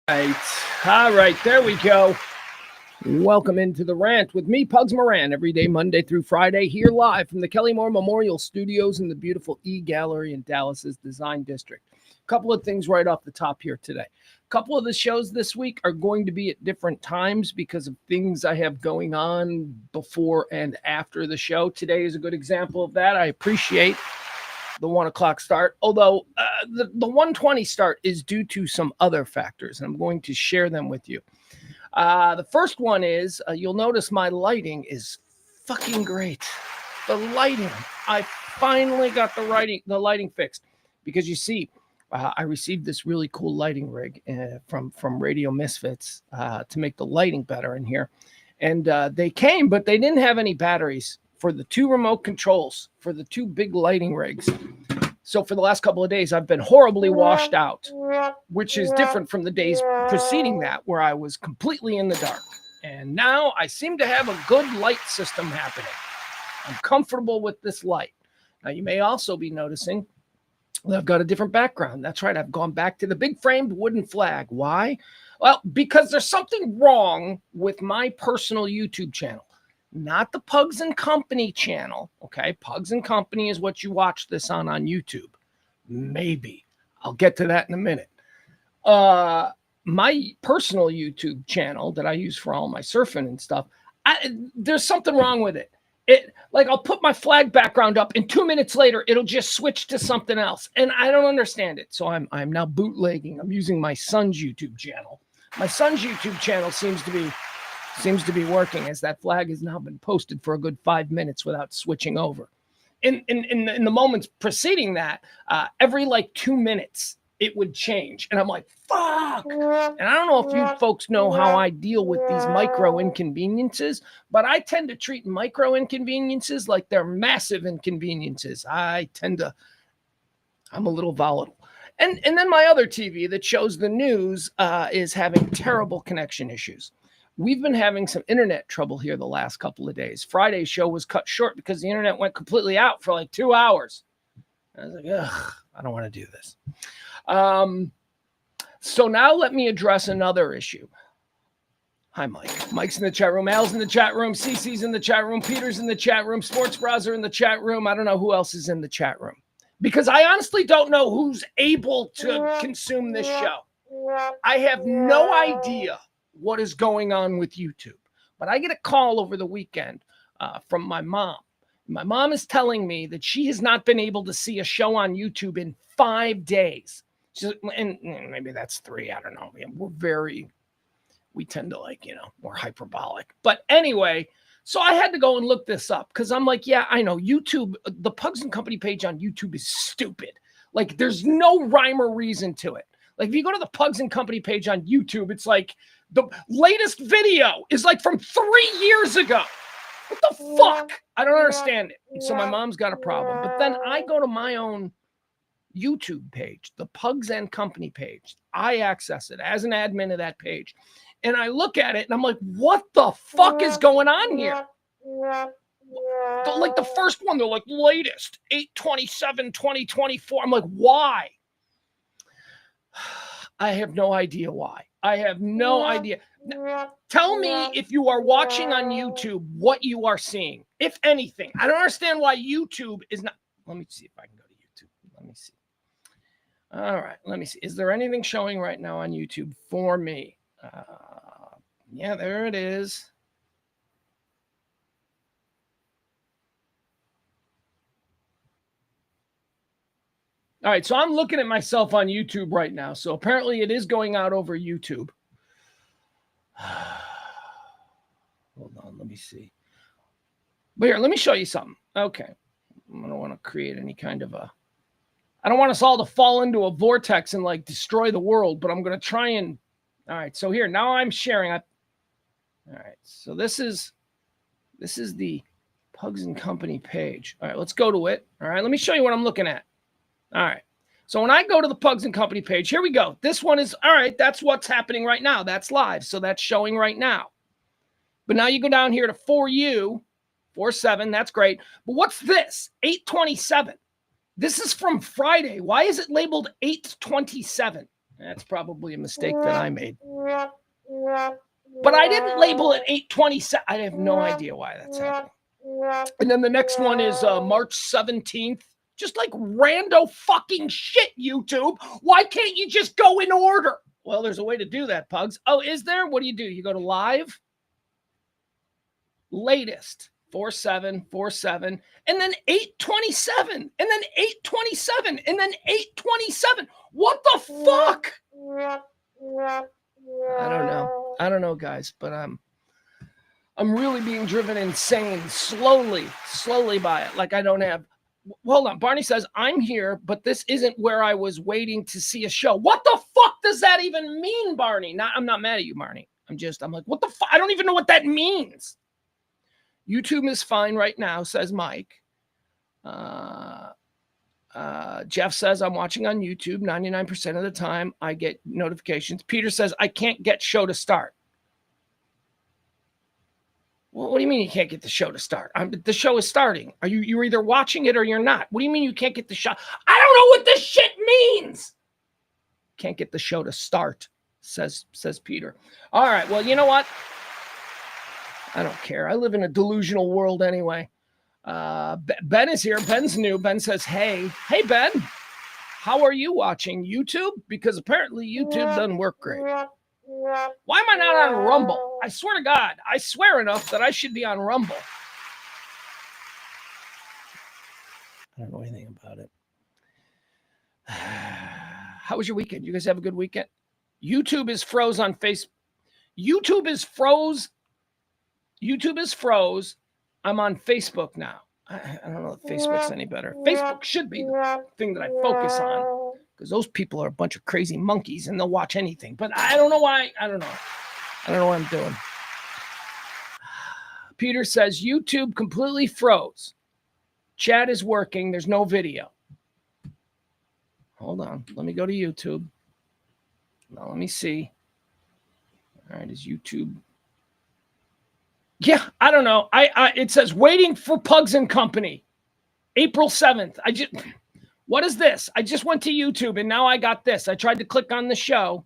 Right. All right, there we go. Welcome into the Rant with me, Pugs Moran, every day, Monday through Friday, here live from the Kelly Moore Memorial Studios in the beautiful E-Gallery in Dallas's Design District. A couple of things right off the top here today. A couple of the shows this week are going to be at different times because of things I have going on before and after the show. Today is a good example of that. I appreciate the 1 o'clock start, although the 1:20 start is due to some other factors, and I'm going to share them with you. The first one is you'll notice my lighting is fucking great. The lighting, I finally got the lighting fixed because you see, I received this really cool lighting rig from Radio Misfits to make the lighting better in here, and they came, but they didn't have any batteries for the two remote controls for the two big lighting rigs. So for the last couple of days, I've been horribly washed out, which is different from the days preceding that, where I was completely in the dark. And now I seem to have a good light system happening. I'm comfortable with this light. Now, you may also be noticing that I've got a different background. That's right. I've gone back to the big framed wooden flag. Why? Well, because there's something wrong with my personal YouTube channel. Not the Pugs and Company channel, okay? Pugs and Company is what you watch this on YouTube. Maybe. I'll get to that in a minute. My personal YouTube channel that I use for all my surfing and stuff, there's something wrong with it. Like I'll put my flag background up and 2 minutes later, it'll just switch to something else. And I don't understand it. So I'm now bootlegging. I'm using my son's YouTube channel. My son's YouTube channel seems to be working, as that flag has now been posted for a good 5 minutes without switching over. In the moments preceding that, every like 2 minutes, it would change. And I'm like, fuck. And I don't know if you folks know how I deal with these micro inconveniences, but I tend to treat micro inconveniences like they're massive inconveniences. I'm a little volatile. And then my other TV that shows the news is having terrible connection issues. We've been having some internet trouble here the last couple of days. Friday's show was cut short because the internet went completely out for like 2 hours. I was like, ugh, I don't want to do this. So now let me address another issue. Hi, Mike. Mike's in the chat room. Al's in the chat room. Cece's in the chat room. Peter's in the chat room. Sports Browser in the chat room. I don't know who else is in the chat room because I honestly don't know who's able to consume this show. I have no idea what is going on with YouTube. But I get a call over the weekend from my mom. My mom is telling me that she has not been able to see a show on YouTube in 5 days. And maybe that's 3. I don't know. We tend to we're hyperbolic. But anyway, so I had to go and look this up because I'm like, yeah, I know YouTube, the Pugs and Company page on YouTube is stupid. Like there's no rhyme or reason to it. Like if you go to the Pugs and Company page on YouTube, it's like the latest video is like from 3 years ago. What the fuck? I don't understand it. And so my mom's got a problem. But then I go to my own YouTube page, the Pugs and Company page. I access it as an admin of that page. And I look at it and I'm like, what the fuck is going on here? Like the first one, they're like latest 8/27/2024. I'm like, why? I have no idea why. I have no idea. Tell me if you are watching on YouTube what you are seeing, if anything. I don't understand why YouTube is not. Let me see if I can go to YouTube. Let me see. All right, let me see. Is there anything showing right now on YouTube for me? Yeah, there it is. All right, so I'm looking at myself on YouTube right now. So apparently it is going out over YouTube. Hold on, let me see. But here, let me show you something. Okay. I don't want to create any kind of I don't want us all to fall into a vortex and like destroy the world, but I'm going to try and. All right, so here, now I'm sharing. All right, so this is the Pugs and Company page. All right, let's go to it. All right, let me show you what I'm looking at. All right. So when I go to the Pugs and Company page, here we go. This one is, all right, that's what's happening right now. That's live. So that's showing right now. But now you go down here to 4U, 4/7. That's great. But what's this? 8/27. This is from Friday. Why is it labeled 8/27? That's probably a mistake that I made. But I didn't label it 827. I have no idea why that's happening. And then the next one is March 17th. Just like rando fucking shit, YouTube. Why can't you just go in order? Well, there's a way to do that, Pugs. Oh, is there? What do? You go to live, latest, 4747, and then 827, and then 827, and then 827. What the fuck? I don't know, guys, but I'm really being driven insane slowly by it. Like I don't have. Hold on. Barney says, I'm here, but this isn't where I was waiting to see a show. What the fuck does that even mean, Barney? I'm not mad at you, Barney. I'm like, what the fuck? I don't even know what that means. YouTube is fine right now, says Mike. Jeff says, I'm watching on YouTube 99% of the time. I get notifications. Peter says, I can't get show to start. Well, what do you mean you can't get the show to start? The show is starting. You're either watching it or you're not. What do you mean you can't get the show? I don't know what this shit means. Can't get the show to start, says Peter. All right. Well, you know what? I don't care. I live in a delusional world anyway. Ben is here. Ben's new. Ben says, hey, Ben, how are you watching YouTube? Because apparently YouTube doesn't work great. Why am I not on Rumble? I swear to God, I swear enough that I should be on Rumble. I don't know anything about it. How was your weekend? You guys have a good weekend? YouTube is froze on Facebook. YouTube is froze. I'm on Facebook now. I don't know if Facebook's any better. Facebook should be the thing that I focus on. Because those people are a bunch of crazy monkeys and they'll watch anything. But I don't know why. I don't know what I'm doing. Peter says, YouTube completely froze. Chat is working. There's no video. Hold on. Let me go to YouTube. Now let me see. All right, is YouTube. Yeah, I don't know. It says waiting for Pugs and Company. April 7th. What is this? I just went to YouTube and now I got this. I tried to click on the show.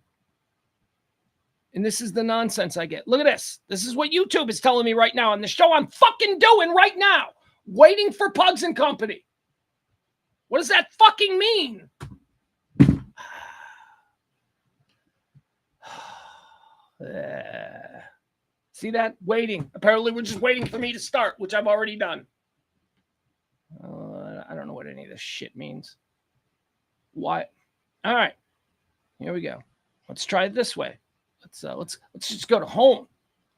And this is the nonsense I get. Look at this. This is what YouTube is telling me right now on the show I'm fucking doing right now. Waiting for Pugs and Company. What does that fucking mean? See that? Waiting. Apparently we're just waiting for me to start, which I've already done. I don't know what any of this shit means. Why? All right. Here we go. Let's try it this way. Let's just go to home.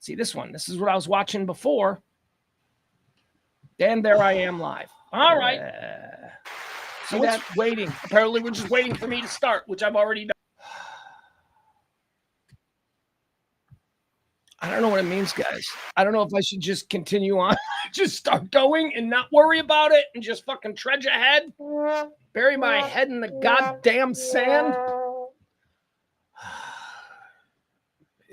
See this one. This is what I was watching before. And there I am live. All right. See that? Waiting. Apparently we're just waiting for me to start, which I've already done. I don't know what it means, guys. I don't know if I should just continue on, just start going and not worry about it and just fucking trudge ahead, bury my head in the goddamn sand.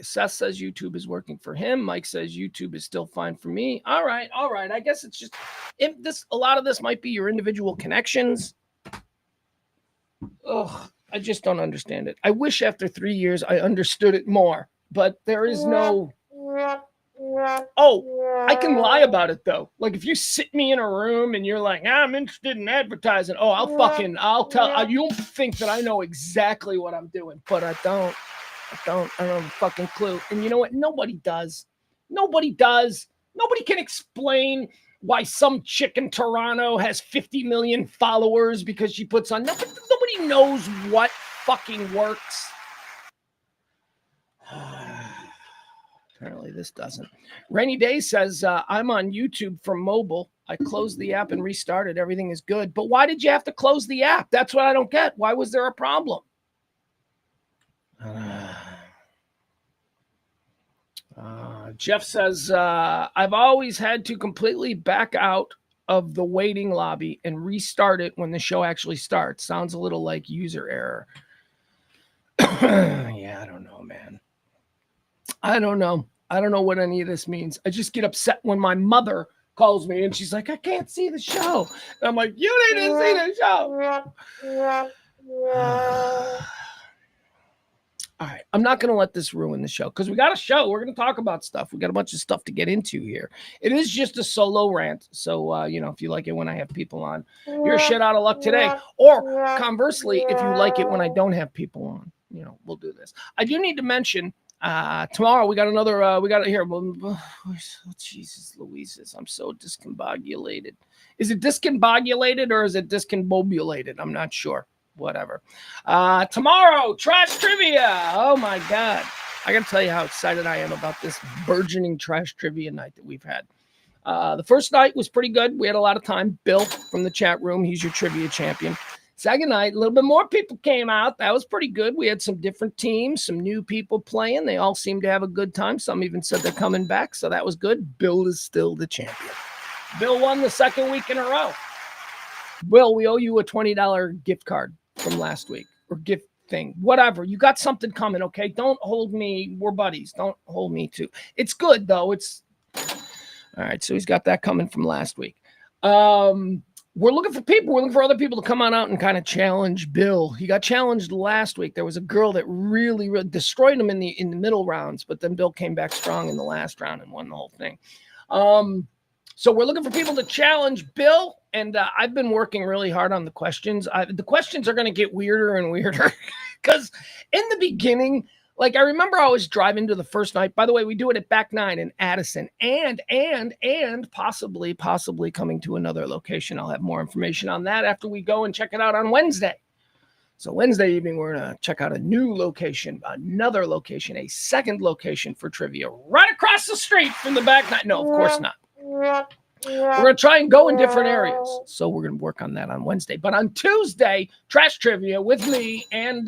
Seth says YouTube is working for him. Mike says YouTube is still fine for me. All right. I guess it's just a lot of this might be your individual connections. Ugh, I just don't understand it. I wish after 3 years I understood it more, but there is no. Oh, I can lie about it though. Like if you sit me in a room and you're like, I'm interested in advertising. Oh, I'll tell. You'll think that I know exactly what I'm doing, but I don't. I don't have a fucking clue. And you know what? Nobody does. Nobody can explain why some chick in Toronto has 50 million followers because she puts on. Nobody knows what fucking works. Apparently this doesn't. Rainy Day says, I'm on YouTube from mobile. I closed the app and restarted. Everything is good. But why did you have to close the app? That's what I don't get. Why was there a problem? Jeff says, I've always had to completely back out of the waiting lobby and restart it when the show actually starts. Sounds a little like user error. Yeah, I don't know, man. I don't know what any of this means. I just get upset when my mother calls me and she's like, I can't see the show. And I'm like, you need to see the show. All right, I'm not going to let this ruin the show because we got a show. We're going to talk about stuff. We got a bunch of stuff to get into here. It is just a solo rant. So, if you like it when I have people on, you're a shit out of luck today. Or conversely, if you like it when I don't have people on, we'll do this. I do need to mention tomorrow we got another, we got it here. Oh, Jesus Louises, I'm so discombobulated. Is it discombobulated or is it discombobulated? I'm not sure. Whatever. Tomorrow, trash trivia. Oh my God. I got to tell you how excited I am about this burgeoning trash trivia night that we've had. The first night was pretty good. We had a lot of time. Bill from the chat room, he's your trivia champion. Second night, a little bit more people came out. That was pretty good. We had some different teams, some new people playing. They all seemed to have a good time. Some even said they're coming back, so that was good. Bill is still the champion. Bill won the second week in a row. Bill, we owe you a $20 gift card from last week, or gift thing, whatever. You got something coming, okay? Don't hold me. We're buddies. Don't hold me too. It's good though. It's all right. So he's got that coming from last week. We're looking for people. We're looking for other people to come on out and kind of challenge Bill. He got challenged last week. There was a girl that really, really destroyed him in the middle rounds, but then Bill came back strong in the last round and won the whole thing. So we're looking for people to challenge Bill, and I've been working really hard on the questions. The questions are going to get weirder and weirder because in the beginning, like I remember I was driving to the first night. By the way, we do it at Back 9 in Addison and possibly coming to another location. I'll have more information on that after we go and check it out on Wednesday. So Wednesday evening, we're going to check out a new location, another location, a second location for trivia right across the street from the Back 9. No, of course not. We're going to try and go in different areas. So we're going to work on that on Wednesday. But on Tuesday, trash trivia with me and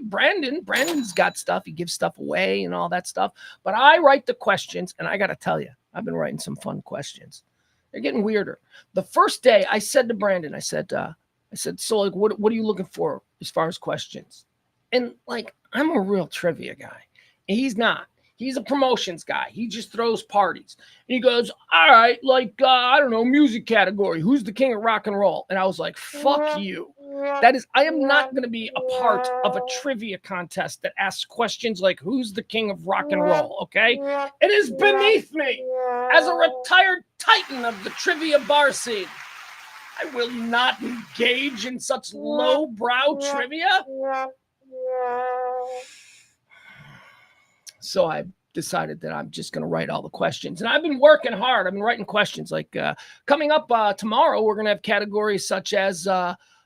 Brandon. Brandon's got stuff. He gives stuff away and all that stuff. But I write the questions, and I got to tell you, I've been writing some fun questions. They're getting weirder. The first day, I said to Brandon, I said, so like, what are you looking for as far as questions? And like, I'm a real trivia guy. And he's not. He's a promotions guy. He just throws parties. And he goes, all right, like, I don't know, music category. Who's the king of rock and roll? And I was like, fuck you. I am not going to be a part of a trivia contest that asks questions like, who's the king of rock and roll? Okay. It is beneath me as a retired titan of the trivia bar scene. I will not engage in such lowbrow trivia. So I decided that I'm just going to write all the questions. And I've been working hard. I've been writing questions. Like coming up tomorrow, we're going to have categories such as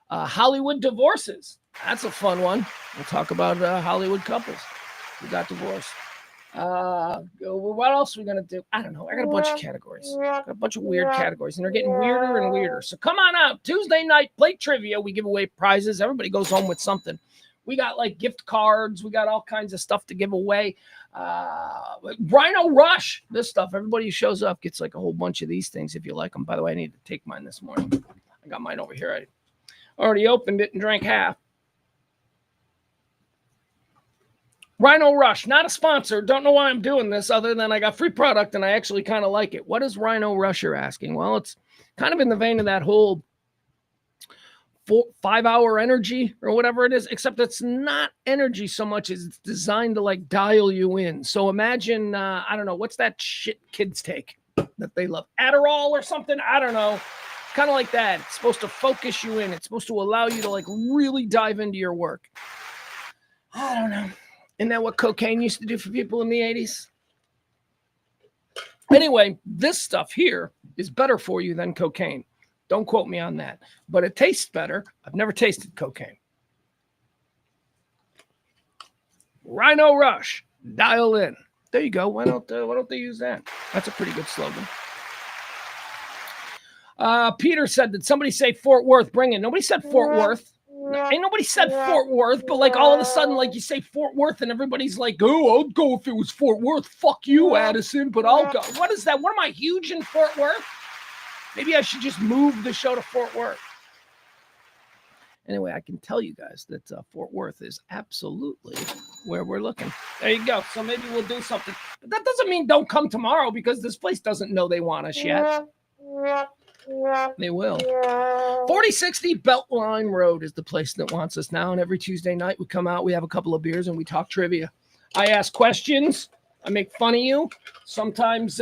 Hollywood divorces. That's a fun one. We'll talk about Hollywood couples who got divorced. What else are we going to do? I don't know. I got a bunch of categories. Got a bunch of weird categories, and they're getting weirder and weirder. So come on out. Tuesday night, plate trivia. We give away prizes. Everybody goes home with something. We got like gift cards. We got all kinds of stuff to give away. Rhino Rush. This stuff. Everybody who shows up gets like a whole bunch of these things if you like them. By the way, I need to take mine this morning. I got mine over here. I already opened it and drank half. Rhino Rush, not a sponsor. Don't know why I'm doing this other than I got free product and I actually kind of like it. What is Rhino Rush, you're asking? Well, it's kind of in the vein of that whole 5-hour energy or whatever it is, except it's not energy so much as it's designed to like dial you in. So imagine, I don't know, what's that shit kids take that they love? Adderall or something? I don't know. Kind of like that. It's supposed to focus you in. It's supposed to allow you to like really dive into your work. I don't know. Isn't that what cocaine used to do for people in the 80s? Anyway, this stuff here is better for you than cocaine. Don't quote me on that. But it tastes better. I've never tasted cocaine. Rhino Rush. Dial in. There you go. Why don't they use that? That's a pretty good slogan. Peter said, did somebody say Fort Worth? Bring it. Nobody said Fort Worth. Ain't nobody said Fort Worth, but like all of a sudden, like you say Fort Worth and everybody's like, oh, I'd go if it was Fort Worth. Fuck you, Addison, but I'll go. What is that? What am I, huge in Fort Worth? Maybe I should just move the show to Fort Worth. Anyway, I can tell you guys that Fort Worth is absolutely where we're looking. There you go. So maybe we'll do something. But that doesn't mean don't come tomorrow because this place doesn't know they want us yet. They will. 4060 Beltline Road is the place that wants us now. And every Tuesday night we come out, we have a couple of beers, and we talk trivia. I ask questions. I make fun of you. Sometimes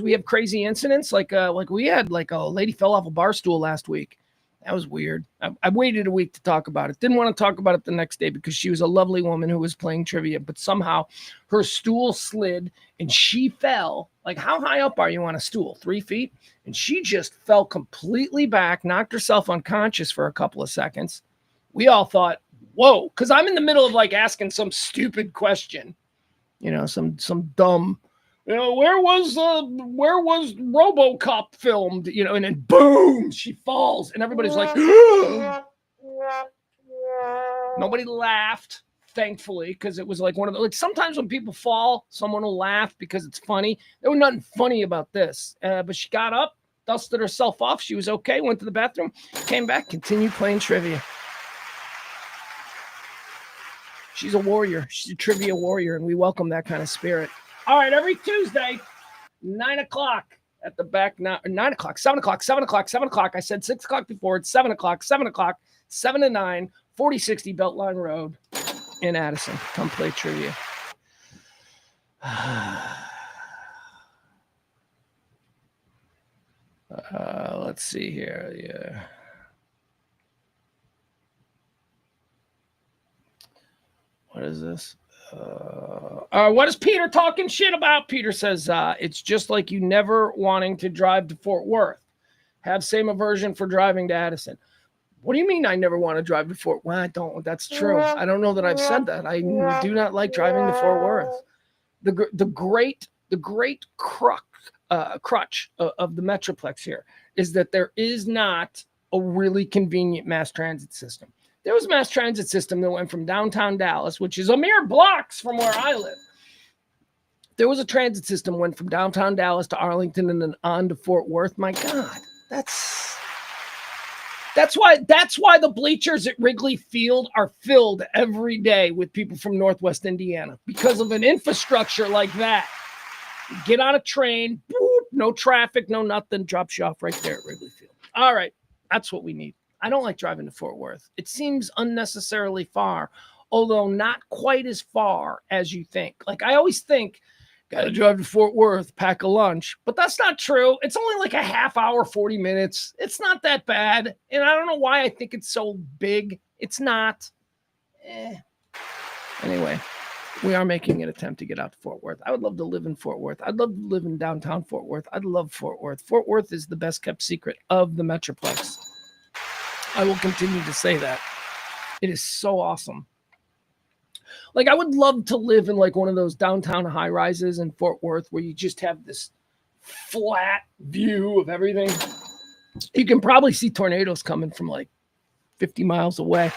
we have crazy incidents. Like we had like a lady fell off a bar stool last week. That was weird. I waited a week to talk about it. Didn't want to talk about it the next day because she was a lovely woman who was playing trivia, but somehow her stool slid and she fell. Like, how high up are you on a stool? 3 feet? And she just fell completely back, knocked herself unconscious for a couple of seconds. We all thought, whoa, because I'm in the middle of like asking some stupid question, some dumb, where was RoboCop filmed, and then boom, she falls, and everybody's like, nobody laughed, thankfully, because it was like one of the, like, sometimes when people fall, someone will laugh because it's funny. There was nothing funny about this, but she got up, dusted herself off, she was okay, went to the bathroom, came back, continued playing trivia. She's a warrior. She's a trivia warrior, and we welcome that kind of spirit. All right, every Tuesday, 9 o'clock at the back, 9 o'clock, 7 o'clock, 7 o'clock, 7 o'clock. I said 6 o'clock before. It's 7 o'clock, 7 o'clock, 7 to 9, 4060 Beltline Road in Addison. Come play trivia. Let's see here. Yeah. What is this? What is Peter talking shit about? Peter says, it's just like you never wanting to drive to Fort Worth. Have same aversion for driving to Addison. What do you mean I never want to drive to Fort Worth? Well, I don't. That's true. I don't know that I've said that. I do not like driving to Fort Worth. The great crutch of the Metroplex here is that there is not a really convenient mass transit system. There was a mass transit system that went from downtown Dallas, which is a mere blocks from where I live. There was a transit system that went from downtown Dallas to Arlington and then on to Fort Worth. My God, that's why the bleachers at Wrigley Field are filled every day with people from Northwest Indiana, because of an infrastructure like that. You get on a train, boop, no traffic, no nothing, drops you off right there at Wrigley Field. All right, that's what we need. I don't like driving to Fort Worth. It seems unnecessarily far, although not quite as far as you think. Like, I always think, got to drive to Fort Worth, pack a lunch. But that's not true. It's only like a half hour, 40 minutes. It's not that bad. And I don't know why I think it's so big. It's not. Anyway, we are making an attempt to get out to Fort Worth. I would love to live in Fort Worth. I'd love to live in downtown Fort Worth. I'd love Fort Worth. Fort Worth is the best kept secret of the Metroplex. I will continue to say that. It is so awesome. Like, I would love to live in like one of those downtown high rises in Fort Worth where you just have this flat view of everything. You can probably see tornadoes coming from like 50 miles away.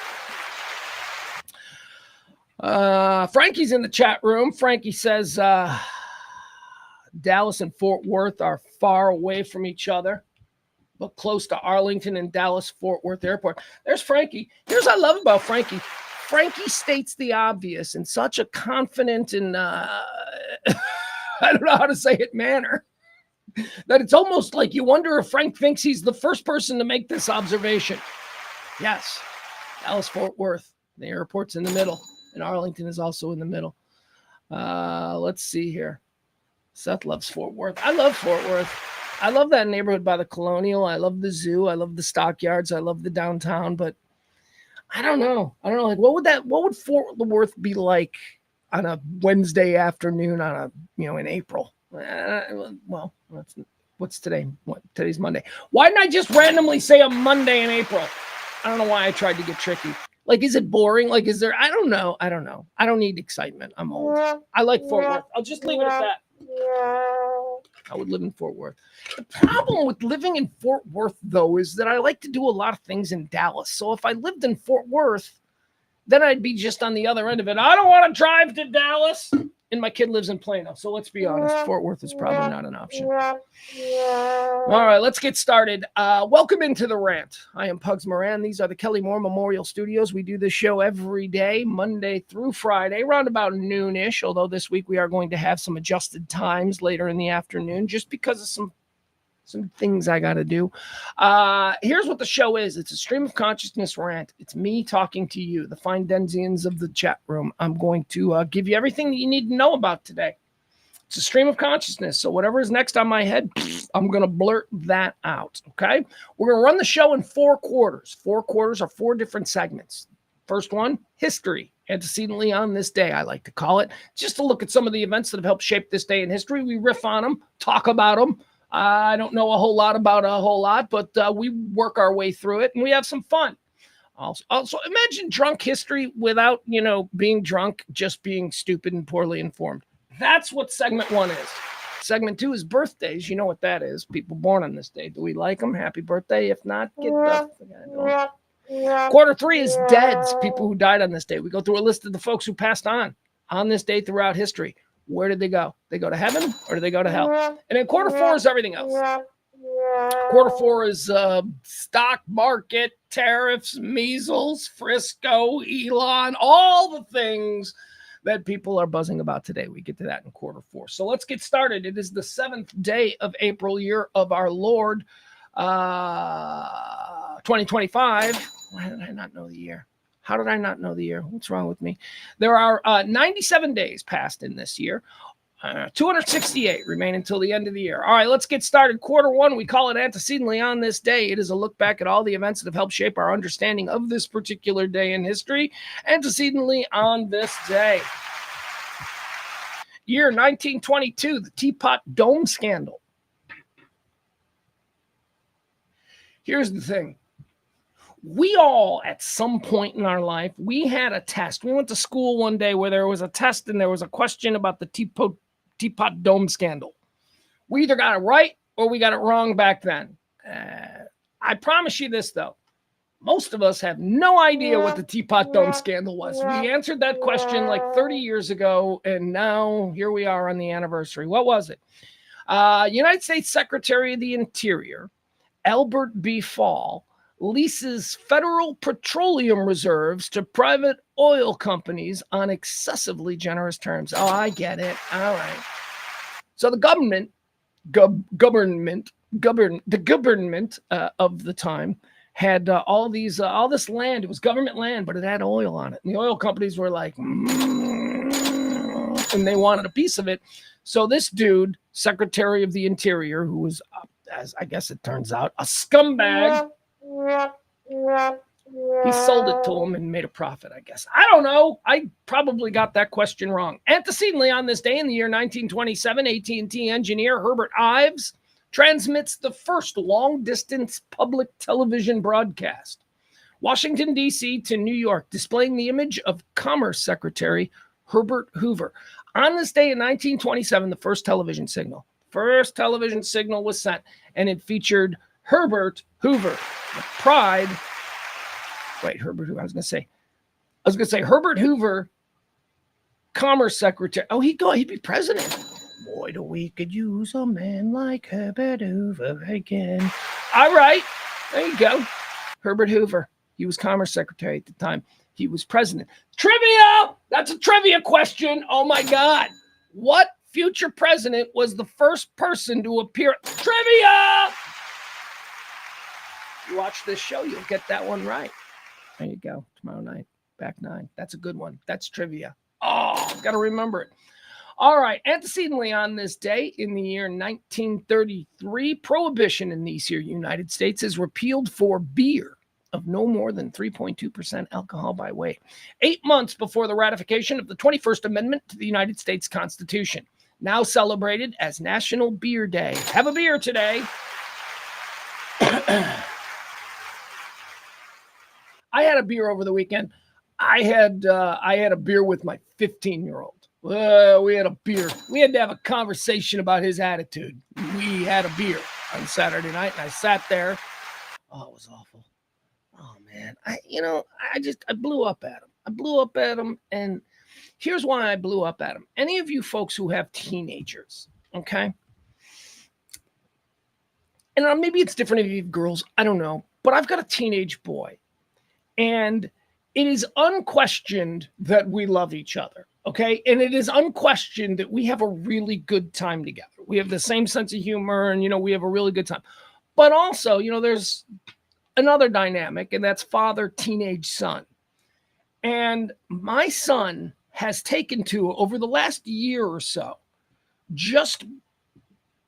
Frankie's in the chat room. Frankie says Dallas and Fort Worth are far away from each other, but close to Arlington and Dallas-Fort Worth Airport. There's Frankie. Here's what I love about Frankie. Frankie states the obvious in such a confident and, I don't know how to say it, manner, that it's almost like you wonder if Frank thinks he's the first person to make this observation. Yes, Dallas-Fort Worth. The airport's in the middle, and Arlington is also in the middle. Let's see here. Seth loves Fort Worth. I love Fort Worth. I love that neighborhood by the Colonial. I love the zoo. I love the stockyards. I love the downtown, but I don't know. Like, what would Fort Worth be like on a Wednesday afternoon in April? Well, what's today? Today's Monday. Why didn't I just randomly say a Monday in April? I don't know why I tried to get tricky. Like, is it boring? Like, is there, I don't know. I don't need excitement. I'm old. I like Fort Worth. I'll just leave it at that. I would live in Fort Worth. The problem with living in Fort Worth, though, is that I like to do a lot of things in Dallas. So if I lived in Fort Worth, then I'd be just on the other end of it. I don't want to drive to Dallas. And my kid lives in Plano. So let's be honest, Fort Worth is probably not an option. All right, let's get started. Welcome into the Rant. I am Pugs Moran. These are the Kelly Moore Memorial Studios. We do this show every day, Monday through Friday, around about noonish, although this week we are going to have some adjusted times later in the afternoon just because of some some things I got to do. Here's what the show is. It's a stream of consciousness rant. It's me talking to you, the fine denzians of the chat room. I'm going to give you everything that you need to know about today. It's a stream of consciousness. So whatever is next on my head, I'm going to blurt that out. Okay. We're going to run the show in 4 quarters. 4 quarters are 4 different segments. First one, history. Antecedently on this day, I like to call it. Just to look at some of the events that have helped shape this day in history. We riff on them, talk about them. I don't know a whole lot about a whole lot, but we work our way through it and we have some fun. Also, imagine drunk history without, being drunk, just being stupid and poorly informed. That's what segment 1 is. Segment 2 is birthdays. You know what that is. People born on this day. Do we like them? Happy birthday. If not, get the... Quarter 3 is deads, people who died on this day. We go through a list of the folks who passed on this day throughout history. Where did they go? They go to heaven or do they go to hell? And then quarter 4 is everything else. Quarter 4 is stock market, tariffs, measles, Frisco, Elon, all the things that people are buzzing about today. We get to that in quarter 4. So let's get started. It is the 7th day of April, year of our Lord, 2025. Why did I not know the year? How did I not know the year? What's wrong with me? There are 97 days passed in this year. 268 remain until the end of the year. All right, let's get started. Quarter 1, we call it Antecedently on this day. It is a look back at all the events that have helped shape our understanding of this particular day in history. Antecedently on this day. Year 1922, the Teapot Dome scandal. Here's the thing. We all, at some point in our life, we had a test. We went to school one day where there was a test and there was a question about the Teapot Dome scandal. We either got it right or we got it wrong back then. I promise you this, though. Most of us have no idea what the Teapot Dome scandal was. We answered that question like 30 years ago, and now here we are on the anniversary. What was it? United States Secretary of the Interior, Albert B. Fall, leases federal petroleum reserves to private oil companies on excessively generous terms. Oh, I get it. All right. So the government of the time had all this land. It was government land, but it had oil on it. And the oil companies were like, and they wanted a piece of it. So this dude, Secretary of the Interior, who was, as I guess it turns out, a scumbag, he sold it to him and made a profit, I guess. I don't know. I probably got that question wrong. Antecedently on this day in the year 1927, AT&T engineer Herbert Ives transmits the first long-distance public television broadcast. Washington, D.C. to New York, displaying the image of Commerce Secretary Herbert Hoover. On this day in 1927, the first television signal was sent, and it featured Herbert Hoover, the pride. Wait, Herbert Hoover. I was gonna say Herbert Hoover, Commerce Secretary. Oh, he'd be president. Boy, do we could use a man like Herbert Hoover again. All right, there you go. Herbert Hoover. He was Commerce Secretary at the time. He was president. Trivia! That's a trivia question. Oh my God. What future president was the first person to appear? Trivia! You watch this show, you'll get that one right. There you go. Tomorrow night, back 9. That's a good one. That's trivia. Oh, got to remember it. All right. Antecedently on this day in the year 1933, prohibition in these here United States is repealed for beer of no more than 3.2% alcohol by weight. 8 months before the ratification of the 21st Amendment to the United States Constitution, now celebrated as National Beer Day. Have a beer today. I had a beer over the weekend. I had a beer with my 15-year-old. We had a beer. We had to have a conversation about his attitude. We had a beer on Saturday night, and I sat there. Oh, it was awful. Oh man, I blew up at him. And here's why I blew up at him. Any of you folks who have teenagers, okay? And maybe it's different if you have girls. I don't know. But I've got a teenage boy. And it is unquestioned that we love each other, okay? And it is unquestioned that we have a really good time together. We have the same sense of humor, and, we have a really good time. But also, there's another dynamic, and that's father, teenage, son. And my son has taken to, over the last year or so, just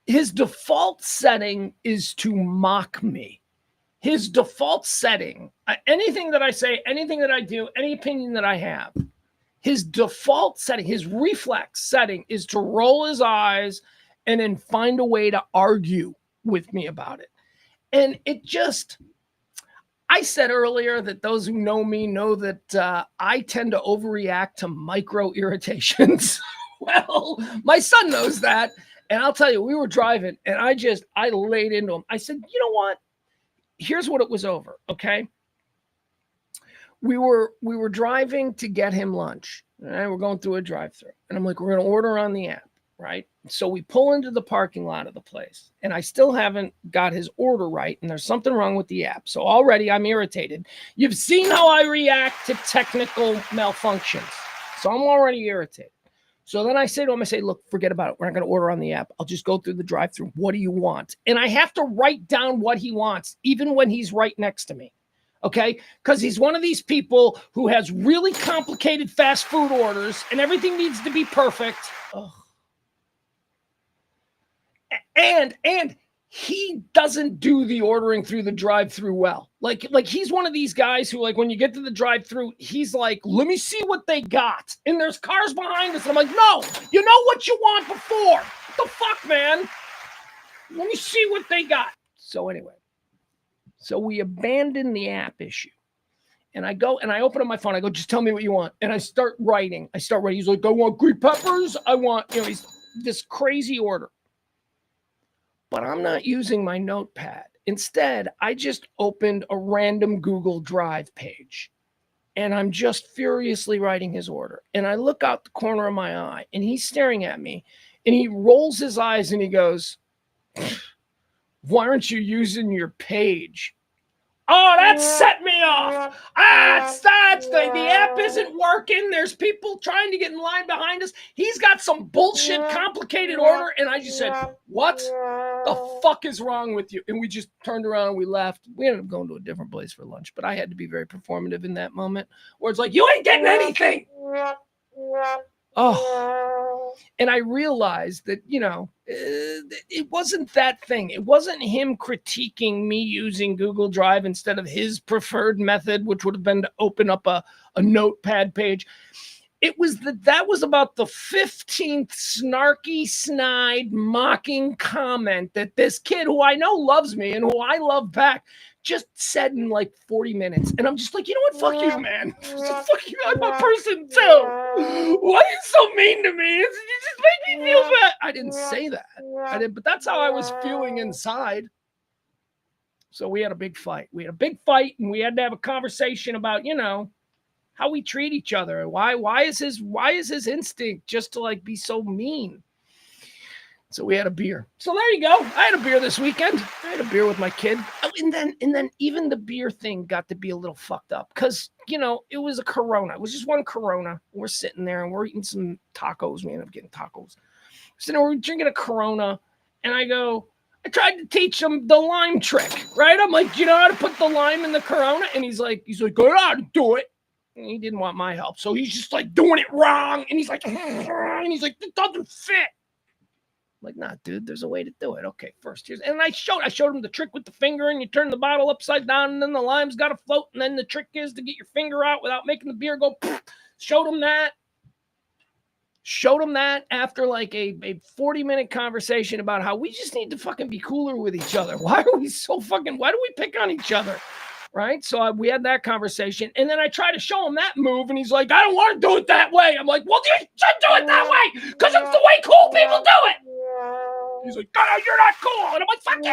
his default setting is to mock me. His default setting, anything that I say, anything that I do, any opinion that I have, his default setting, his reflex setting is to roll his eyes and then find a way to argue with me about it. And it just, I said earlier that those who know me know that I tend to overreact to micro irritations. Well, my son knows that. And I'll tell you, we were driving and I laid into him. I said, you know what? Here's what it was over. Okay. We were driving to get him lunch. Right? We're going through a drive-thru. And I'm like, we're going to order on the app. Right. So we pull into the parking lot of the place and I still haven't got his order right. And there's something wrong with the app. So already I'm irritated. You've seen how I react to technical malfunctions. So I'm already irritated. So then I say to him, look, forget about it. We're not going to order on the app. I'll just go through the drive-thru. What do you want? And I have to write down what he wants, even when he's right next to me. Okay? Because he's one of these people who has really complicated fast food orders and everything needs to be perfect. Ugh. And he doesn't do the ordering through the drive-thru well. Like he's one of these guys who, like, when you get to the drive-thru, he's like, let me see what they got. And there's cars behind us. And I'm like, no, you know what you want before. What the fuck, man? Let me see what they got. So anyway, so we abandon the app issue. And I go and I open up my phone. I go, just tell me what you want. And I start writing. He's like, I want green peppers. I want, he's this crazy order. But I'm not using my notepad. Instead, I just opened a random Google Drive page and I'm just furiously writing his order. And I look out the corner of my eye and he's staring at me and he rolls his eyes and he goes, why aren't you using your page? Oh, that set me off. The app isn't working. There's people trying to get in line behind us. He's got some bullshit complicated order. And I just said, what the fuck is wrong with you? And we just turned around and we left. We ended up going to a different place for lunch, but I had to be very performative in that moment where it's like, you ain't getting anything. Oh, and I realized that, it wasn't that thing. It wasn't him critiquing me using Google Drive instead of his preferred method, which would have been to open up a notepad page. It was that was about the 15th snarky, snide, mocking comment that this kid who I know loves me and who I love back just said in like 40 minutes. And I'm just like, you know what? Fuck you, man. Fuck you. I'm a person too. Why are you so mean to me? You just make me feel bad. I didn't say that. But that's how I was feeling inside. So we had a big fight. And we had to have a conversation about, how we treat each other. Why is his instinct just to like be so mean? So we had a beer. So there you go. I had a beer this weekend. I had a beer with my kid. Oh, and then even the beer thing got to be a little fucked up because, it was a Corona. It was just one Corona. We're sitting there and we're eating some tacos. We ended up getting tacos. So we're drinking a Corona and I tried to teach him the lime trick, right? I'm like, you know how to put the lime in the Corona? And he's like, go out and do it. And he didn't want my help. So he's just like doing it wrong. And he's like, it doesn't fit. I'm like, nah, dude, there's a way to do it. Okay, first here's, and I showed him the trick with the finger, and you turn the bottle upside down, and then the lime's got to float, and then the trick is to get your finger out without making the beer go. Poof. Showed him that after like a 40-minute conversation about how we just need to fucking be cooler with each other. Why do we pick on each other? Right? So we had that conversation. And then I tried to show him that move. And he's like, I don't want to do it that way. I'm like, well, you should do it that way because it's the way cool people do it. He's like, no, you're not cool. And I'm like, fuck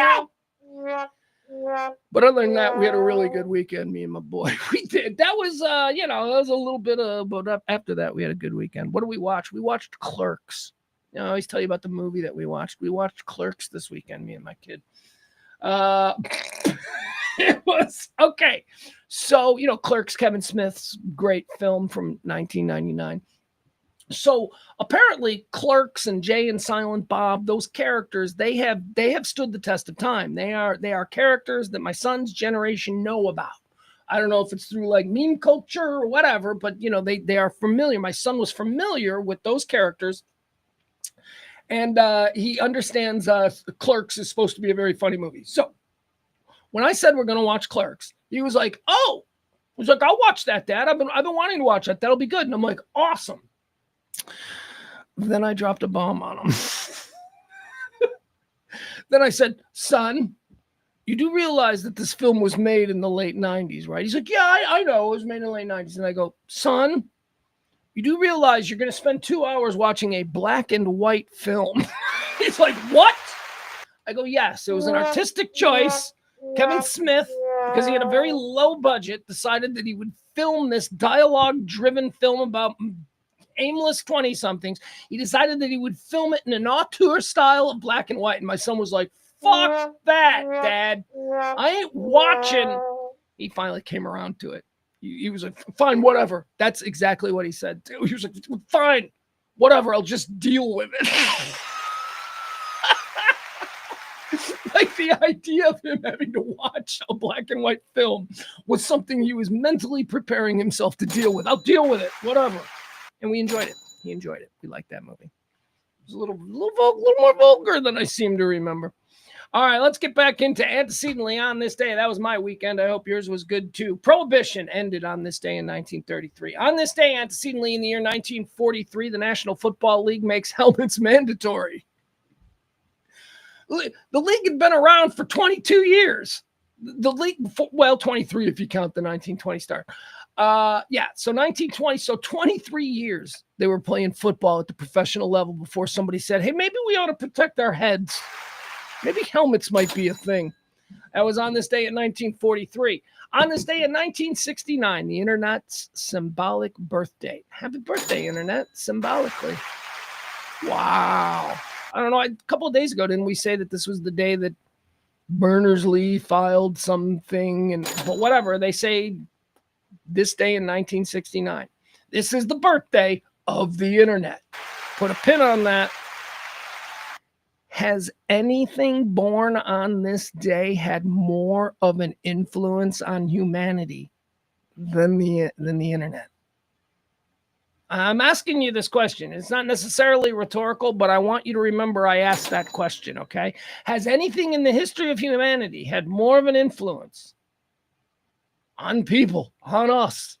you. But other than that, we had a really good weekend, me and my boy. We did. That was, that was a little bit of, but after that, we had a good weekend. What did we watch? We watched Clerks. I always tell you about the movie that we watched. We watched Clerks this weekend, me and my kid. It was okay. So, Clerks, Kevin Smith's great film from 1999. So apparently Clerks and Jay and Silent Bob, those characters, they have stood the test of time. They are characters that my son's generation know about. I don't know if it's through like meme culture or whatever, but they are familiar. My son was familiar with those characters, and he understands Clerks is supposed to be a very funny movie. So when I said we're going to watch Clerks, he was like, "Oh," he was like, "I'll watch that, Dad. I've been wanting to watch that. That'll be good." And I'm like, "Awesome." Then I dropped a bomb on him. Then I said, "Son, you do realize that this film was made in the late 90s, right?" He's like, "Yeah, I know it was made in the late 90s." And I go, "Son, you do realize you're going to spend 2 hours watching a black and white film." He's like, "What?" I go, "Yes, it was an artistic choice. Kevin Smith, because he had a very low budget, decided that he would film this dialogue-driven film about aimless 20-somethings. He decided that he would film it in an auteur style of black and white." And my son was like, "Fuck that, Dad. I ain't watching." He finally came around to it. He was like, "Fine, whatever." That's exactly what he said, too. He was like, "Fine, whatever. I'll just deal with it." Like the idea of him having to watch a black and white film was something he was mentally preparing himself to deal with. "I'll deal with it, whatever." And we enjoyed it. He enjoyed it. We liked that movie. It was a little more vulgar than I seem to remember. All right, let's get back into antecedently on this day. That was my weekend. I hope yours was good too. Prohibition ended on this day in 1933. On this day, antecedently in the year 1943, the National Football League makes helmets mandatory. The league had been around for 22 years. The league, 23 if you count the 1920 start. So 1920, so 23 years they were playing football at the professional level before somebody said, "Hey, maybe we ought to protect our heads. Maybe helmets might be a thing." That was on this day in 1943. On this day in 1969, the internet's symbolic birthday. Happy birthday, internet, symbolically. Wow. I don't know, a couple of days ago, didn't we say that this was the day that Berners-Lee filed something? But whatever, they say this day in 1969. This is the birthday of the internet. Put a pin on that. Has anything born on this day had more of an influence on humanity than the internet? I'm asking you this question. It's not necessarily rhetorical, but I want you to remember I asked that question, okay? Has anything in the history of humanity had more of an influence on people, on us,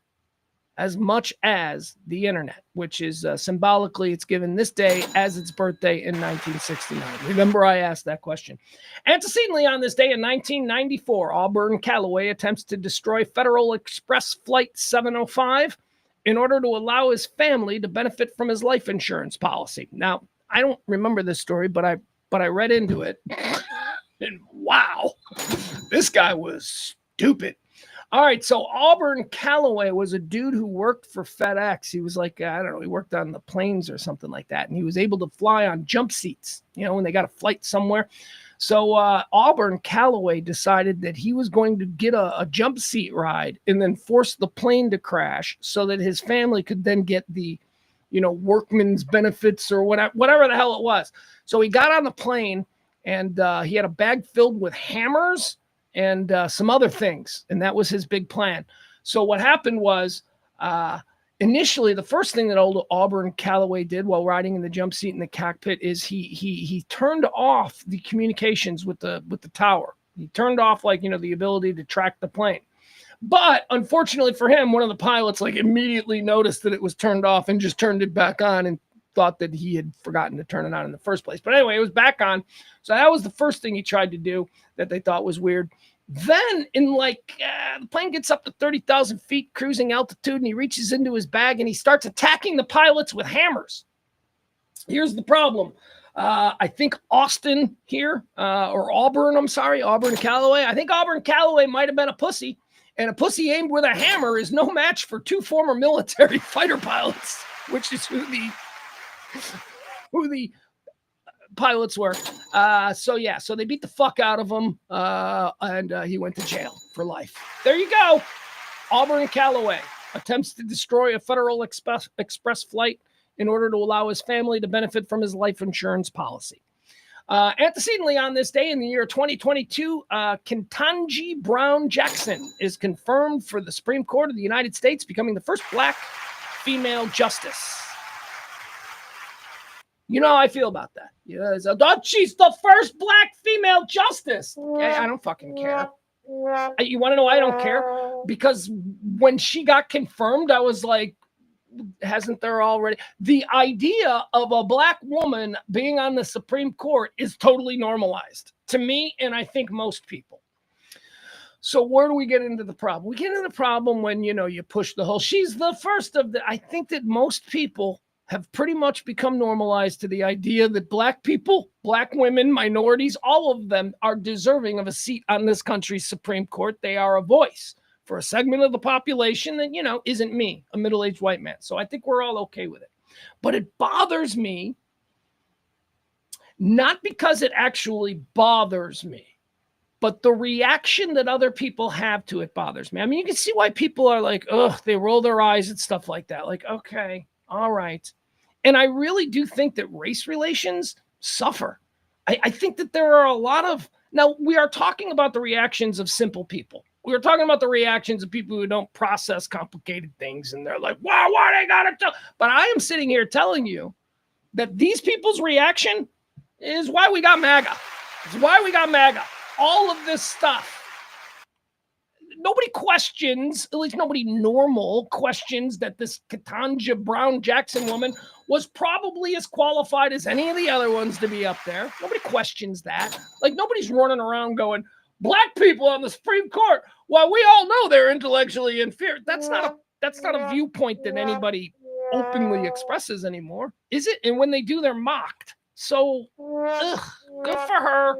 as much as the internet, which is symbolically, it's given this day as its birthday in 1969. Remember, I asked that question. Antecedently on this day in 1994, Auburn Calloway attempts to destroy Federal Express Flight 705 in order to allow his family to benefit from his life insurance policy. Now, I don't remember this story, but I read into it. And wow, this guy was stupid. All right, so Auburn Calloway was a dude who worked for FedEx. He was like, I don't know, he worked on the planes or something like that. And he was able to fly on jump seats, when they got a flight somewhere. So Auburn Calloway decided that he was going to get a jump seat ride and then force the plane to crash so that his family could then get the, workman's benefits or whatever the hell it was. So he got on the plane and he had a bag filled with hammers and some other things. And that was his big plan. So what happened was initially, the first thing that old Auburn Calloway did while riding in the jump seat in the cockpit is he turned off the communications with the tower. He turned off the ability to track the plane. But unfortunately for him, one of the pilots immediately noticed that it was turned off and just turned it back on and thought that he had forgotten to turn it on in the first place. But anyway, it was back on. So that was the first thing he tried to do that they thought was weird. Then in the plane gets up to 30,000 feet cruising altitude and he reaches into his bag and he starts attacking the pilots with hammers. Here's the problem. I think Austin here, or Auburn, Auburn Calloway. I think Auburn Calloway might have been a pussy, and a pussy aimed with a hammer is no match for two former military fighter pilots, which is who the pilots were. So they beat the fuck out of him, and he went to jail for life. There you go. Auburn Calloway attempts to destroy a Federal Express flight in order to allow his family to benefit from his life insurance policy. Antecedently on this day in the year 2022, Ketanji Brown Jackson is confirmed for the Supreme Court of the United States, becoming the first black female justice. You know how I feel about that. She's the first black female justice. I don't fucking care. You want to know why I don't care? Because when she got confirmed, I was like, hasn't there already? The idea of a black woman being on the Supreme Court is totally normalized to me, and I think most people. So where do we get into the problem? We get into the problem when, you push the whole, she's the first of the, I think that most people have pretty much become normalized to the idea that black people, black women, minorities, all of them are deserving of a seat on this country's Supreme Court. They are a voice for a segment of the population that, isn't me, a middle-aged white man. So I think we're all okay with it. But it bothers me, not because it actually bothers me, but the reaction that other people have to it bothers me. I mean, you can see why people are like, they roll their eyes at stuff like that. Like, okay, all right. And I really do think that race relations suffer. I think that there are a lot of, now we are talking about the reactions of simple people. We were talking about the reactions of people who don't process complicated things, and they're like, wow, why they gotta tell? But I am sitting here telling you that these people's reaction is why we got MAGA. It's why we got MAGA. All of this stuff. Nobody questions, at least nobody normal questions, that this Ketanji Brown Jackson woman was probably as qualified as any of the other ones to be up there. Nobody questions that. Like, nobody's running around going, black people on the Supreme Court, well, we all know they're intellectually inferior. That's not a viewpoint that anybody openly expresses anymore, is it? And when they do, they're mocked. So, good for her.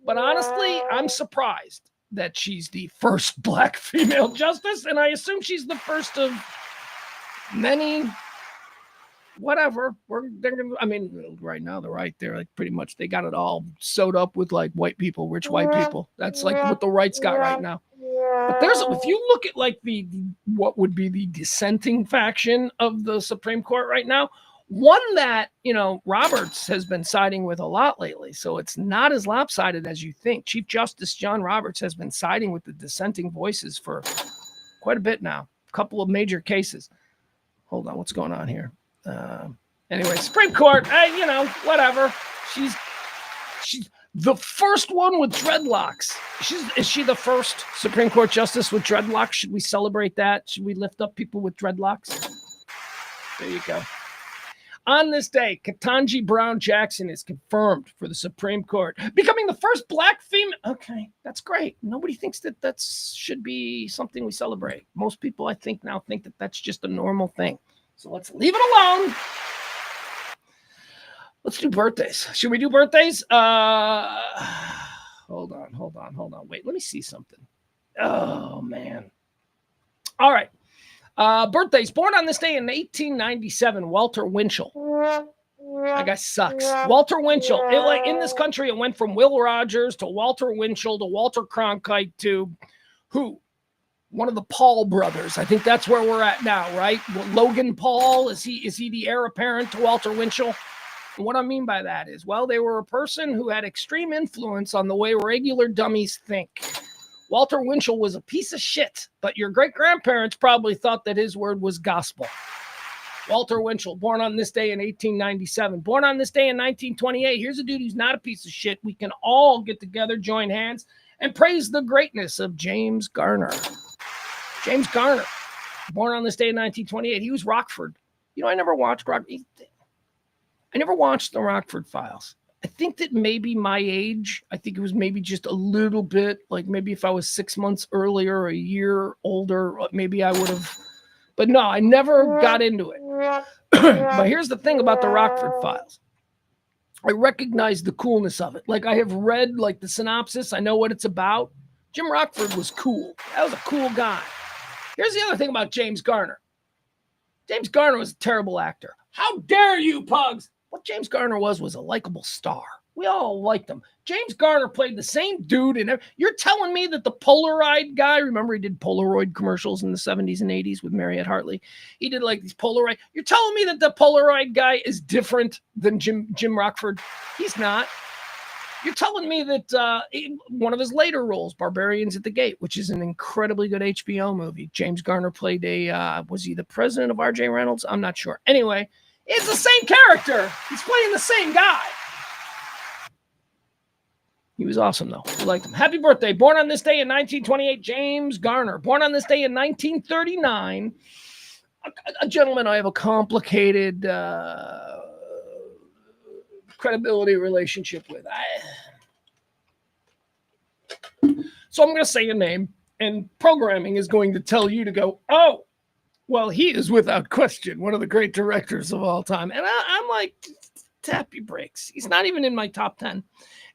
But honestly, I'm surprised that she's the first black female justice, and I assume she's the first of many. Whatever. Right now they're right there. Like, pretty much they got it all sewed up with like white people, rich white people. That's like what the right's got right now. But if you look at like what would be the dissenting faction of the Supreme Court right now, one that, Roberts has been siding with a lot lately. So it's not as lopsided as you think. Chief Justice John Roberts has been siding with the dissenting voices for quite a bit now. A couple of major cases. Hold on, what's going on here? Anyway, Supreme Court, whatever. She's the first one with dreadlocks. Is she the first Supreme Court justice with dreadlocks? Should we celebrate that? Should we lift up people with dreadlocks? There you go. On this day, Ketanji Brown Jackson is confirmed for the Supreme Court, becoming the first black female. Okay, that's great. Nobody thinks that should be something we celebrate. Most people, I think, now think that that's just a normal thing. So let's leave it alone. Let's do birthdays. Should we do birthdays? Hold on. Wait, let me see something. Oh, man. All right. Birthdays. Born on this day in 1897, Walter Winchell. That guy sucks. Walter Winchell. In this country, it went from Will Rogers to Walter Winchell to Walter Cronkite to who? One of the Paul brothers. I think that's where we're at now, right? Logan Paul, is he the heir apparent to Walter Winchell? And what I mean by that is, well, they were a person who had extreme influence on the way regular dummies think. Walter Winchell was a piece of shit, but your great-grandparents probably thought that his word was gospel. Walter Winchell, born on this day in 1897. Born on this day in 1928. Here's a dude who's not a piece of shit. We can all get together, join hands, and praise the greatness of James Garner. James Garner, born on this day in 1928. He was Rockford. I never watched Rockford. I never watched the Rockford Files. I think that maybe my age, I think it was maybe just a little bit, like maybe if I was 6 months earlier or a year older, maybe I would have. But no, I never got into it. But here's the thing about the Rockford Files. I recognize the coolness of it. Like, I have read like the synopsis. I know what it's about. Jim Rockford was cool. That was a cool guy. Here's the other thing about James Garner. James Garner was a terrible actor. How dare you, Pugs? What James Garner was a likable star. We all liked him. James Garner played the same dude. And you're telling me that the Polaroid guy, remember he did Polaroid commercials in the 70s and 80s with Mariette Hartley? He did like these Polaroid. You're telling me that the Polaroid guy is different than Jim Rockford? He's not. You're telling me that one of his later roles, Barbarians at the Gate, which is an incredibly good HBO movie, James Garner played was he the president of R.J. Reynolds? I'm not sure. Anyway, it's the same character. He's playing the same guy. He was awesome, though. We liked him. Happy birthday. Born on this day in 1928, James Garner. Born on this day in 1939, a gentleman I have a complicated credibility relationship with. So I'm going to say a name, and programming is going to tell you to go, oh, well, he is without question one of the great directors of all time. And I'm like, tap your brakes. He's not even in my top 10.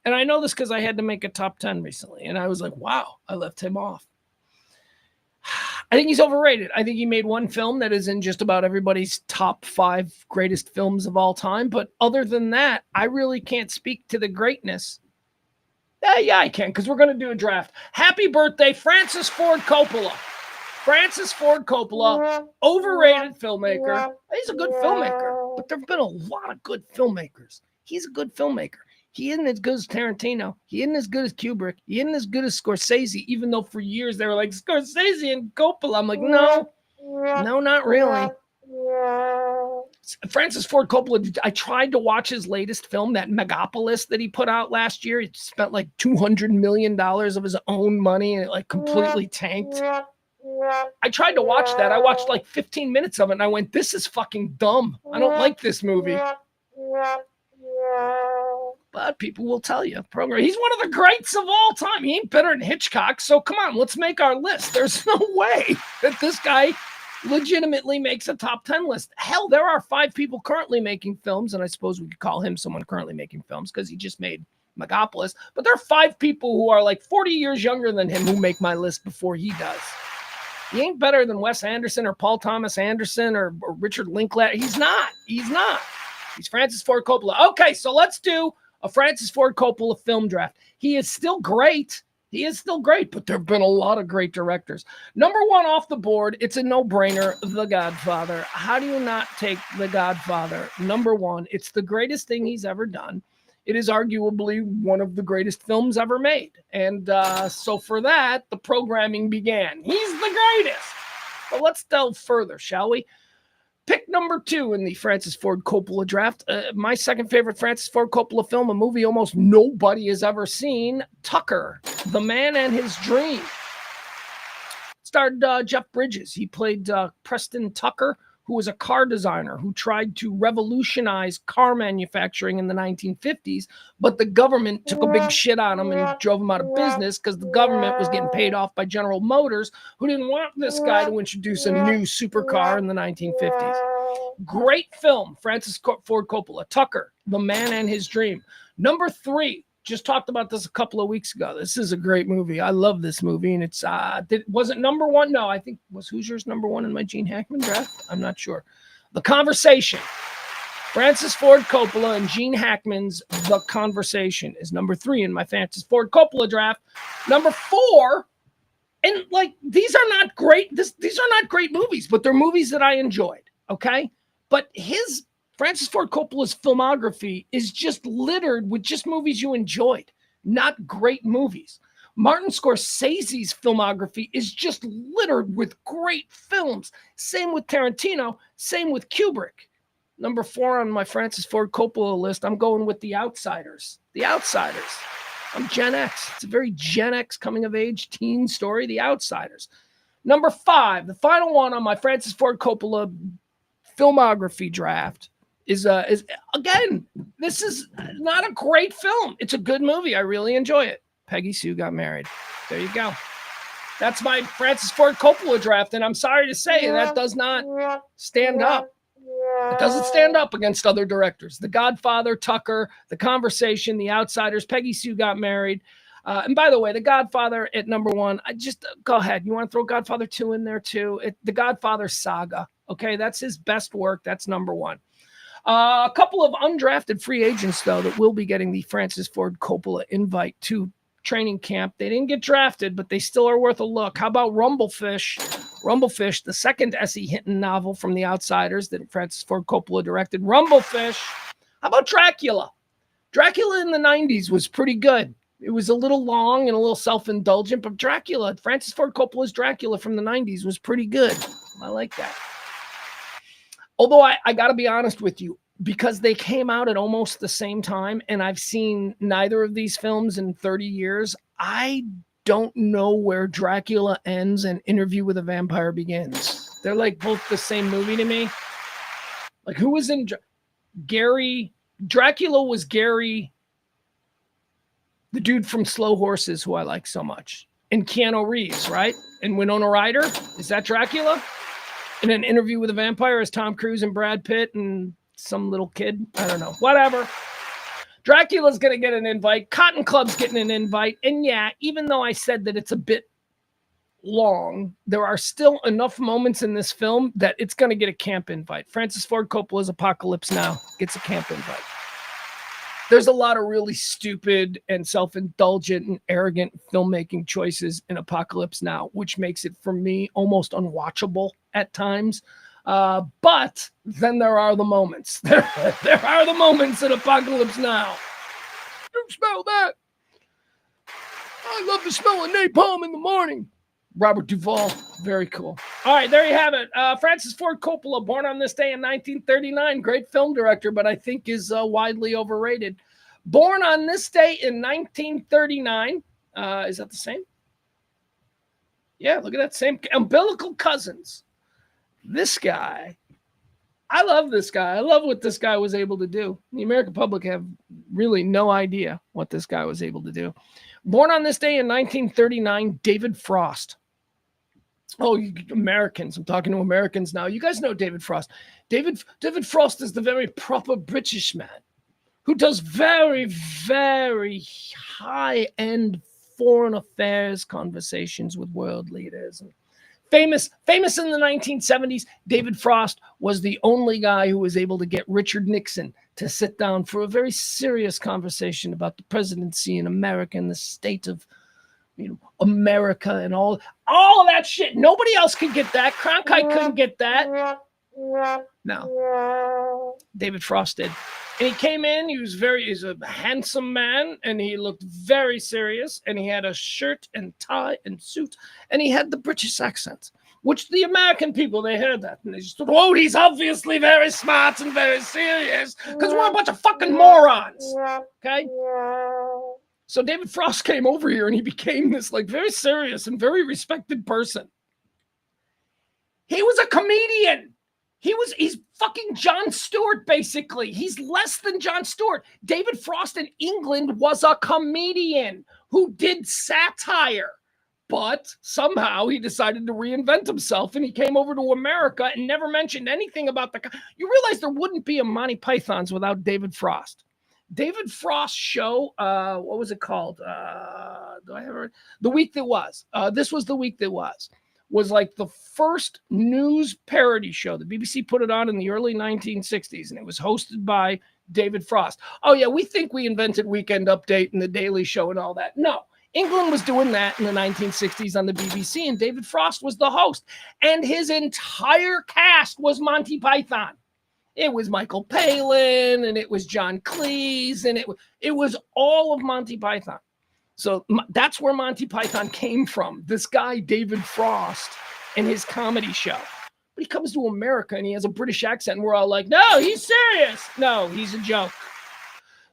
And I know this because I had to make a top 10 recently. And I was like, wow, I left him off. I think he's overrated. I think he made one film that is in just about everybody's top 5 greatest films of all time. But other than that, I really can't speak to the greatness. Yeah, I can, because we're going to do a draft. Happy birthday, Francis Ford Coppola. Francis Ford Coppola, overrated filmmaker. He's a good filmmaker, but there have been a lot of good filmmakers. He's a good filmmaker. He isn't as good as Tarantino. He isn't as good as Kubrick. He isn't as good as Scorsese, even though for years they were like, Scorsese and Coppola. I'm like, no, not really. Francis Ford Coppola, I tried to watch his latest film, that Megapolis that he put out last year. He spent like $200 million of his own money, and it like completely tanked. I tried to watch that. I watched like 15 minutes of it, and I went, this is fucking dumb. I don't like this movie. But people will tell you. He's one of the greats of all time. He ain't better than Hitchcock. So come on, let's make our list. There's no way that this guy legitimately makes a top 10 list. Hell, there are 5 people currently making films, and I suppose we could call him someone currently making films because he just made Megapolis. But there are 5 people who are like 40 years younger than him who make my list before he does. He ain't better than Wes Anderson or Paul Thomas Anderson or Richard Linklater. He's not. He's Francis Ford Coppola. Okay, so let's do a Francis Ford Coppola film draft. He is still great. But there have been a lot of great directors. Number 1 off the board, it's a no-brainer, The Godfather. How do you not take The Godfather? Number 1, it's the greatest thing he's ever done. It is arguably one of the greatest films ever made. And so for that, the programming began. He's the greatest. But let's delve further, shall we? Pick number 2 in the Francis Ford Coppola draft. My second favorite Francis Ford Coppola film, a movie almost nobody has ever seen, Tucker, The Man and His Dream. Starred Jeff Bridges. He played Preston Tucker, who was a car designer who tried to revolutionize car manufacturing in the 1950s, but the government took a big shit on him and drove him out of business because the government was getting paid off by General Motors, who didn't want this guy to introduce a new supercar in the 1950s. Great film, Francis Ford Coppola, Tucker, The Man and His Dream. Number 3, just talked about this a couple of weeks ago. This is a great movie. I love this movie. And it's, was it number 1? No, I think, was Hoosiers number 1 in my Gene Hackman draft? I'm not sure. The Conversation. Francis Ford Coppola and Gene Hackman's The Conversation is number 3 in my Francis Ford Coppola draft. Number 4, and like, these are not great. These are not great movies, but they're movies that I enjoyed. Okay. But Francis Ford Coppola's filmography is just littered with just movies you enjoyed, not great movies. Martin Scorsese's filmography is just littered with great films. Same with Tarantino, same with Kubrick. Number 4 on my Francis Ford Coppola list, I'm going with The Outsiders. The Outsiders. I'm Gen X. It's a very Gen X coming-of-age teen story, The Outsiders. Number 5, the final one on my Francis Ford Coppola filmography draft is again, this is not a great film. It's a good movie. I really enjoy it. Peggy Sue Got Married. There you go. That's my Francis Ford Coppola draft, and I'm sorry to say that does not stand up. It doesn't stand up against other directors. The Godfather, Tucker, The Conversation, The Outsiders, Peggy Sue Got Married. And by the way, The Godfather at number 1, I just go ahead. You want to throw Godfather 2 in there too? The Godfather saga. Okay, that's his best work. That's number 1. A couple of undrafted free agents, though, that will be getting the Francis Ford Coppola invite to training camp. They didn't get drafted, but they still are worth a look. How about Rumblefish? Rumblefish, the second S.E. Hinton novel from The Outsiders that Francis Ford Coppola directed. Rumblefish. How about Dracula? Dracula in the 90s was pretty good. It was a little long and a little self-indulgent, but Dracula, Francis Ford Coppola's Dracula from the 90s was pretty good. I like that. Although I got to be honest with you, because they came out at almost the same time, and I've seen neither of these films in 30 years, I don't know where Dracula ends and Interview with a Vampire begins. They're like both the same movie to me. Like, who was in Gary? Dracula was Gary, the dude from Slow Horses, who I like so much. And Keanu Reeves, right? And Winona Ryder. Is that Dracula? In An Interview with a Vampire is Tom Cruise and Brad Pitt and some little kid. I don't know. Whatever. Dracula's going to get an invite. Cotton Club's getting an invite. And yeah, even though I said that it's a bit long, there are still enough moments in this film that it's going to get a camp invite. Francis Ford Coppola's Apocalypse Now gets a camp invite. There's a lot of really stupid and self-indulgent and arrogant filmmaking choices in Apocalypse Now, which makes it, for me, almost unwatchable at times. But then there are the moments. There are the moments in Apocalypse Now. You smell that? I love the smell of napalm in the morning. Robert Duvall. Very cool. All right, there you have it. Francis Ford Coppola, born on this day in 1939. Great film director, but I think is widely overrated. Born on this day in 1939. Is that the same? Yeah, look at that. Same umbilical cousins. This guy, I love this guy. I love what this guy was able to do. The American public have really no idea what this guy was able to do. Born on this day in 1939, David Frost. Oh, you Americans. I'm talking to Americans now. You guys know David Frost. David Frost is the very proper British man who does very, very high-end foreign affairs conversations with world leaders. And famous in the 1970s, David Frost was the only guy who was able to get Richard Nixon to sit down for a very serious conversation about the presidency in America and the state of America and all of that shit. Nobody else could get that. Cronkite couldn't get that. No. David Frost did. And he came in, he's a handsome man, and he looked very serious, and he had a shirt and tie and suit, and he had the British accent, which the American people, they heard that, and they just thought, oh, he's obviously very smart and very serious, because we're a bunch of fucking morons, okay? So David Frost came over here and he became this like very serious and very respected person. He was a comedian. He's fucking Jon Stewart, basically. He's less than Jon Stewart. David Frost in England was a comedian who did satire, but somehow he decided to reinvent himself and he came over to America and never mentioned anything about you realize there wouldn't be a Monty Python's without David Frost. David Frost's show, what was it called? The Week That Was. This was The Week That was like the first news parody show. The BBC put it on in the early 1960s, and it was hosted by David Frost. Oh, yeah, we think we invented Weekend Update and The Daily Show and all that. No, England was doing that in the 1960s on the BBC, and David Frost was the host. And his entire cast was Monty Python. It was Michael Palin, and it was John Cleese, and it was all of Monty Python. So that's where Monty Python came from. This guy, David Frost, and his comedy show. But he comes to America, and he has a British accent, and we're all like, no, he's serious. No, he's a joke.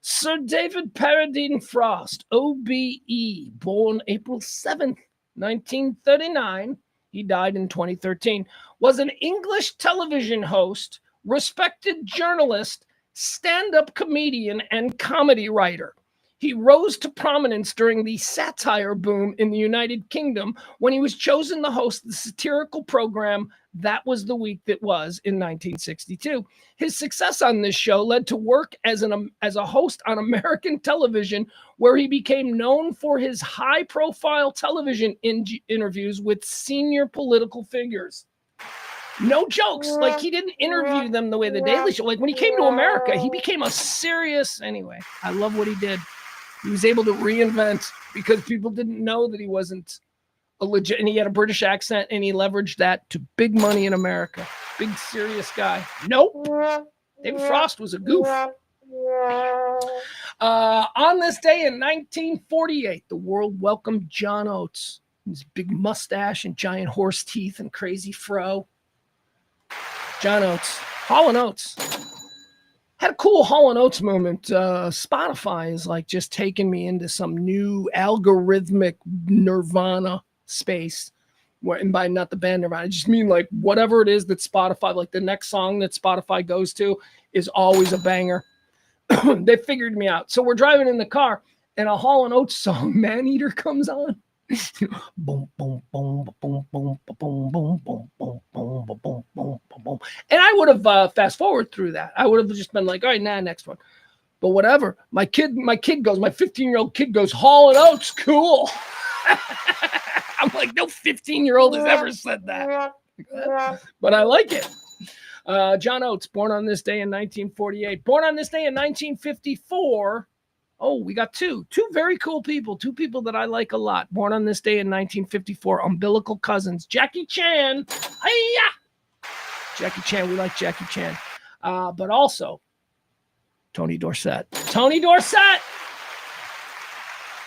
Sir David Paradine Frost, OBE, born April 7th, 1939. He died in 2013. Was an English television host, respected journalist, stand-up comedian, and comedy writer. He rose to prominence during the satire boom in the United Kingdom when he was chosen to host the satirical program That Was the Week That Was in 1962. His success on this show led to work as a host on American television, where he became known for his high-profile television interviews with senior political figures. No jokes. Like, he didn't interview them the way the Daily Show. Like, when he came to America, he became a serious... Anyway, I love what he did. He was able to reinvent because people didn't know that he wasn't a legit... And he had a British accent, and he leveraged that to big money in America. Big, serious guy. Nope. David Frost was a goof. On this day in 1948, the world welcomed John Oates. His big mustache and giant horse teeth and crazy fro. John Oates. Hall & Oates. Had a cool Hall & Oates moment. Spotify is like just taking me into some new algorithmic nirvana space. And by not the band Nirvana, I just mean like whatever it is that Spotify, like the next song that Spotify goes to is always a banger. They figured me out. So we're driving in the car and a Hall & Oates song, Man Eater, comes on. Boom, boom, boom, boom, boom, boom, boom, boom, boom, boom, boom, boom, boom, boom. And I would have fast forward through that. I would have just been like, all right, next one. But whatever. My 15-year-old kid goes, Hall & Oates, cool. I'm like, no 15-year-old has ever said that. But I like it. John Oates, born on this day in 1948. Born on this day in 1954. Oh, we got two very cool people. Two people that I like a lot. Born on this day in 1954. Umbilical cousins. Jackie Chan. Hi-ya! Jackie Chan. We like Jackie Chan. But also, Tony Dorsett. Tony Dorsett!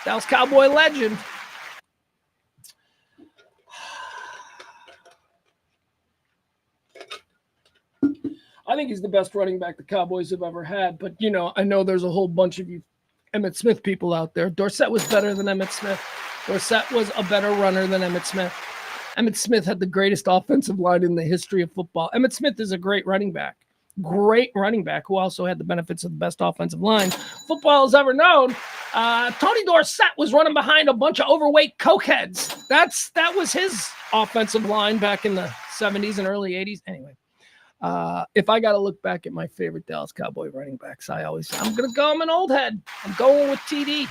Dallas Cowboy legend. I think he's the best running back the Cowboys have ever had. But, you know, I know there's a whole bunch of you Emmitt Smith people out there. Dorsett was better than Emmitt Smith. Dorsett was a better runner than Emmitt Smith. Emmitt Smith had the greatest offensive line in the history of football. Emmitt Smith is a great running back. Great running back who also had the benefits of the best offensive line football has ever known. Tony Dorsett was running behind a bunch of overweight cokeheads. That was his offensive line back in the 70s and early 80s. Anyway. If I got to look back at my favorite Dallas Cowboy running backs, I'm an old head. I'm going with TD,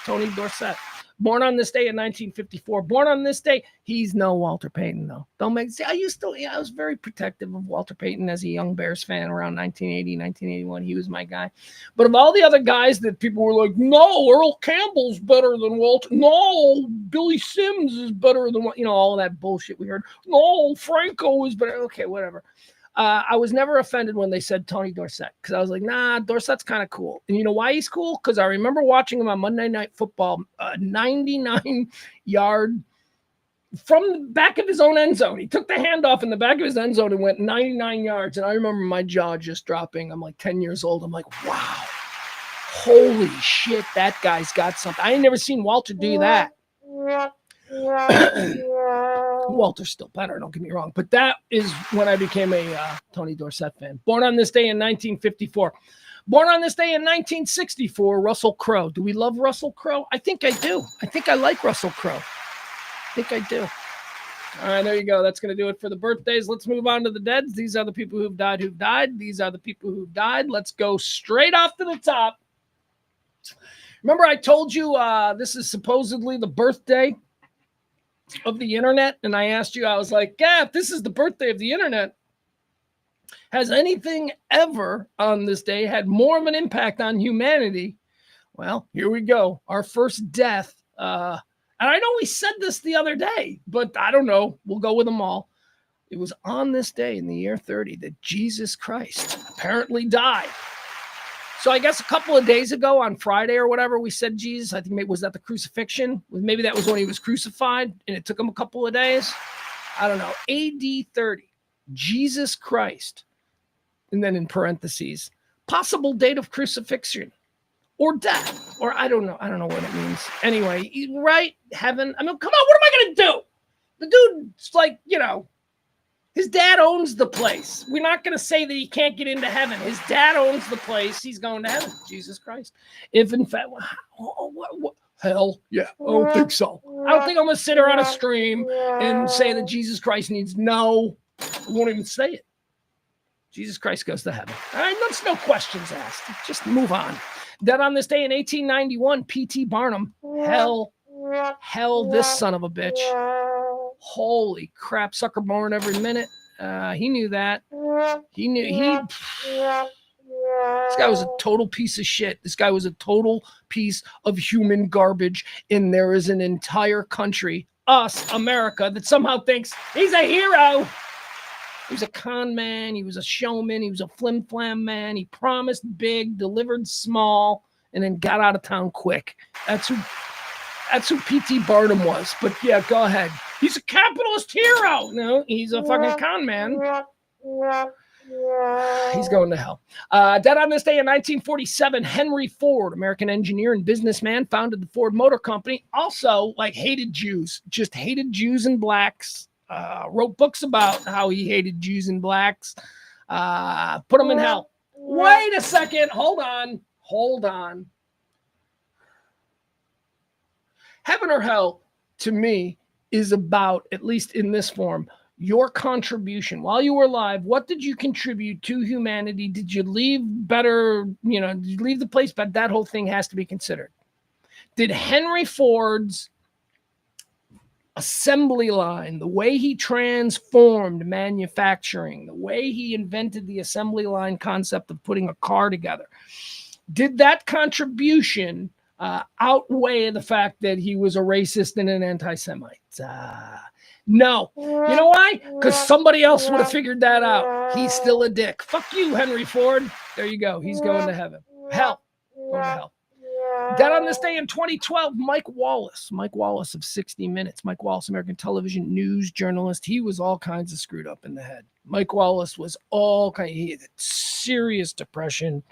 Tony Dorsett. Born on this day in 1954. Born on this day. He's no Walter Payton, though. I was very protective of Walter Payton as a young Bears fan around 1980, 1981. He was my guy. But of all the other guys that people were like, no, Earl Campbell's better than Walter. No, Billy Sims is better than, all of that bullshit we heard. No, Franco is better. Okay, whatever. I was never offended when they said Tony Dorsett because I was like, nah, Dorsett's kind of cool. And you know why he's cool? Because I remember watching him on Monday Night Football, 99-yard from the back of his own end zone. He took the handoff in the back of his end zone and went 99 yards. And I remember my jaw just dropping. I'm like 10 years old. I'm like, wow, holy shit, that guy's got something. I ain't never seen Walter do that. Walter's still better, don't get me wrong. But that is when I became a Tony Dorsett fan. Born on this day in 1954. Born on this day in 1964, Russell Crowe. Do we love Russell Crowe? I think I do. I think I like Russell Crowe. I think I do. All right, there you go. That's going to do it for the birthdays. Let's move on to the deads. These are the people who've died. These are the people who've died. Let's go straight off to the top. Remember I told you this is supposedly the birthday of the internet, and I asked you, I was like, yeah, if this is the birthday of the internet, has anything ever on this day had more of an impact on humanity? Well, here we go. Our first death. And I know we said this the other day, but I don't know. We'll go with them all. It was on this day in the year 30 that Jesus Christ apparently died. So I guess a couple of days ago on Friday or whatever, we said Jesus. I think maybe was that the crucifixion? Maybe that was when he was crucified and it took him a couple of days. I don't know. AD 30, Jesus Christ. And then in parentheses, possible date of crucifixion or death. Or I don't know. I don't know what it means. Anyway, right? Heaven. I mean, come on. What am I going to do? The dude's like, his dad owns the place. We're not going to say that he can't get into heaven. His dad owns the place. He's going to heaven. Jesus Christ. If in fact, what? Hell, yeah. I don't think so. I don't think I'm going to sit here on a stream and say that Jesus Christ needs no. I won't even say it. Jesus Christ goes to heaven. All right, that's no questions asked. Just move on. Then on this day in 1891, P.T. Barnum. Hell, this son of a bitch. Holy crap, sucker born every minute. He knew that. This guy was a total piece of shit. This guy was a total piece of human garbage. And there is an entire country, us, America, that somehow thinks he's a hero. He was a con man. He was a showman. He was a flim-flam man. He promised big, delivered small, and then got out of town quick. That's who P.T. Barnum was. But yeah, go ahead. He's a capitalist hero. No, he's a fucking con man. He's going to hell. Dead on this day in 1947, Henry Ford, American engineer and businessman, founded the Ford Motor Company. Also, hated Jews. Just hated Jews and blacks. Wrote books about how he hated Jews and blacks. Put them in hell. Wait a second. Hold on. Heaven or hell, to me, is about, at least in this form, your contribution. While you were alive, what did you contribute to humanity? Did you leave better, did you leave the place? But that whole thing has to be considered. Did Henry Ford's assembly line, the way he transformed manufacturing, the way he invented the assembly line concept of putting a car together, did that contribution outweigh the fact that he was a racist and an anti-Semite? No. You know why? Because somebody else would have figured that out. He's still a dick. Fuck you, Henry Ford. There you go. He's going to heaven. Hell. Going to hell. Dead on this day in 2012, Mike Wallace. Mike Wallace of 60 Minutes. Mike Wallace, American television news journalist. He was all kinds of screwed up in the head. Mike Wallace was he had serious depression,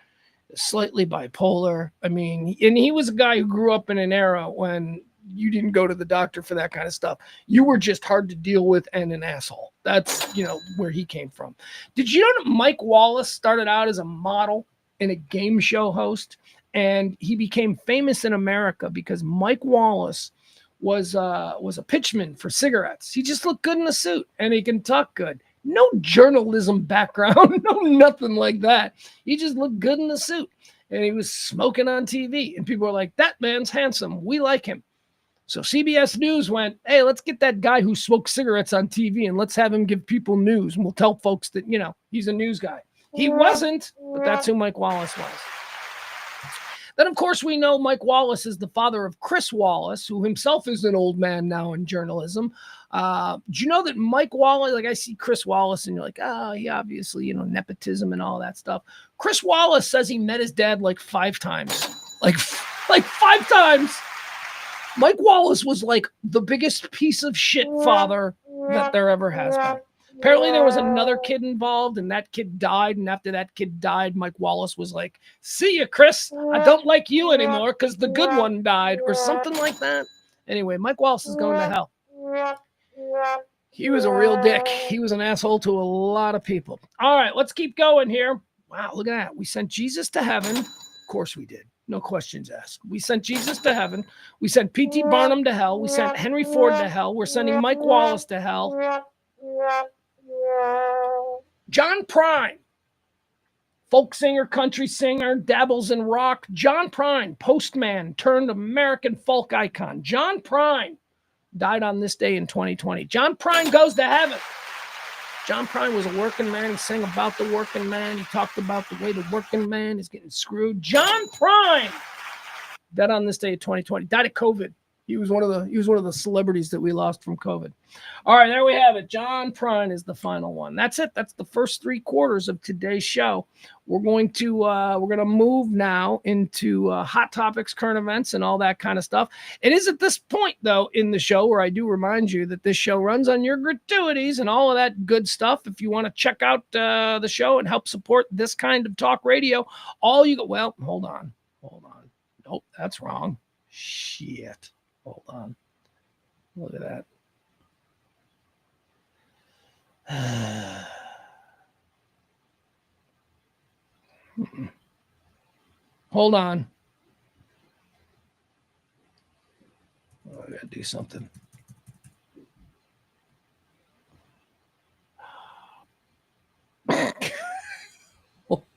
slightly bipolar. And he was a guy who grew up in an era when you didn't go to the doctor for that kind of stuff. You were just hard to deal with and an asshole. That's, where he came from. Did you know that Mike Wallace started out as a model and a game show host? And he became famous in America because Mike Wallace was a pitchman for cigarettes. He just looked good in a suit and he can talk good. No journalism background, no nothing like that. He just looked good in the suit and he was smoking on TV. And people were like, that man's handsome. We like him. So CBS News went, hey, let's get that guy who smokes cigarettes on TV and let's have him give people news. And we'll tell folks that, he's a news guy. He wasn't, but that's who Mike Wallace was. Then, of course, we know Mike Wallace is the father of Chris Wallace, who himself is an old man now in journalism. Do you know that Mike Wallace, I see Chris Wallace and you're like, oh, he obviously, nepotism and all that stuff. Chris Wallace says he met his dad 5 times. Like 5 times. Mike Wallace was the biggest piece of shit father that there ever has been. Apparently there was another kid involved and that kid died. And after that kid died, Mike Wallace was like, see ya, Chris. I don't like you anymore because the good one died or something like that. Anyway, Mike Wallace is going to hell. He was a real dick. He was an asshole to a lot of people. All right, let's keep going here. Wow, look at that. We sent Jesus to heaven. Of course we did. No questions asked. We sent Jesus to heaven. We sent P.T. Barnum to hell. We sent Henry Ford to hell. We're sending Mike Wallace to hell. John Prine, folk singer, country singer, dabbles in rock. John Prine, postman turned American folk icon. John Prine died on this day in 2020. John Prine goes to heaven. John Prine was a working man. He sang about the working man. He talked about the way the working man is getting screwed. John Prine, dead on this day in 2020, died of COVID. He was one of the celebrities that we lost from COVID. All right, there we have it. John Prine is the final one. That's it. That's the first 3 quarters of today's show. We're going to move now into hot topics, current events, and all that kind of stuff. It is at this point, though, in the show where I do remind you that this show runs on your gratuities and all of that good stuff. If you want to check out the show and help support this kind of talk radio, hold on. Nope, that's wrong. Shit. Hold on. Look at that. Hold on. Oh, I gotta do something.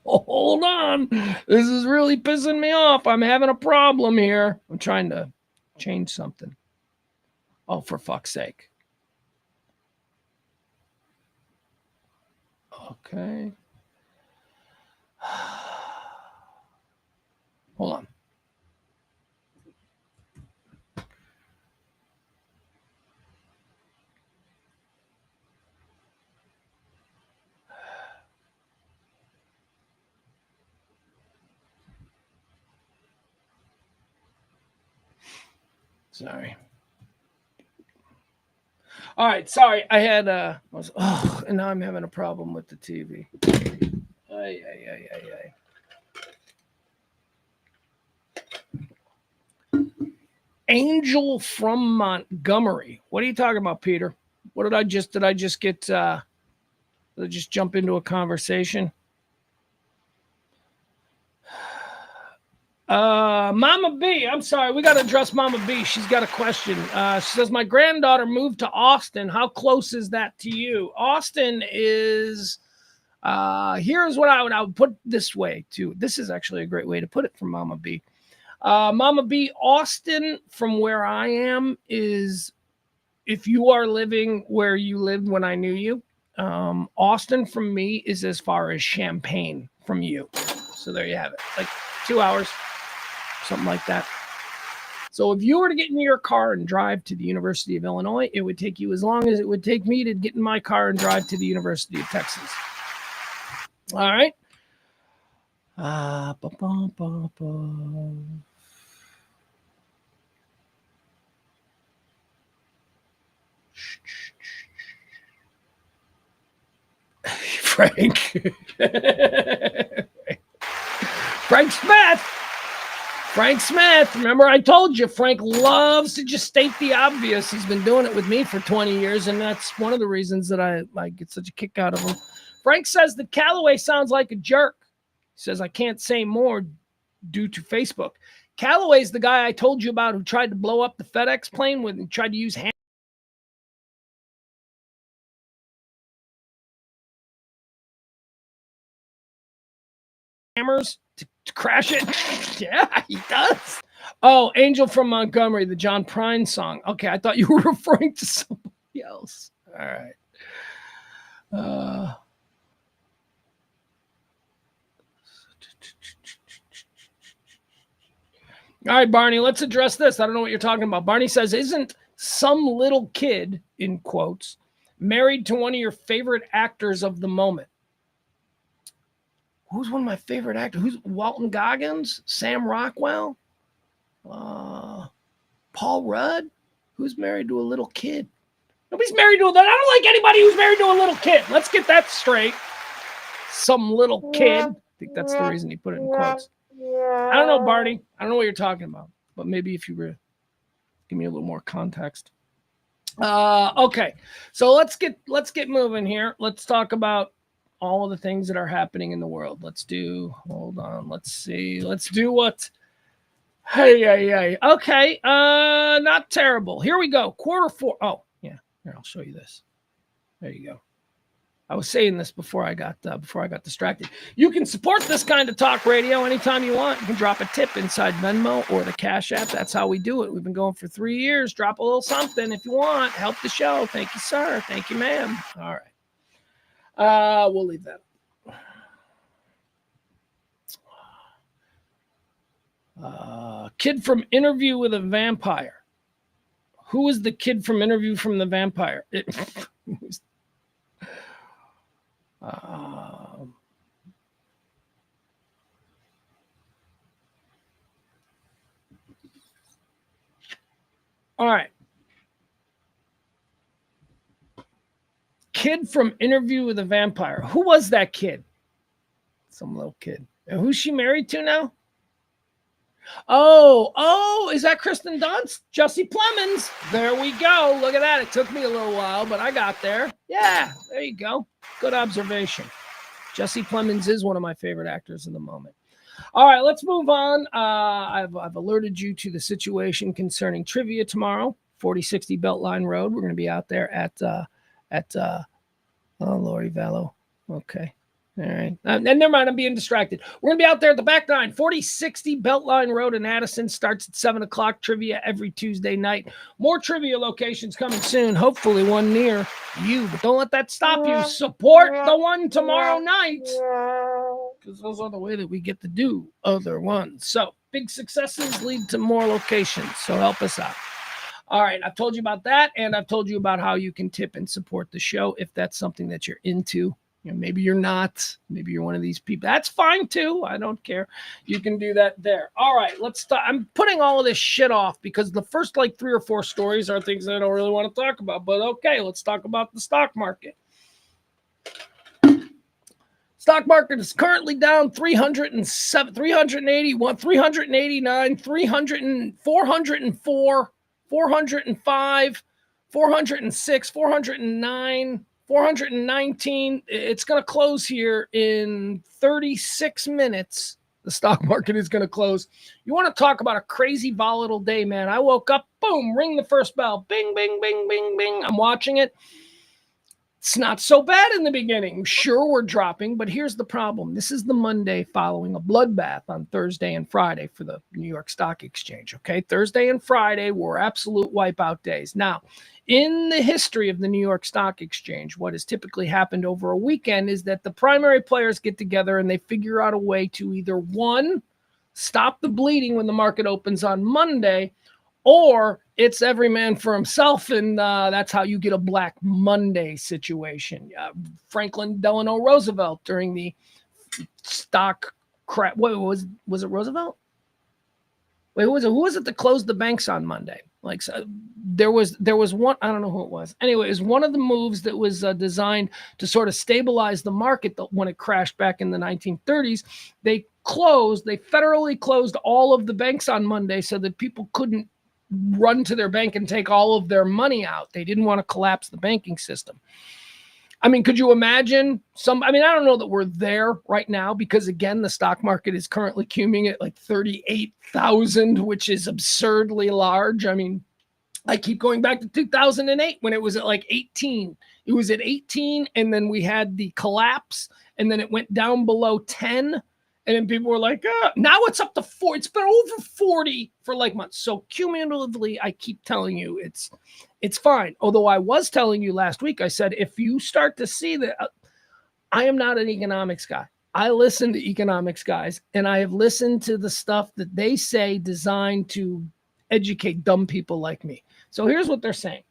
Hold on. This is really pissing me off. I'm having a problem here. I'm trying to change something. Oh, for fuck's sake. Okay. Hold on. Sorry. All right, sorry. I had and now I'm having a problem with the TV. Ay. Angel from Montgomery. What are you talking about, Peter? What did I just get did I just jump into a conversation? Mama B, I'm sorry, we got to address Mama B. She's got a question. She says, my granddaughter moved to Austin. How close is that to you? Austin is, here's what I would put this way too. This is actually a great way to put it from Mama B. Mama B, Austin from where I am is, if you are living where you lived when I knew you, Austin from me is as far as Champaign from you. So there you have it. Like 2 hours. Something like that. So if you were to get in your car and drive to the University of Illinois, it would take you as long as it would take me to get in my car and drive to the University of Texas. All right. Frank. Frank Smith. Frank Smith. Remember, I told you, Frank loves to just state the obvious. He's been doing it with me for 20 years, and that's one of the reasons that I get such a kick out of him. Frank says that Callaway sounds like a jerk. He says, I can't say more due to Facebook. Callaway's the guy I told you about who tried to blow up the FedEx plane when he tried to use hammers to crash it. Yeah, he does. Oh, Angel from Montgomery, the John Prine song. Okay, I thought you were referring to somebody else. All right. All right, Barney, let's address this. I don't know what you're talking about. Barney says, isn't some little kid, in quotes, married to one of your favorite actors of the moment? Who's one of my favorite actors? Who's Walton Goggins? Sam Rockwell? Paul Rudd? Who's married to a little kid? Nobody's married to I don't like anybody who's married to a little kid. Let's get that straight. Some little kid. I think that's the reason he put it in quotes. I don't know, Barney. I don't know what you're talking about. But maybe if you were give me a little more context. Okay. So let's get moving here. Let's talk about all of the things that are happening in the world. Hold on. Let's see. Let's do what? Hey. Okay. Not terrible. Here we go. Q4. Oh, yeah. Here, I'll show you this. There you go. I was saying this before I got distracted. You can support this kind of talk radio anytime you want. You can drop a tip inside Venmo or the Cash App. That's how we do it. We've been going for 3 years. Drop a little something if you want. Help the show. Thank you, sir. Thank you, ma'am. All right. We'll leave that. Kid from Interview with a Vampire. Who is the kid from Interview from the Vampire? All right. Kid from Interview with a Vampire. Who was that kid? Some little kid. And who's she married to now? Oh, is that Kristen Dunst? Jesse Plemons. There we go. Look at that. It took me a little while, but I got there. Yeah, there you go. Good observation. Jesse Plemons is one of my favorite actors in the moment. All right, let's move on. I've alerted you to the situation concerning trivia tomorrow, 4060 Beltline Road. We're going to be out there at Lori Vallow. Okay. All right. And never mind, I'm being distracted. We're going to be out there at the back nine, 4060 Beltline Road in Addison. Starts at 7 o'clock. Trivia every Tuesday night. More trivia locations coming soon. Hopefully one near you. But don't let that stop you. Support the one tomorrow night, because those are the way that we get to do other ones. So big successes lead to more locations. So help us out. All right, I've told you about that, and I've told you about how you can tip and support the show if that's something that you're into. You know, maybe you're not. Maybe you're one of these people. That's fine, too. I don't care. You can do that there. All right, let's start. I'm putting all of this shit off because the first, 3 or 4 stories are things I don't really want to talk about. But, okay, let's talk about the stock market. Stock market is currently down 307, 381, 389, 404, 405, 406, 409, 419. It's going to close here in 36 minutes. The stock market is going to close. You want to talk about a crazy volatile day, man. I woke up, boom, ring the first bell. Bing, bing, bing, bing, bing. I'm watching it. It's not so bad in the beginning. Sure, we're dropping, but here's the problem. This is the Monday following a bloodbath on Thursday and Friday for the New York Stock Exchange, okay? Thursday and Friday were absolute wipeout days. Now, in the history of the New York Stock Exchange, what has typically happened over a weekend is that the primary players get together and they figure out a way to either, one, stop the bleeding when the market opens on Monday, or it's every man for himself, and that's how you get a Black Monday situation. Franklin Delano Roosevelt during the stock crash. What was it? Roosevelt? Wait, who was it that closed the banks on Monday? There was one. I don't know who it was. Anyway, it was one of the moves that was designed to sort of stabilize the market when it crashed back in the 1930s. They federally closed all of the banks on Monday so that people couldn't run to their bank and take all of their money out. They didn't want to collapse the banking system. I mean, could you imagine I don't know that we're there right now because, again, the stock market is currently cuming at 38,000, which is absurdly large. I mean, I keep going back to 2008 when it was at 18. It was at 18, and then we had the collapse, and then it went down below 10. And then people were like, now it's up to 4. It's been over 40 for months. So cumulatively, I keep telling you it's fine. Although I was telling you last week, I said, if you start to see that, I am not an economics guy. I listen to economics guys, and I have listened to the stuff that they say designed to educate dumb people like me. So here's what they're saying.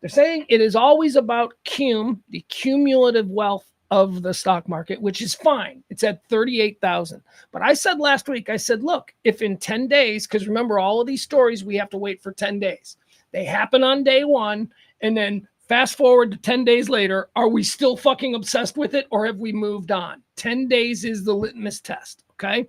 They're saying it is always about the cumulative wealth of the stock market, which is fine. It's at 38,000. But I said last week, look, if in 10 days, because remember all of these stories, we have to wait for 10 days. They happen on day one, and then fast forward to 10 days later, are we still fucking obsessed with it, or have we moved on? 10 days is the litmus test, okay?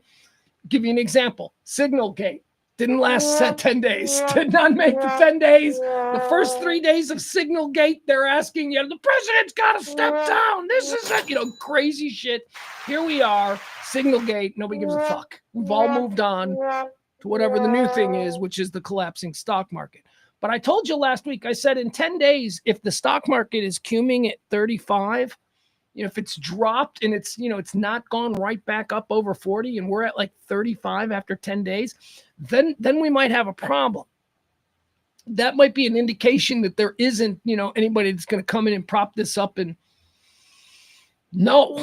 Give you an example. Signalgate. Didn't last 10 days. Did not make the 10 days. The first 3 days of Signalgate, they're asking you, the president's got to step down. This is it. Crazy shit. Here we are, Signalgate. Nobody gives a fuck. We've all moved on to whatever the new thing is, which is the collapsing stock market. But I told you last week, I said in 10 days, if the stock market is cuming at 35, if it's dropped and it's not gone right back up over 40 and we're at 35 after 10 days, then we might have a problem. That might be an indication that there isn't, anybody that's going to come in and prop this up and no.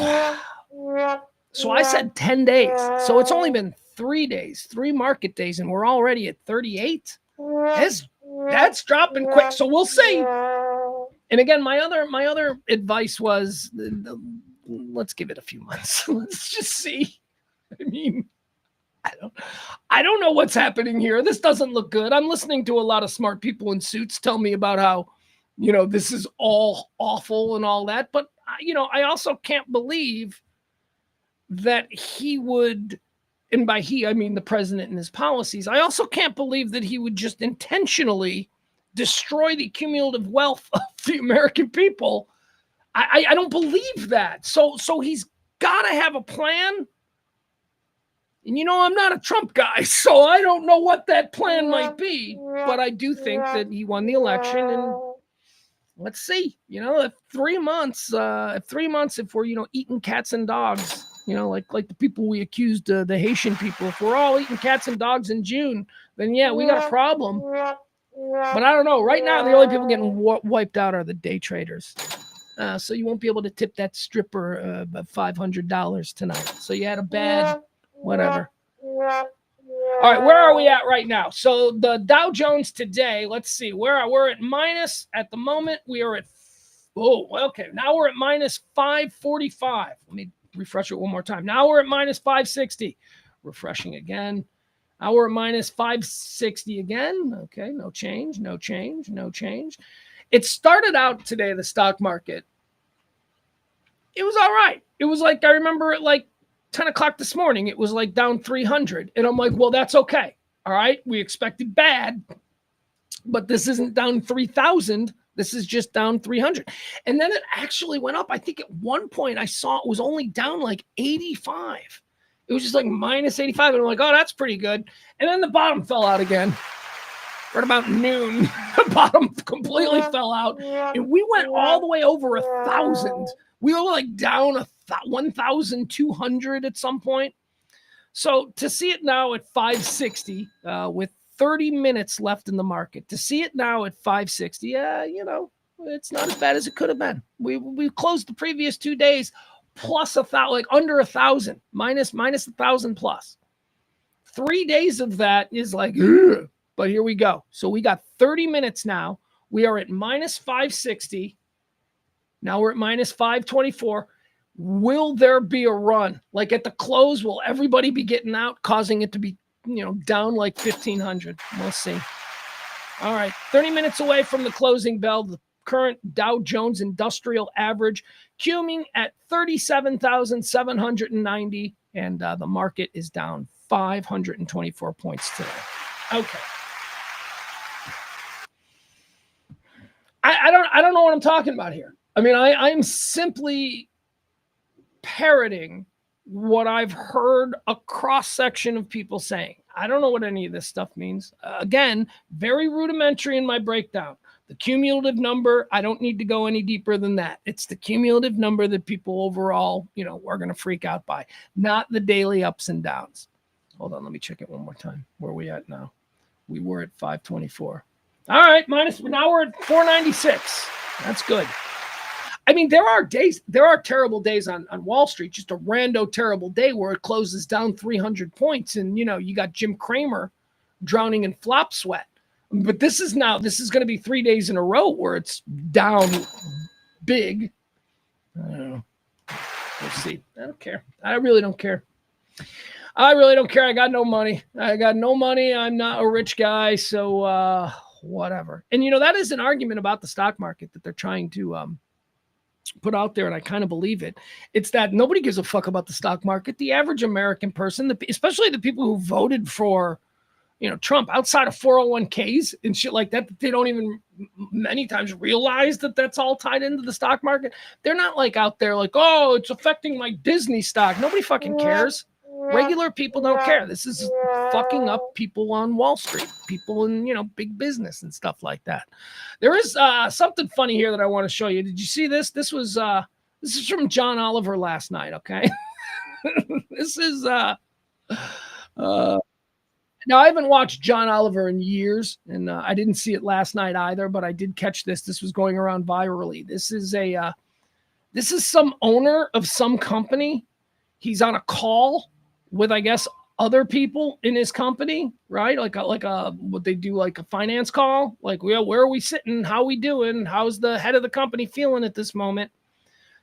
So I said 10 days. So it's only been 3 days, 3 market days, and we're already at 38. That's dropping quick. So we'll see. And again, my other advice was, let's give it a few months. Let's just see. I mean, I don't know what's happening here. This doesn't look good. I'm listening to a lot of smart people in suits tell me about how, this is all awful and all that. But, I also can't believe that he would, and by he, I mean the president and his policies. I also can't believe that he would just intentionally destroy the cumulative wealth of the American people. I don't believe that. So he's got to have a plan. And I'm not a Trump guy, so I don't know what that plan might be. But I do think that he won the election, and let's see, if 3 months, if we're, eating cats and dogs, like the people we accused, the Haitian people, if we're all eating cats and dogs in June, then yeah, we got a problem. But I don't know. Right now, the only people getting wiped out are the day traders. So you won't be able to tip that stripper $500 tonight. So you had a bad whatever. All right, where are we at right now? So the Dow Jones today, let's see, we're at minus at the moment. We are at, now we're at minus 545. Let me refresh it one more time. Now we're at minus 560. Refreshing again. Now we're at minus 560 again. Okay, no change. It started out today, the stock market. It was all right. It was like, I remember it like 10 o'clock this morning, it was like down 300. And I'm like, well, that's okay. All right. We expected bad, but this isn't down 3,000. This is just down 300. And then it actually went up. I think at one point I saw it was only down like 85. It was just like minus 85. And I'm like, oh, that's pretty good. And then the bottom fell out again. Right about noon, the bottom completely fell out. And we went all the way over 1,000. We were like down 1,200 at some point. So to see it now at 560 with 30 minutes left in the market, to see it now at 560, it's not as bad as it could have been. We closed the previous 2 days plus under 1,000, minus 1,000 plus. 3 days of that is like, ugh. But here we go. So we got 30 minutes now. We are at minus 560. Now we're at minus 524. Will there be a run? Like at the close, will everybody be getting out, causing it to be, down like 1,500? We'll see. All right, 30 minutes away from the closing bell. The current Dow Jones Industrial Average cuming at 37,790, and the market is down 524 points today. Okay. I don't know what I'm talking about here. I mean, I'm simply parroting what I've heard a cross-section of people saying. I don't know what any of this stuff means. Again, very rudimentary in my breakdown. The cumulative number, I don't need to go any deeper than that. It's the cumulative number that people overall, are going to freak out by, not the daily ups and downs. Hold on, let me check it one more time. Where are we at now? We were at 524. All right, now we're at 496. That's good. I mean, there are terrible days on Wall Street, just a rando terrible day where it closes down 300 points and, you got Jim Cramer drowning in flop sweat. But this is going to be 3 days in a row where it's down big. I don't know. We'll see. I don't care. I really don't care. I got no money. I'm not a rich guy. So whatever. And, that is an argument about the stock market that they're trying to put out there, and I kind of believe it. It's that nobody gives a fuck about the stock market. The average American person, especially the people who voted for, Trump, outside of 401ks and shit like that, they don't even many times realize that that's all tied into the stock market. They're not like out there like, oh, it's affecting my Disney stock. Nobody fucking cares. Regular people don't care. This is fucking up people on Wall Street, people in, big business and stuff like that. There is something funny here that I want to show you. Did you see this? This is from John Oliver last night. Okay. This is, now I haven't watched John Oliver in years, and I didn't see it last night either, but I did catch this. This was going around virally. This is some owner of some company. He's on a call with, I guess, other people in his company, right? Like what they do, like a finance call. Like, where are we sitting? How are we doing? How's the head of the company feeling at this moment?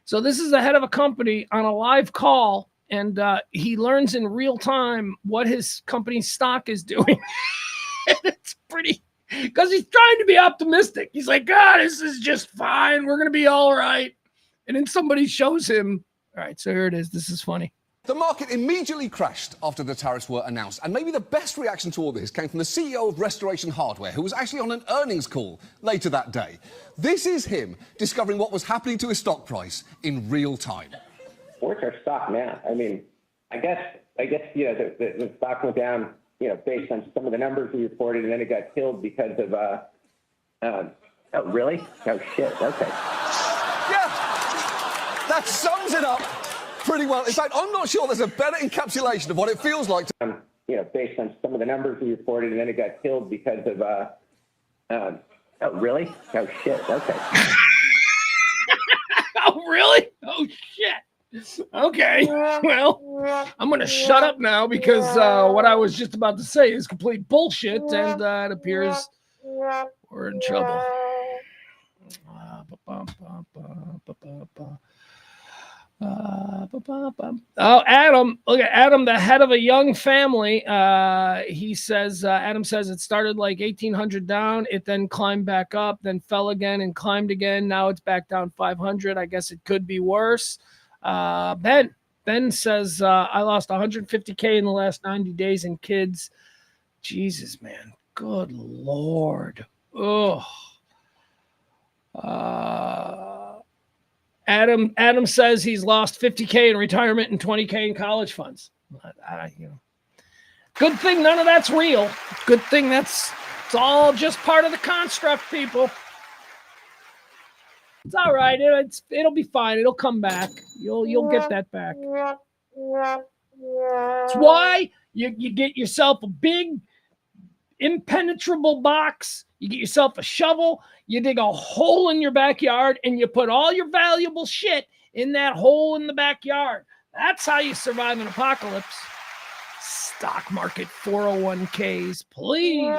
So this is the head of a company on a live call, and he learns in real time what his company's stock is doing. And it's pretty, because he's trying to be optimistic. He's like, God, this is just fine. We're going to be all right. And then somebody shows him. All right, so here it is. This is funny. The market immediately crashed after the tariffs were announced, and maybe the best reaction to all this came from the CEO of Restoration Hardware, who was actually on an earnings call later that day. This is him discovering what was happening to his stock price in real time. Where's our stock now? I mean, I guess the stock went down, based on some of the numbers we reported, and then it got killed because of Oh, really? Oh, shit. Okay. Yeah, that sums it up pretty well. In fact, I'm not sure there's a better encapsulation of what it feels like to... Based on some of the numbers we reported, and then it got killed because of, oh, really? Oh, shit. Okay. Oh, really? Oh, shit. Okay. Well, I'm going to shut up now because what I was just about to say is complete bullshit, and it appears we're in trouble. Oh, Adam, look at Adam, the head of a young family. He says, Adam says it started like 1,800 down. It then climbed back up, then fell again and climbed again. Now it's back down 500. I guess it could be worse. Ben says, I lost 150K in the last 90 days in kids. Jesus, man. Good Lord. Oh. Adam says he's lost 50K in retirement and 20K in college funds. Good thing none of that's real. Good thing it's all just part of the construct, people. It's all right. It'll be fine. It'll come back. You'll get that back. That's why you get yourself a big impenetrable box. You get yourself a shovel, you dig a hole in your backyard, and you put all your valuable shit in that hole in the backyard. That's how you survive an apocalypse. Stock market 401ks, please.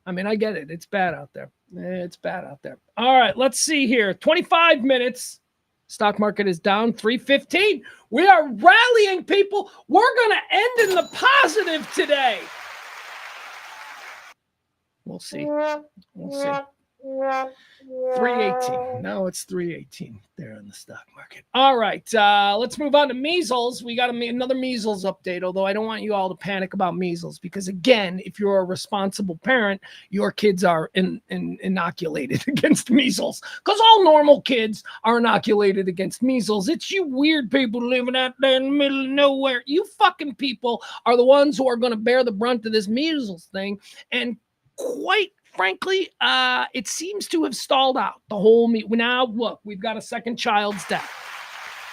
I mean, I get it. It's bad out there. It's bad out there. All right, let's see here. 25 minutes. Stock market is down 315. We are rallying, people. We're going to end in the positive today. We'll see. 318. Now it's 318 there in the stock market. All right. Let's move on to measles. We got another measles update, although I don't want you all to panic about measles because, again, if you're a responsible parent, your kids are inoculated against measles because all normal kids are inoculated against measles. It's you weird people living out there in the middle of nowhere. You fucking people are the ones who are going to bear the brunt of this measles thing. And quite frankly, it seems to have stalled out the whole now look, we've got a second child's death.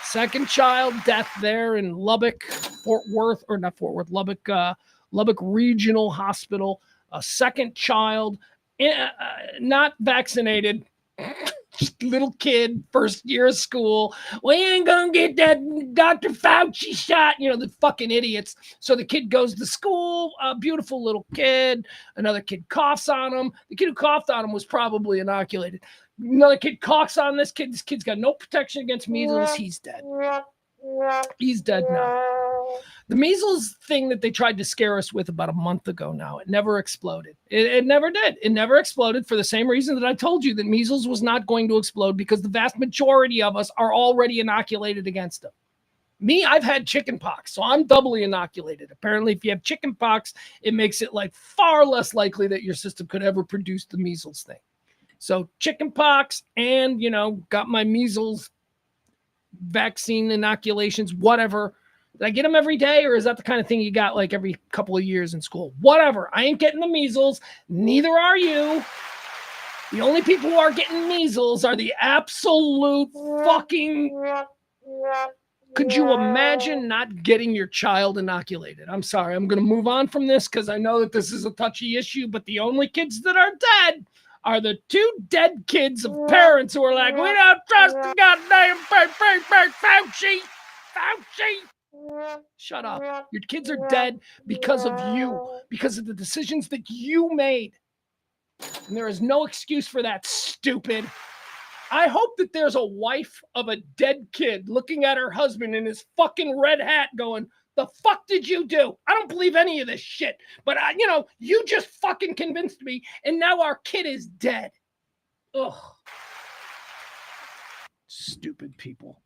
Second child death there in Lubbock, Lubbock Regional Hospital. A second child, not vaccinated. Little kid, first year of school. We ain't gonna get that Dr. Fauci shot. The fucking idiots. So the kid goes to school, a beautiful little kid. Another kid coughs on him. The kid who coughed on him was probably inoculated. Another kid coughs on this kid. This kid's got no protection against measles. He's dead. He's dead now. The measles thing that they tried to scare us with about a month ago now, it never exploded. It never did. It never exploded for the same reason that I told you that measles was not going to explode, because the vast majority of us are already inoculated against them. Me, I've had chicken pox, so I'm doubly inoculated. Apparently, if you have chicken pox, it makes it like far less likely that your system could ever produce the measles thing. So chicken pox and, got my measles vaccine inoculations, whatever. Did I get them every day, or is that the kind of thing you got like every couple of years in school? Whatever. I ain't getting the measles. Neither are you. The only people who are getting measles are the absolute fucking... Could you imagine not getting your child inoculated? I'm sorry. I'm going to move on from this because I know that this is a touchy issue, but the only kids that are dead are the two dead kids of parents who are like, we don't trust the goddamn Fauci. Shut up. Your kids are dead because of you, because of the decisions that you made. And there is no excuse for that, stupid. I hope that there's a wife of a dead kid looking at her husband in his fucking red hat going, the fuck did you do? I don't believe any of this shit. But, you just fucking convinced me, and now our kid is dead. Ugh. Stupid people.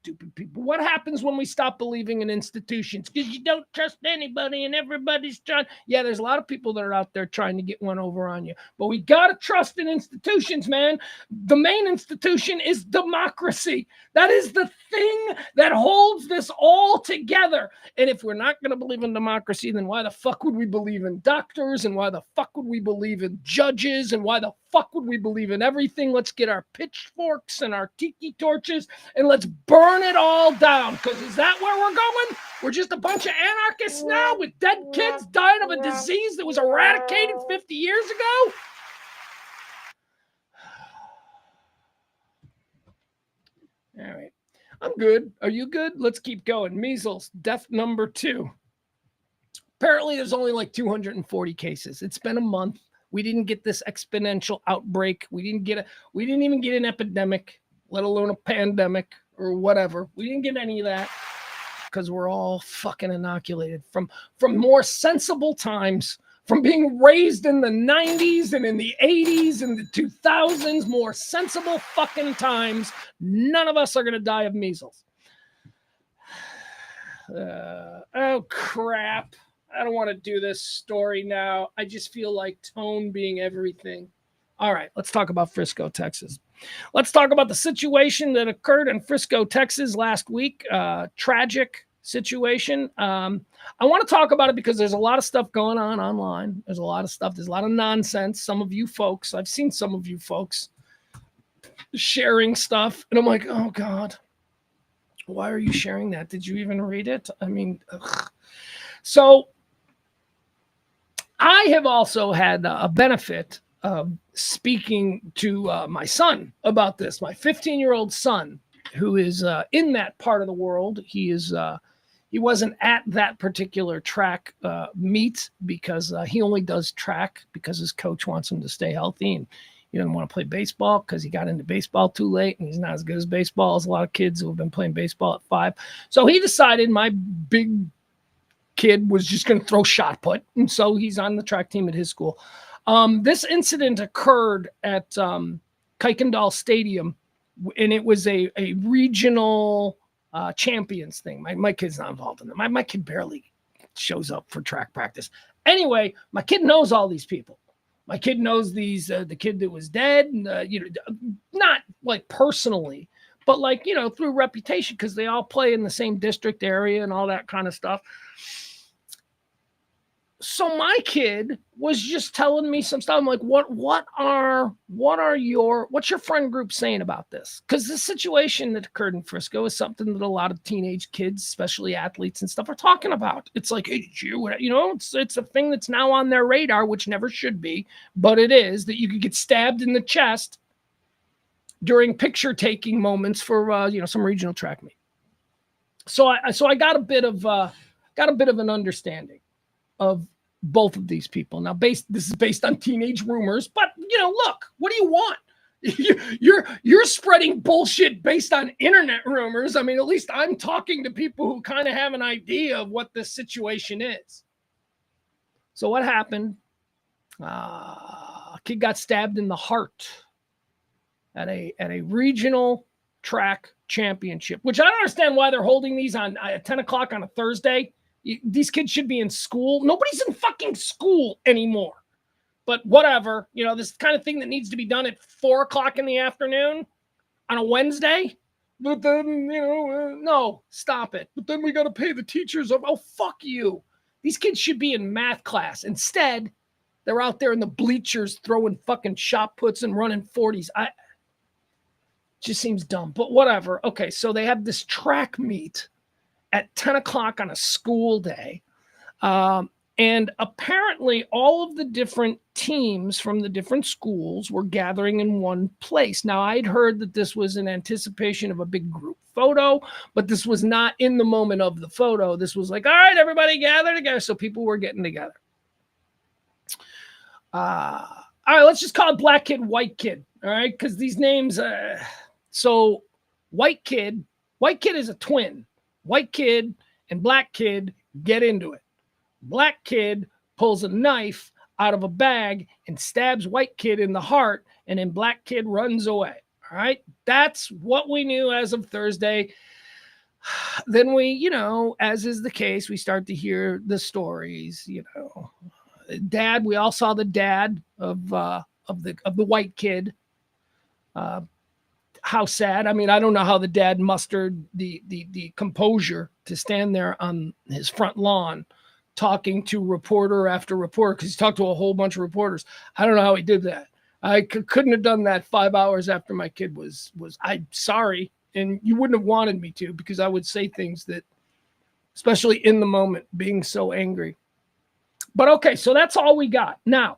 Stupid people. What happens when we stop believing in institutions? Because you don't trust anybody and everybody's trying. Yeah, there's a lot of people that are out there trying to get one over on you. But we got to trust in institutions, man. The main institution is democracy. That is the thing that holds this all together. And if we're not going to believe in democracy, then why the fuck would we believe in doctors? And why the fuck would we believe in judges? And why the fuck would we believe in everything? Let's get our pitchforks and our tiki torches and let's burn it all down. Because is that where we're going? We're just a bunch of anarchists now with dead kids dying of a disease that was eradicated 50 years ago? All right. I'm good. Are you good? Let's keep going. Measles, death number 2. Apparently, there's only like 240 cases. It's been a month. We didn't get this exponential outbreak. We didn't even get an epidemic, let alone a pandemic or whatever. We didn't get any of that because we're all fucking inoculated from more sensible times, from being raised in the 90s and in the 80s and the 2000s, more sensible fucking times. None of us are going to die of measles. Oh, crap. I don't want to do this story now. I just feel like tone being everything. All right, let's talk about Frisco, Texas. Let's talk about the situation that occurred in Frisco, Texas last week. Tragic situation. I want to talk about it because there's a lot of stuff going on online. There's a lot of stuff. There's a lot of nonsense. Some of you folks, I've seen some of you folks sharing stuff. And I'm like, oh, God, why are you sharing that? Did you even read it? I mean, ugh. So I have also had a benefit of speaking to my son about this, my 15-year-old son, who is in that part of the world. He wasn't at that particular track meet because he only does track because his coach wants him to stay healthy, and he doesn't want to play baseball because he got into baseball too late, and he's not as good as baseball as a lot of kids who have been playing baseball at 5. So he decided my big kid was just going to throw shot put, and so he's on the track team at his school. This incident occurred at Kuykendall Stadium, and it was a regional champions thing. My kid's not involved in that. My kid barely shows up for track practice. Anyway, my kid knows all these people. My kid knows the kid that was dead, not like personally, but like, through reputation, because they all play in the same district area and all that kind of stuff. So my kid was just telling me some stuff. I'm like, what's your friend group saying about this? Because the situation that occurred in Frisco is something that a lot of teenage kids, especially athletes and stuff, are talking about. It's like, hey, did you, it's a thing that's now on their radar, which never should be, but it is, that you could get stabbed in the chest during picture taking moments for some regional track meet. So I got a bit of an understanding of both of these people. Now, this is based on teenage rumors, but look, what do you want? You're spreading bullshit based on internet rumors. I mean, at least I'm talking to people who kind of have an idea of what this situation is. So what happened? A kid got stabbed in the heart at a regional track championship, which I don't understand why they're holding these on at 10 o'clock on a Thursday. These kids should be in school. Nobody's in fucking school anymore. But whatever, this kind of thing that needs to be done at 4 o'clock in the afternoon on a Wednesday. But then, no, stop it. But then we got to pay the teachers. Oh, fuck you. These kids should be in math class. Instead, they're out there in the bleachers throwing fucking shot puts and running 40s. Just seems dumb, but whatever. Okay, so they have this track meet at 10 o'clock on a school day. And apparently all of the different teams from the different schools were gathering in one place. Now, I'd heard that this was in anticipation of a big group photo, but this was not in the moment of the photo. This was like, all right, everybody gather together. So people were getting together. All right, let's just call it black kid, white kid. All right, because these names, so white kid is a twin. White kid and black kid get into it. Black kid pulls a knife out of a bag and stabs white kid in the heart, and then black kid runs away. All right. That's what we knew as of Thursday. Then we, as is the case, we start to hear the stories, dad, we all saw the dad of the white kid. How sad. I mean, I don't know how the dad mustered the composure to stand there on his front lawn talking to reporter after reporter, because he talked to a whole bunch of reporters. I don't know how he did that. I couldn't have done that 5 hours after my kid was I'm sorry. And you wouldn't have wanted me to, because I would say things that, especially in the moment, being so angry. But okay, so that's all we got. Now,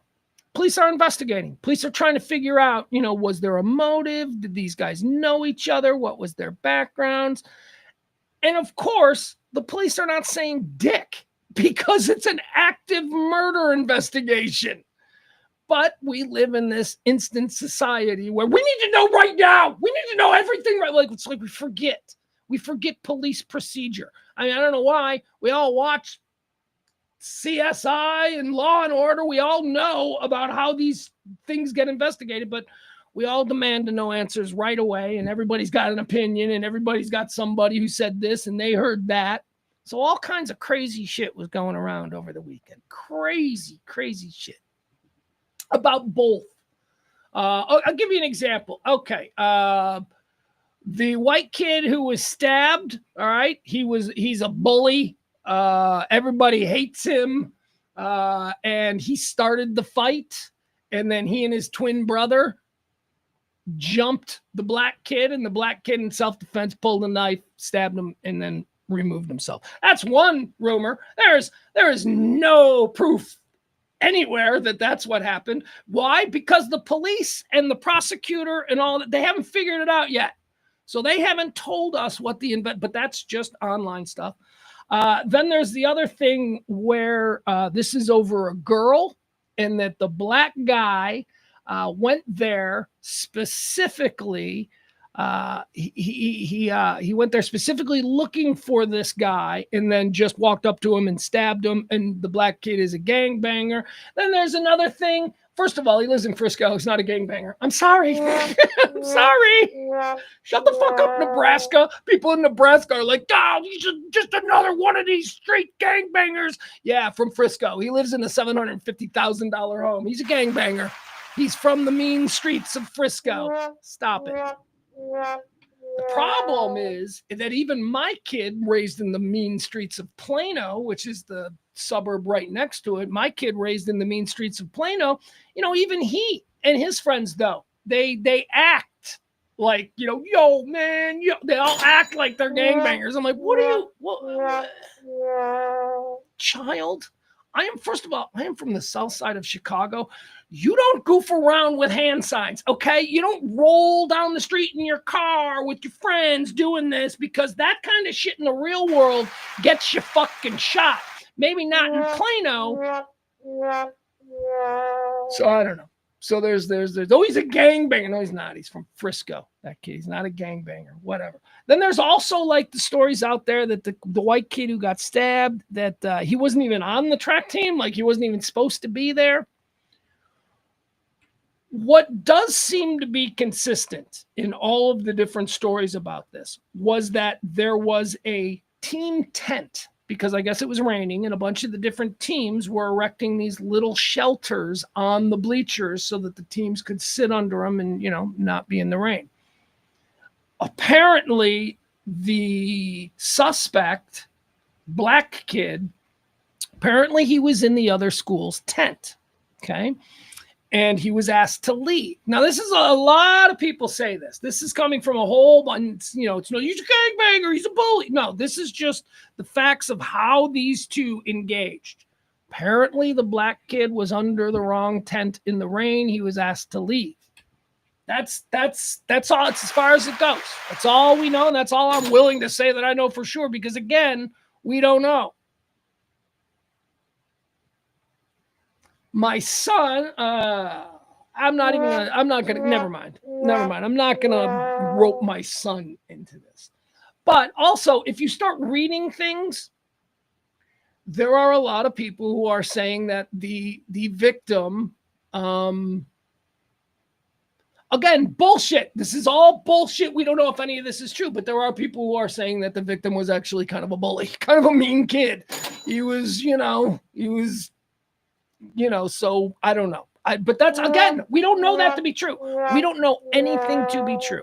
police are investigating. Police are trying to figure out, was there a motive? Did these guys know each other? What was their backgrounds? And of course, the police are not saying dick, because it's an active murder investigation. But we live in this instant society where we need to know right now. We need to know everything right. It's like we forget. We forget police procedure. I mean, I don't know why. We all watch CSI and Law and Order. We all know about how these things get investigated, but we all demand to know answers right away. And everybody's got an opinion, and everybody's got somebody who said this and they heard that. So all kinds of crazy shit was going around over the weekend. Crazy, crazy shit about both. I'll give you an example. Okay. The white kid who was stabbed. All right. He's a bully. Everybody hates him. And he started the fight. And then he and his twin brother jumped the black kid, and the black kid in self-defense pulled a knife, stabbed him, and then removed himself. That's one rumor. There is no proof anywhere that that's what happened. Why? Because the police and the prosecutor and all that, they haven't figured it out yet. So they haven't told us what but that's just online stuff. Then there's the other thing where this is over a girl, and that the black guy went there specifically. He went there specifically looking for this guy, and then just walked up to him and stabbed him. And the black kid is a gangbanger. Then there's another thing. First of all, he lives in Frisco. He's not a gangbanger. I'm sorry. I'm sorry. Shut the fuck up, Nebraska. People in Nebraska are like, oh, he's just another one of these street gangbangers. Yeah, from Frisco. He lives in a $750,000 home. He's a gangbanger. He's from the mean streets of Frisco. Stop it. The problem is that even my kid, raised in the mean streets of Plano, which is the suburb right next to it, my kid raised in the mean streets of Plano, even he and his friends, though, they act like, yo, man, they all act like they're gangbangers. I'm like, what child? First of all, I am from the south side of Chicago. You don't goof around with hand signs, okay? You don't roll down the street in your car with your friends doing this, because that kind of shit in the real world gets you fucking shot. Maybe not in Plano. So I don't know. So there's he's a gangbanger. No, he's not. He's from Frisco. That kid. He's not a gangbanger. Whatever. Then there's also like the stories out there that the white kid who got stabbed, that he wasn't even on the track team. Like, he wasn't even supposed to be there. What does seem to be consistent in all of the different stories about this was that there was a team tent, because I guess it was raining, and a bunch of the different teams were erecting these little shelters on the bleachers so that the teams could sit under them and, not be in the rain. Apparently, the suspect, black kid, apparently he was in the other school's tent, okay? And he was asked to leave. Now, this is a lot of people say this. This is coming from a whole bunch, it's no, he's a gangbanger, he's a bully. No, this is just the facts of how these two engaged. Apparently, the black kid was under the wrong tent in the rain. He was asked to leave. That's all. It's as far as it goes. That's all we know, and that's all I'm willing to say that I know for sure, because, again, we don't know. My son, I'm not gonna rope my son into this. But also, if you start reading things, there are a lot of people who are saying that the victim, Again, bullshit. This is all bullshit. We don't know if any of this is true, but there are people who are saying that the victim was actually kind of a bully, kind of a mean kid. He was, so I don't know. But that's, again, we don't know that to be true. We don't know anything to be true.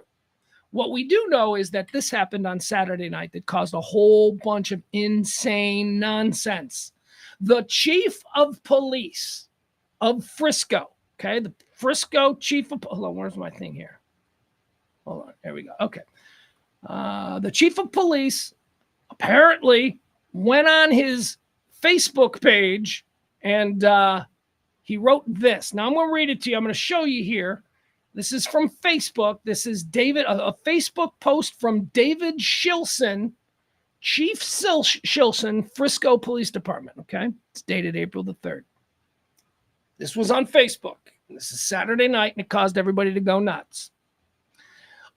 What we do know is that this happened on Saturday night that caused a whole bunch of insane nonsense. The chief of police of Frisco, okay, the Frisco chief of, hold on, where's my thing here? Hold on, there we go. Okay. The chief of police apparently went on his Facebook page and he wrote this. Now I'm going to read it to you. I'm going to show you here. This is from Facebook. This is a Facebook post from David Shilson, Chief Shilson, Frisco Police Department. Okay. It's dated April the 3rd. This was on Facebook. This is Saturday night, and it caused everybody to go nuts.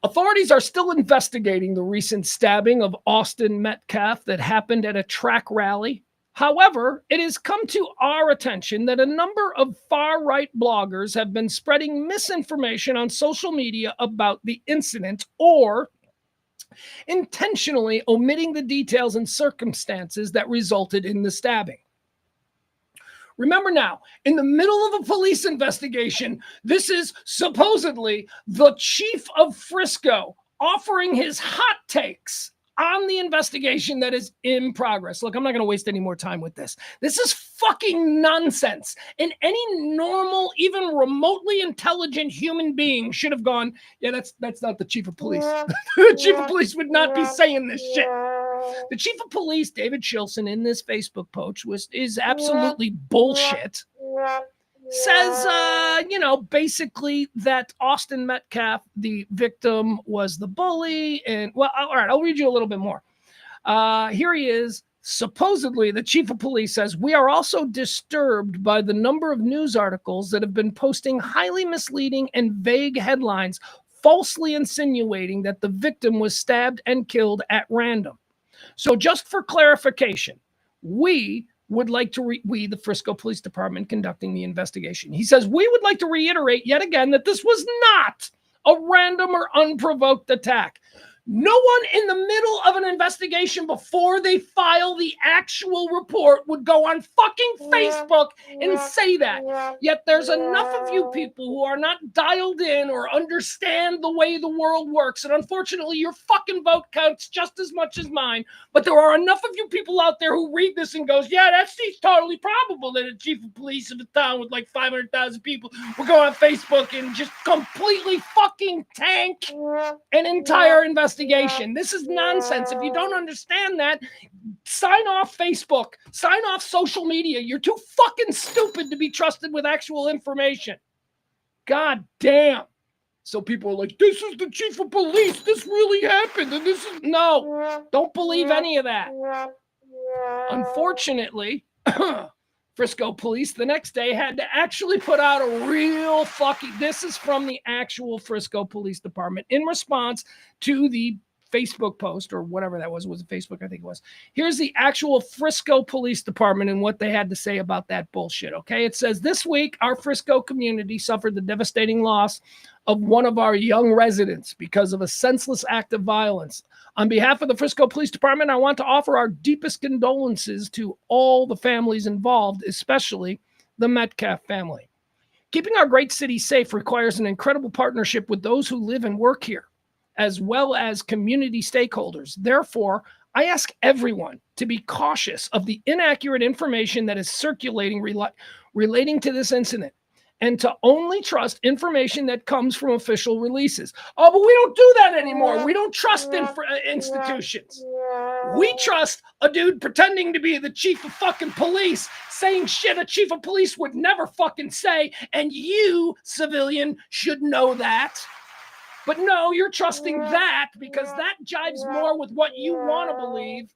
Authorities are still investigating the recent stabbing of Austin Metcalf that happened at a track rally. However, it has come to our attention that a number of far-right bloggers have been spreading misinformation on social media about the incident or intentionally omitting the details and circumstances that resulted in the stabbing. Remember now, in the middle of a police investigation, this is supposedly the chief of Frisco offering his hot takes on the investigation that is in progress. Look, I'm not going to waste any more time with this. This is fucking nonsense. And any normal, even remotely intelligent human being should have gone, yeah, that's not the chief of police. The chief of police would not be saying this shit. The chief of police, David Shilson, in this Facebook post is absolutely bullshit. Says, basically that Austin Metcalf, the victim, was the bully. And, well, all right, I'll read you a little bit more. Here he is. Supposedly, the chief of police says, we are also disturbed by the number of news articles that have been posting highly misleading and vague headlines, falsely insinuating that the victim was stabbed and killed at random. So just for clarification, we would like to, we, the Frisco Police Department conducting the investigation. He says, we would like to reiterate yet again that this was not a random or unprovoked attack. No one in the middle of an investigation before they file the actual report would go on fucking Facebook and say that. Yet there's enough of you people who are not dialed in or understand the way the world works. And unfortunately, your fucking vote counts just as much as mine. But there are enough of you people out there who read this and goes, yeah, that seems totally probable that a chief of police of a town with like 500,000 people will go on Facebook and just completely fucking tank an entire investigation. This is nonsense. If you don't understand that, sign off Facebook, sign off social media. You're too fucking stupid to be trusted with actual information. God damn. So people are like, this is the chief of police. This really happened. And this is, no, don't believe any of that. Unfortunately, Frisco police the next day had to actually put out a real fucking, this is from the actual Frisco Police Department in response to the Facebook post or whatever that was it Facebook? I think it was. Here's the actual Frisco Police Department and what they had to say about that bullshit, okay? It says, this week, our Frisco community suffered the devastating loss of one of our young residents because of a senseless act of violence. On behalf of the Frisco Police Department, I want to offer our deepest condolences to all the families involved, especially the Metcalf family. Keeping our great city safe requires an incredible partnership with those who live and work here, as well as community stakeholders. Therefore, I ask everyone to be cautious of the inaccurate information that is circulating relating to this incident, and to only trust information that comes from official releases. Oh, but we don't do that anymore. We don't trust institutions. We trust a dude pretending to be the chief of fucking police, saying shit a chief of police would never fucking say, and you, civilian, should know that. But no, you're trusting that because that jives more with what you want to believe.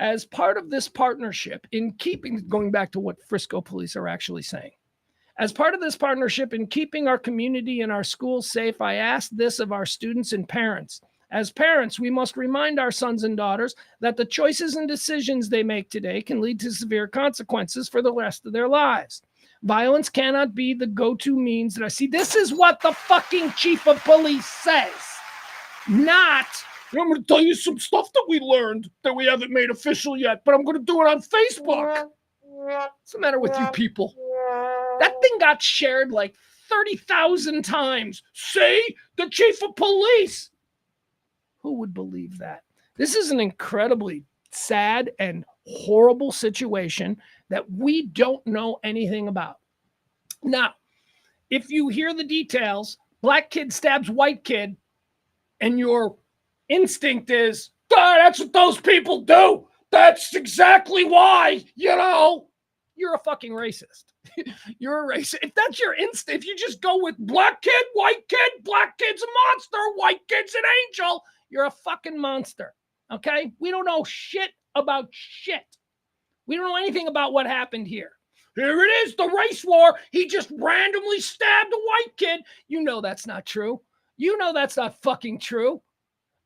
As part of this partnership, in keeping, going back to what Frisco police are actually saying, as part of this partnership in keeping our community and our schools safe, I ask this of our students and parents. As parents, we must remind our sons and daughters that the choices and decisions they make today can lead to severe consequences for the rest of their lives. Violence cannot be the go-to means that I see. This is what the fucking chief of police says. Not, I'm going to tell you some stuff that we learned that we haven't made official yet, but I'm going to do it on Facebook. What's the matter with you people? That thing got shared like 30,000 times. See? The chief of police. Who would believe that? This is an incredibly sad and horrible situation that we don't know anything about. Now, if you hear the details, black kid stabs white kid, and your instinct is, that's what those people do. That's exactly why, you're a fucking racist. You're a racist. If that's your instinct, if you just go with black kid, black kid's a monster, white kid's an angel, you're a fucking monster. Okay? We don't know shit about shit. We don't know anything about what happened here. Here it is, the race war. He just randomly stabbed a white kid. You know that's not true. You know that's not fucking true.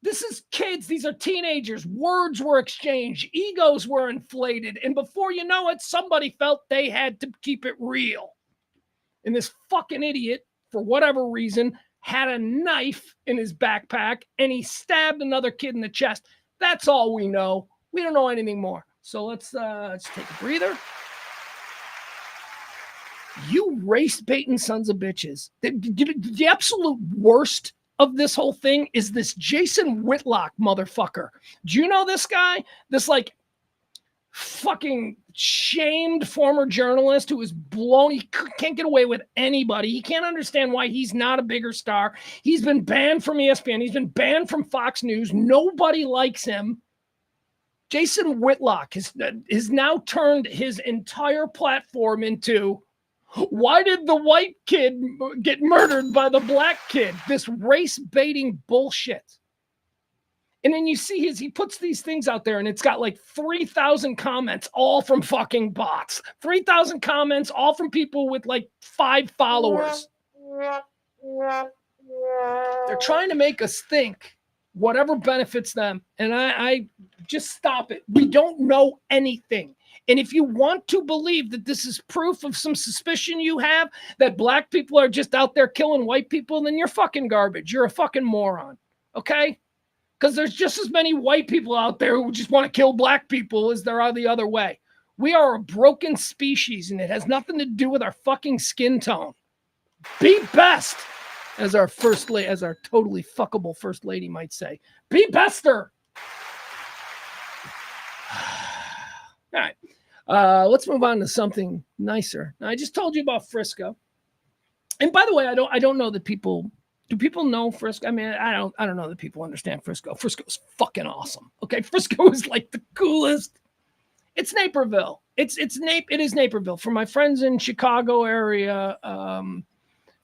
This is kids. These are teenagers. Words were exchanged. Egos were inflated. And before you know it, somebody felt they had to keep it real. And this fucking idiot, for whatever reason, had a knife in his backpack and he stabbed another kid in the chest. That's all we know. We don't know anything more. So let's take a breather. You race baiting sons of bitches. The absolute worst of this whole thing is this Jason Whitlock motherfucker. Do you know this guy? This like fucking shamed former journalist who is blown. He can't get away with anybody. He can't understand why he's not a bigger star. He's been banned from ESPN. He's been banned from Fox News. Nobody likes him. Jason Whitlock has now turned his entire platform into, why did the white kid get murdered by the black kid? This race baiting bullshit. And then you see he puts these things out there and it's got like 3,000 comments, all from fucking bots. 3,000 comments, all from people with like 5 followers. They're trying to make us think whatever benefits them. And I just stop it. We don't know anything. And if you want to believe that this is proof of some suspicion you have that black people are just out there killing white people, then you're fucking garbage. You're a fucking moron. Okay? Because there's just as many white people out there who just want to kill black people as there are the other way. We are a broken species, and it has nothing to do with our fucking skin tone. Be best, as our totally fuckable first lady might say. Be bester. All right. Let's move on to something nicer. Now, I just told you about Frisco. And by the way, I don't know that people. Do people know Frisco? I mean, I don't know that people understand Frisco. Frisco is fucking awesome. Okay, Frisco is like the coolest. It's Naperville. It is Naperville. For my friends in Chicago area,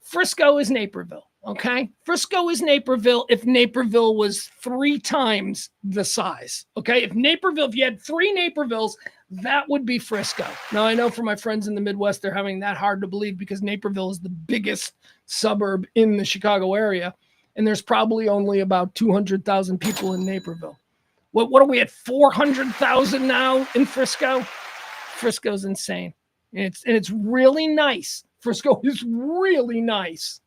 Frisco is Naperville. Okay, Frisco is Naperville if Naperville was 3 times the size. Okay, if you had 3 Napervilles, that would be Frisco. Now, I know for my friends in the Midwest, they're having that hard to believe because Naperville is the biggest suburb in the Chicago area, and there's probably only about 200,000 people in Naperville. What are we at, 400,000 now in Frisco? Frisco's insane. And it's really nice. Frisco is really nice.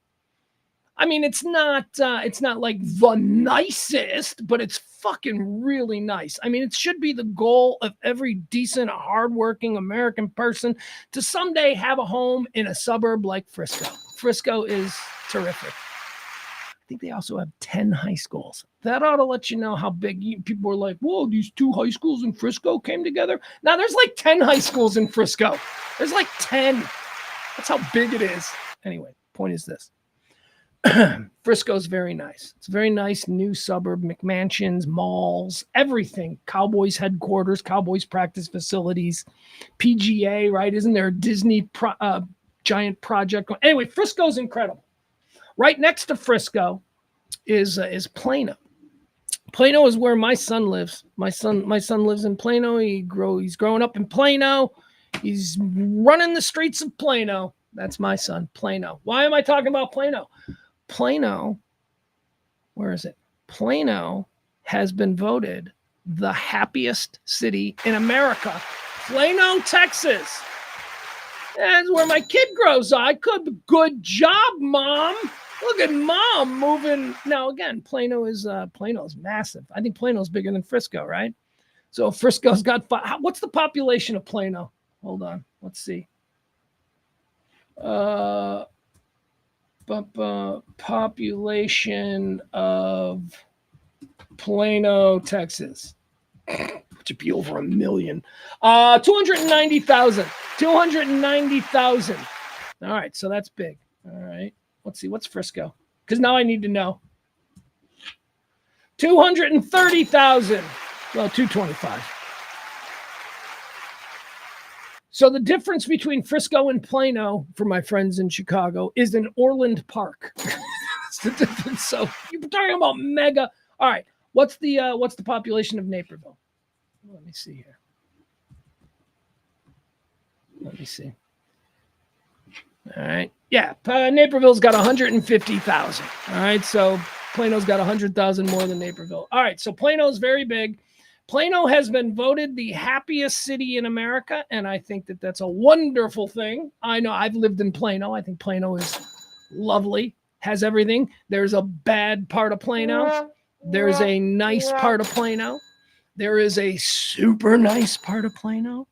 I mean, it's not like the nicest, but it's fucking really nice. I mean, it should be the goal of every decent, hardworking American person to someday have a home in a suburb like Frisco. Frisco is terrific. I think they also have 10 high schools. That ought to let you know how big. People were like, whoa, these 2 high schools in Frisco came together. Now there's like 10 high schools in Frisco. There's like 10. That's how big it is. Anyway, point is this. Frisco's very nice. It's a very nice new suburb, McMansions, malls, everything. Cowboys headquarters, Cowboys practice facilities, PGA, right? Isn't there a Disney giant project? Anyway, Frisco's incredible. Right next to Frisco is Plano. Plano is where my son lives. My son lives in Plano. He's growing up in Plano. He's running the streets of Plano. That's my son, Plano. Why am I talking about Plano? Plano, where is it? Plano has been voted the happiest city in America. Plano, Texas. That's where my kid grows up. I could. Good job, Mom. Look at Mom moving. Now, again, Plano's massive. I think Plano's bigger than Frisco, right? So Frisco's got what's the population of Plano? Hold on. Let's see. Population of Plano, Texas. Which would be over 1 million. 290,000. 290,000. All right, so that's big. All right. Let's see. What's Frisco? Because now I need to know. 230,000. Well, 225. So the difference between Frisco and Plano, for my friends in Chicago, is in Orland Park. That's the difference. So you're talking about mega. All right. What's the population of Naperville? Let me see here. Let me see. All right. Yeah, Naperville's got 150,000. All right, so Plano's got 100,000 more than Naperville. All right, so Plano's very big. Plano has been voted the happiest city in America, and I think that that's a wonderful thing. I know I've lived in Plano. I think Plano is lovely, has everything. There's a bad part of Plano. There's a nice part of Plano. There is a super nice part of Plano.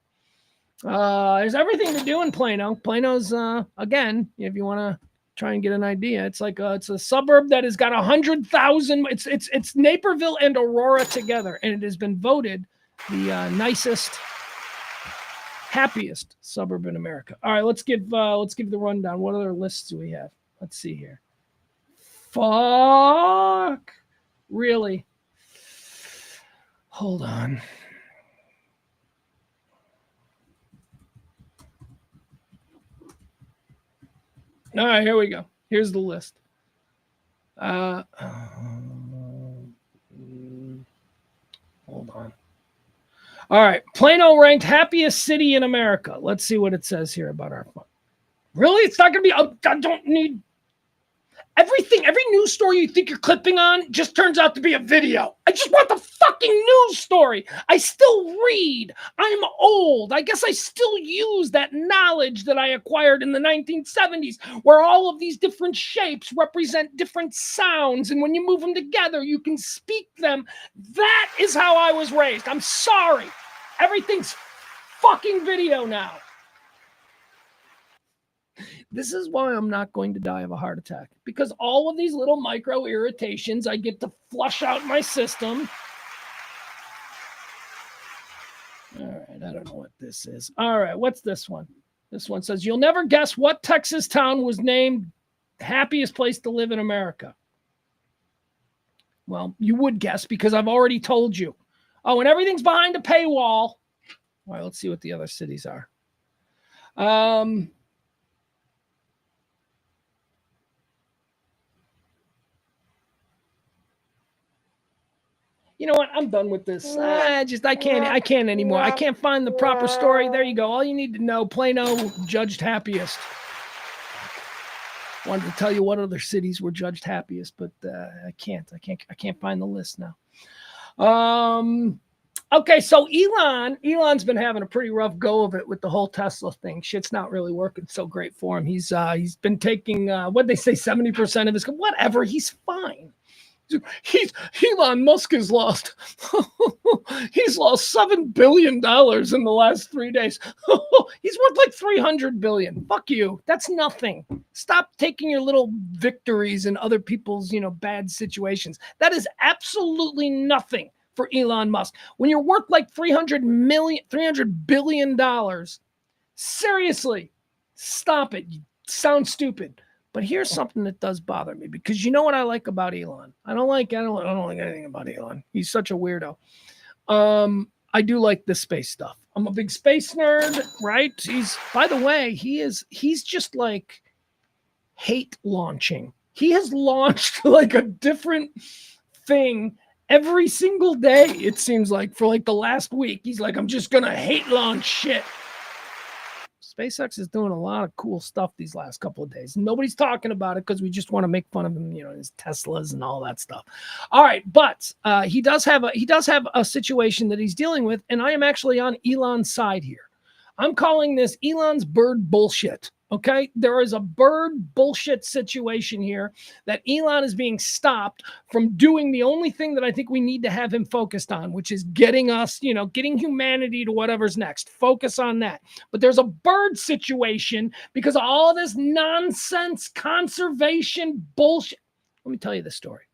There's everything to do in Plano. Plano's, again, if you want to try and get an idea, it's like it's a suburb that has got 100,000. It's Naperville and Aurora together, and it has been voted the nicest, happiest suburb in America. All right, let's give the rundown. What other lists do we have? Let's see here. Fuck, really? Hold on. All right, here we go. Here's the list. Hold on. All right, Plano ranked happiest city in America. Let's see what it says here about our fun. Really? It's not going to be, I don't need everything. Every news story you think you're clipping on just turns out to be a video. I just want the fucking news story. I still read. I'm old. I guess I still use that knowledge that I acquired in the 1970s, where all of these different shapes represent different sounds. And when you move them together, you can speak them. That is how I was raised. I'm sorry. Everything's fucking video now. This is why I'm not going to die of a heart attack, because all of these little micro irritations I get to flush out my system. All right, I don't know what this is. All right, what's this one? This one says, you'll never guess what Texas town was named happiest place to live in America. Well, you would guess because I've already told you. Oh, and everything's behind a paywall. All right, let's see what the other cities are. You know what? I'm done with this. I can't anymore. I can't find the proper story. There you go. All you need to know, Plano judged happiest. Wanted to tell you what other cities were judged happiest, but I can't find the list now. Okay, so Elon's been having a pretty rough go of it with the whole Tesla thing. Shit's not really working so great for him. He's been taking what'd they say, 70% of his, whatever. He's fine. Elon Musk has lost. He's lost $7 billion in the last 3 days. He's worth like $300 billion. Fuck you. That's nothing. Stop taking your little victories in other people's, bad situations. That is absolutely nothing for Elon Musk. When you're worth like $300 billion, seriously, stop it. You sound stupid. But here's something that does bother me, because you know what I like about Elon? I don't like anything about Elon. He's such a weirdo. I do like the space stuff. I'm a big space nerd, right? By the way, he's just like hate launching. He has launched like a different thing every single day, it seems like, for like the last week. He's like, I'm just going to hate launch shit. SpaceX is doing a lot of cool stuff these last couple of days. Nobody's talking about it because we just want to make fun of him, his Teslas and all that stuff. All right, but he does have a situation that he's dealing with, and I am actually on Elon's side here. I'm calling this Elon's bird bullshit. Okay, there is a bird bullshit situation here that Elon is being stopped from doing the only thing that I think we need to have him focused on, which is getting us, getting humanity to whatever's next. Focus on that. But there's a bird situation because of all this nonsense conservation bullshit. Let me tell you the story.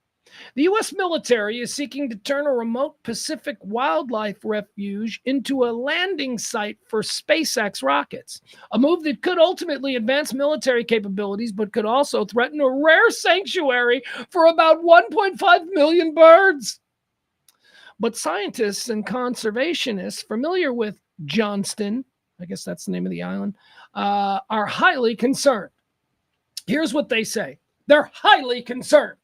The U.S. military is seeking to turn a remote Pacific wildlife refuge into a landing site for SpaceX rockets, a move that could ultimately advance military capabilities, but could also threaten a rare sanctuary for about 1.5 million birds. But scientists and conservationists familiar with Johnston, I guess that's the name of the island, are highly concerned. Here's what they say. They're highly concerned.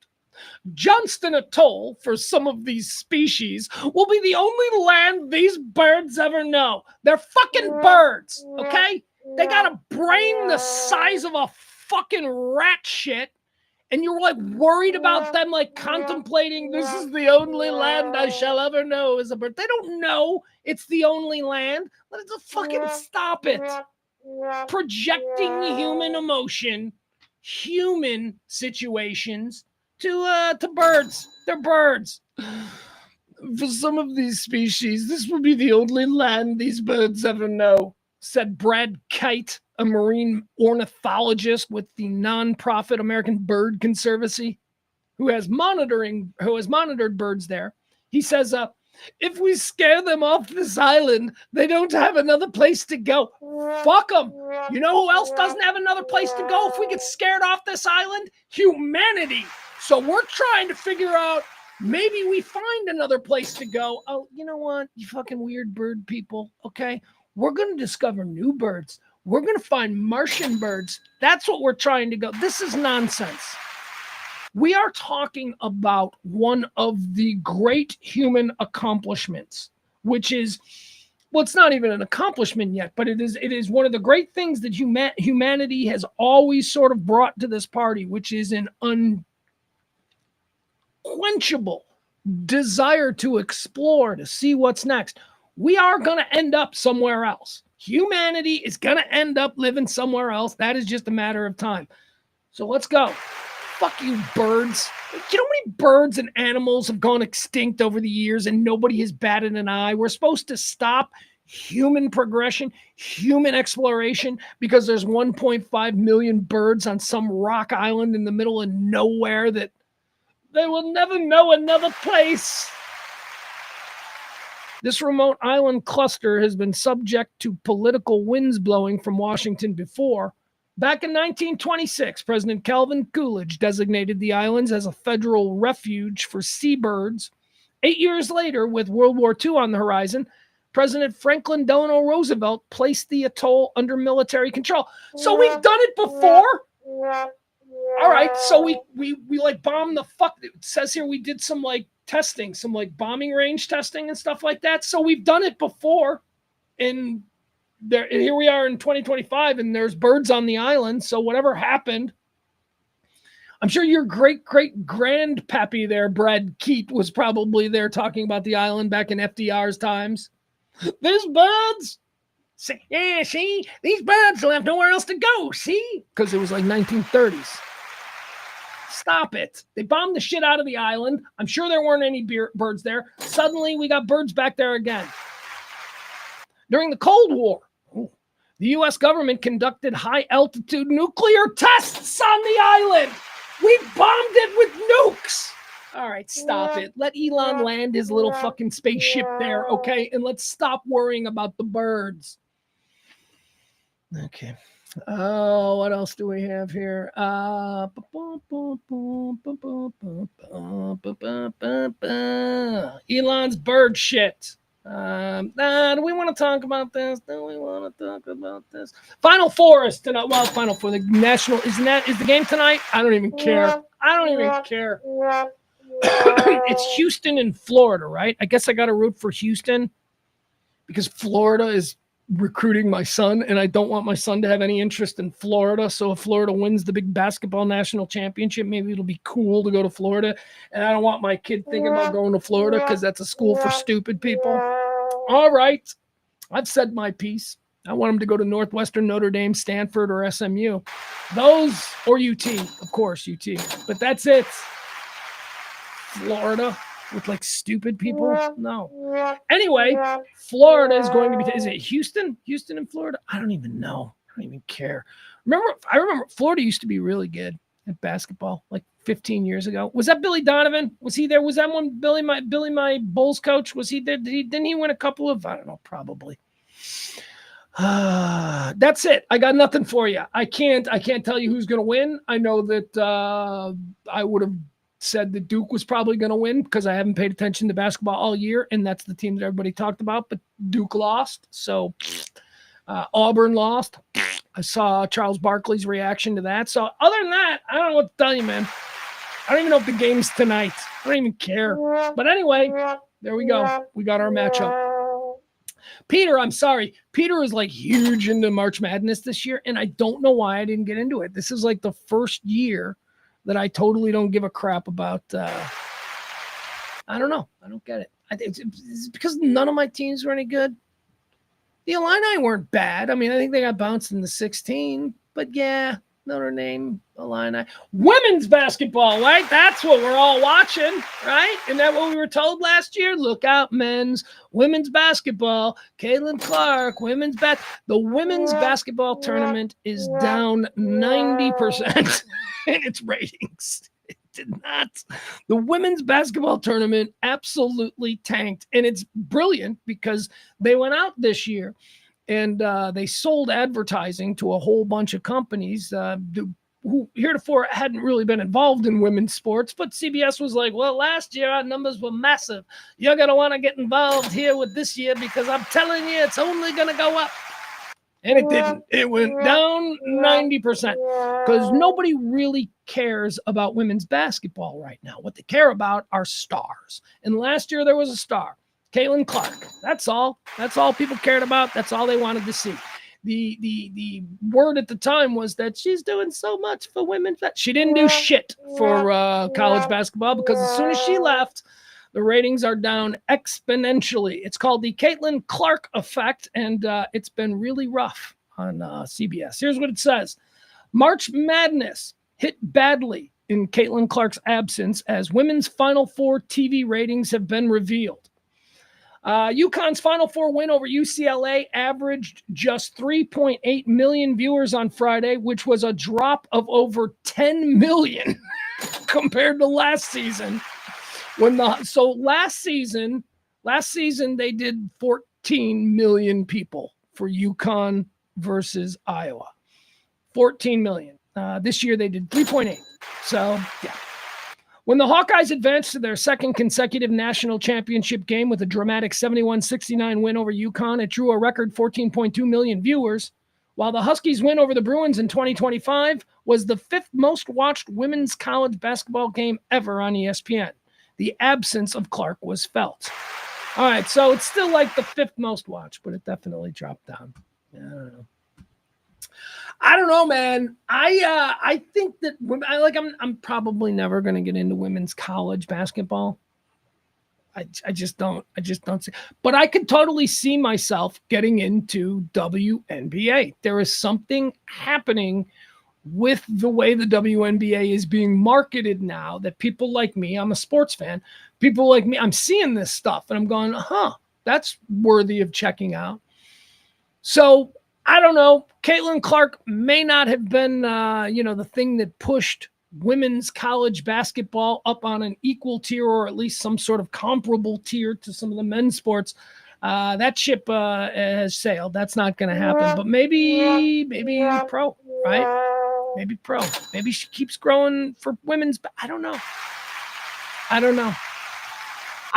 Johnston Atoll, for some of these species, will be the only land these birds ever know. They're fucking birds, okay? They got a brain the size of a fucking rat shit, and you're like worried about them like contemplating this is the only land I shall ever know as a bird. They don't know it's the only land. Let it just fucking stop it. Projecting human emotion, human situations to birds. They're birds. For some of these species, this will be the only land these birds ever know, said Brad Kite, a marine ornithologist with the nonprofit American Bird Conservancy, who has monitored birds there. He says, if we scare them off this island, they don't have another place to go. Fuck them. You know who else doesn't have another place to go if we get scared off this island? Humanity. So we're trying to figure out, maybe we find another place to go. Oh, you know what? You fucking weird bird people, okay? We're going to discover new birds. We're going to find Martian birds. That's what we're trying to go. This is nonsense. We are talking about one of the great human accomplishments, which is, well, it's not even an accomplishment yet, but it is one of the great things that humanity has always sort of brought to this party, which is an unquenchable desire to explore, to see what's next. We are going to end up somewhere else. Humanity is going to end up living somewhere else. That is just a matter of time. So let's go. Fuck you, birds. You know how many birds and animals have gone extinct over the years and nobody has batted an eye? We're supposed to stop human progression, human exploration, because there's 1.5 million birds on some rock island in the middle of nowhere that they will never know another place. This remote island cluster has been subject to political winds blowing from Washington before. Back in 1926, President Calvin Coolidge designated the islands as a federal refuge for seabirds. 8 years later, with World War II on the horizon, President Franklin Delano Roosevelt placed the atoll under military control. So we've done it before? All right, so we like bombed the fuck. It says here we did some like testing, some like bombing range testing and stuff like that. So we've done it before, and here we are in 2025, and there's birds on the island. So whatever happened, I'm sure your great grandpappy there, Brad Keat, was probably there talking about the island back in FDR's times. There's birds. Yeah, see, these birds will have nowhere else to go. See, because it was like 1930s. Stop it. They bombed the shit out of the island. I'm sure there weren't any birds there. Suddenly, we got birds back there again. During the Cold War, the U.S. government conducted high-altitude nuclear tests on the island. We bombed it with nukes. All right, stop it. Let Elon land his little fucking spaceship there, okay? And let's stop worrying about the birds. Okay. Oh, what else do we have here? Elon's bird shit. Do we want to talk about this? Final Four is tonight. Well, Final Four, the national is the game tonight? I don't even care. It's Houston and Florida, right? I guess I got to root for Houston because Florida is recruiting my son, and I don't want my son to have any interest in Florida. So if Florida wins the big basketball national championship, maybe it'll be cool to go to Florida. And I don't want my kid thinking about going to Florida because that's a school for stupid people. All right. I've said my piece. I want him to go to Northwestern, Notre Dame, Stanford, or SMU. Those, or UT, of course, UT. But that's it. Florida with like stupid people? No. Anyway, Florida is going to be, is it Houston? Houston and Florida? I don't even know. I don't even care. I remember Florida used to be really good at basketball like 15 years ago. Was that Billy Donovan? Was he there? Was that one Billy, my Bulls coach? Was he there? Didn't he win a couple of, I don't know, probably. That's it. I got nothing for you. I can't tell you who's going to win. I know that I would have said that Duke was probably going to win because I haven't paid attention to basketball all year, and that's the team that everybody talked about, but Duke lost. So Auburn lost. I saw Charles Barkley's reaction to that. So other than that, I don't know what to tell you, man. I don't even know if the game's tonight. I don't even care. But anyway, there we go. We got our matchup. Peter, I'm sorry. Peter is like huge into March Madness this year, and I don't know why I didn't get into it. This is like the first year that I totally don't give a crap about. I don't know. I don't get it. It's because none of my teams were any good. The Illini weren't bad. I mean, I think they got bounced in the 16, but yeah, Notre Dame, Illini. Women's basketball, right? That's what we're all watching, right? Isn't that what we were told last year? Look out, women's basketball. Caitlin Clark, the women's basketball tournament is down 90% in its ratings. It did not. The women's basketball tournament absolutely tanked. And it's brilliant because they went out this year and they sold advertising to a whole bunch of companies who heretofore hadn't really been involved in women's sports. But CBS was like, well, last year our numbers were massive. You're going to want to get involved here with this year because I'm telling you, it's only going to go up. And it didn't. It went down 90% because nobody really cares about women's basketball right now. What they care about are stars. And last year there was a star, Caitlin Clark. That's all. That's all people cared about. That's all they wanted to see. The word at the time was that she's doing so much for women. She didn't do shit for college basketball because as soon as she left, the ratings are down exponentially. It's called the Caitlin Clark effect, and it's been really rough on CBS. Here's what it says. March Madness hit badly in Caitlin Clark's absence as women's Final Four TV ratings have been revealed. UConn's Final Four win over UCLA averaged just 3.8 million viewers on Friday, which was a drop of over 10 million compared to last season. Last season they did 14 million people for UConn versus Iowa. 14 million. This year they did 3.8. So, yeah. When the Hawkeyes advanced to their second consecutive national championship game with a dramatic 71-69 win over UConn, it drew a record 14.2 million viewers, while the Huskies' win over the Bruins in 2025 was the fifth most watched women's college basketball game ever on ESPN. The absence of Clark was felt. All right, so it's still like the fifth most watched, but it definitely dropped down. I don't know, man. I think that I'm probably never going to get into women's college basketball. I just don't see. But I could totally see myself getting into WNBA. There is something happening with the way the WNBA is being marketed now that people like me, I'm a sports fan, people like me, I'm seeing this stuff and I'm going, that's worthy of checking out. So I don't know. Caitlin Clark may not have been, the thing that pushed women's college basketball up on an equal tier or at least some sort of comparable tier to some of the men's sports. That ship has sailed. That's not going to happen. But maybe pro, right? Maybe pro. Maybe she keeps growing for women's. I don't know. I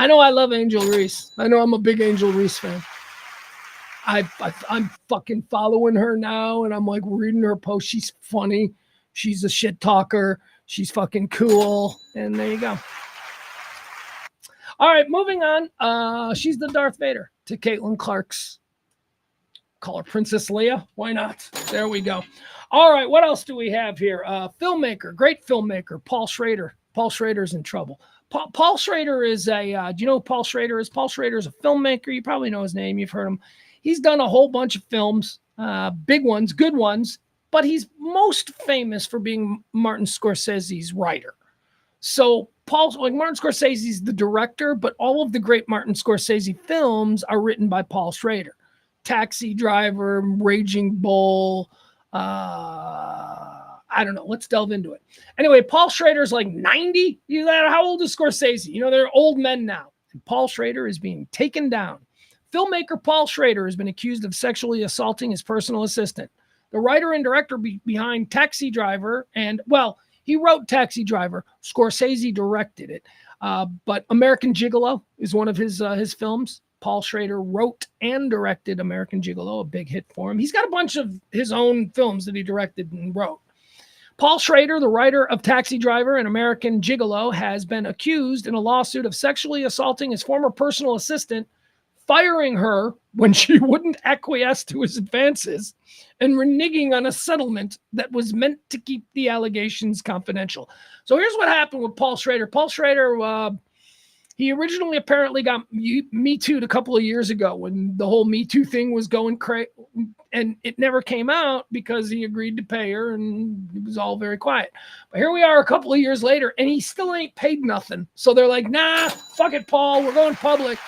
know I love Angel Reese. I know I'm a big Angel Reese fan. I'm fucking following her now, and I'm like reading her posts. She's funny. She's a shit talker. She's fucking cool. And there you go. All right, moving on. She's the Darth Vader to Caitlin Clark's. Call her Princess Leia. Why not? There we go. All right, what else do we have here? Filmmaker, great filmmaker, Paul Schrader. Paul Schrader's in trouble. Paul Schrader is do you know who Paul Schrader is? Paul Schrader is a filmmaker. You probably know his name. You've heard him. He's done a whole bunch of films, big ones, good ones, but he's most famous for being Martin Scorsese's writer. So Martin Scorsese's the director, but all of the great Martin Scorsese films are written by Paul Schrader. Taxi Driver, Raging Bull, I don't know. Let's delve into it. Anyway, Paul Schrader's like 90. How old is Scorsese? They're old men now. And Paul Schrader is being taken down. Filmmaker Paul Schrader has been accused of sexually assaulting his personal assistant. The writer and director behind Taxi Driver, he wrote Taxi Driver. Scorsese directed it. But American Gigolo is one of his films. Paul Schrader wrote and directed American Gigolo, a big hit for him. He's got a bunch of his own films that he directed and wrote. Paul Schrader, the writer of Taxi Driver and American Gigolo, has been accused in a lawsuit of sexually assaulting his former personal assistant, firing her when she wouldn't acquiesce to his advances, and reneging on a settlement that was meant to keep the allegations confidential. So here's what happened with Paul Schrader. Paul Schrader, he originally apparently got Me Too'd a couple of years ago when the whole Me Too thing was going crazy, and it never came out because he agreed to pay her, and it was all very quiet. But here we are a couple of years later, and he still ain't paid nothing. So they're like, nah, fuck it, Paul, we're going public.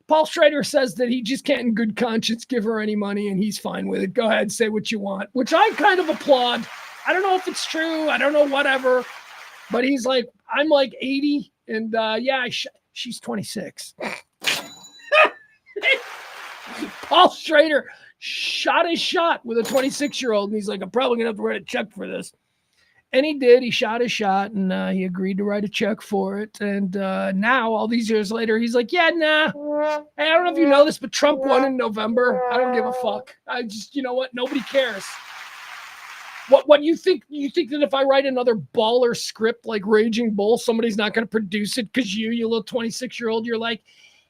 Paul Schrader says that he just can't in good conscience give her any money, and he's fine with it. Go ahead, say what you want, which I kind of applaud. I don't know if it's true. I don't know, whatever. But he's like, I'm like 80, and she's 26. Paul Schrader shot his shot with a 26-year-old, and he's like, I'm probably going to have to write a check for this. And he did. He shot his shot, and he agreed to write a check for it. And now, all these years later, he's like, yeah, nah. Hey, I don't know if you know this, but Trump won in November. I don't give a fuck. I just, you know what? Nobody cares. What you think? You think that if I write another baller script like Raging Bull, somebody's not going to produce it because you little 26-year-old, you're like,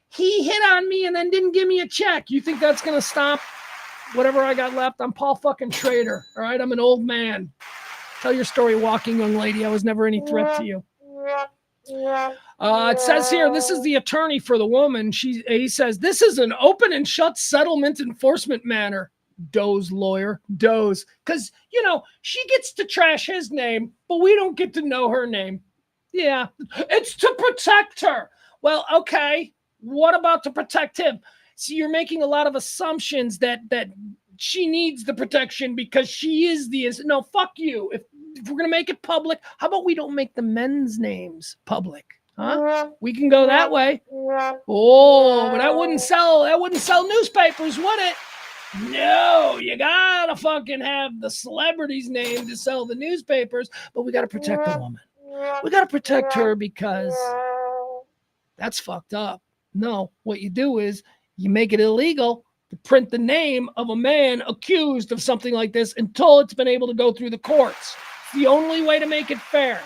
he hit on me and then didn't give me a check. You think that's going to stop whatever I got left? I'm Paul fucking Schrader, all right? I'm an old man. Tell your story, walking young lady. I was never any threat to you. It says here, this is the attorney for the woman. He says, this is an open and shut settlement enforcement matter. Doe's lawyer, Doe's. Because, she gets to trash his name, but we don't get to know her name. Yeah, it's to protect her. Well, okay. What about to protect him? See, you're making a lot of assumptions that she needs the protection because she is no, fuck you. If we're going to make it public, how about we don't make the men's names public? Huh? We can go that way. Oh, but that wouldn't sell newspapers, would it? No, you gotta fucking have the celebrity's name to sell the newspapers, but we gotta protect the woman. We gotta protect her because that's fucked up. No, what you do is you make it illegal to print the name of a man accused of something like this until it's been able to go through the courts. It's the only way to make it fair.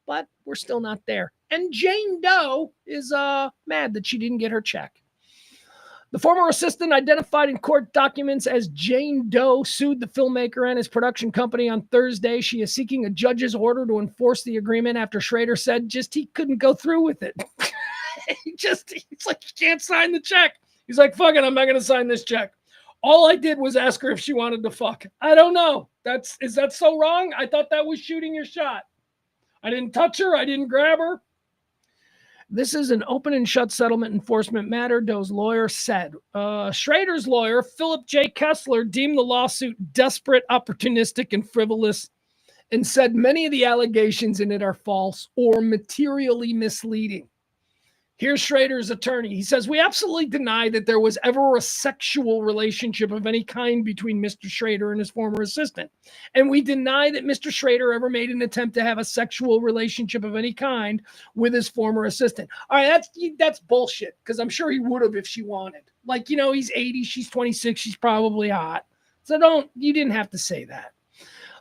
But we're still not there. And Jane Doe is mad that she didn't get her check. The former assistant, identified in court documents as Jane Doe, sued the filmmaker and his production company on Thursday. She is seeking a judge's order to enforce the agreement after Schrader said he couldn't go through with it. He's like, you can't sign the check. He's like, fuck it, I'm not going to sign this check. All I did was ask her if she wanted to fuck. I don't know. Is that so wrong? I thought that was shooting your shot. I didn't touch her. I didn't grab her. This is an open and shut settlement enforcement matter, Doe's lawyer said. Schrader's lawyer, Philip J. Kessler, deemed the lawsuit desperate, opportunistic, and frivolous, and said many of the allegations in it are false or materially misleading. Here's Schrader's attorney. He says, we absolutely deny that there was ever a sexual relationship of any kind between Mr. Schrader and his former assistant. And we deny that Mr. Schrader ever made an attempt to have a sexual relationship of any kind with his former assistant. All right, that's bullshit, because I'm sure he would have if she wanted. Like, he's 80, she's 26, she's probably hot. So you didn't have to say that.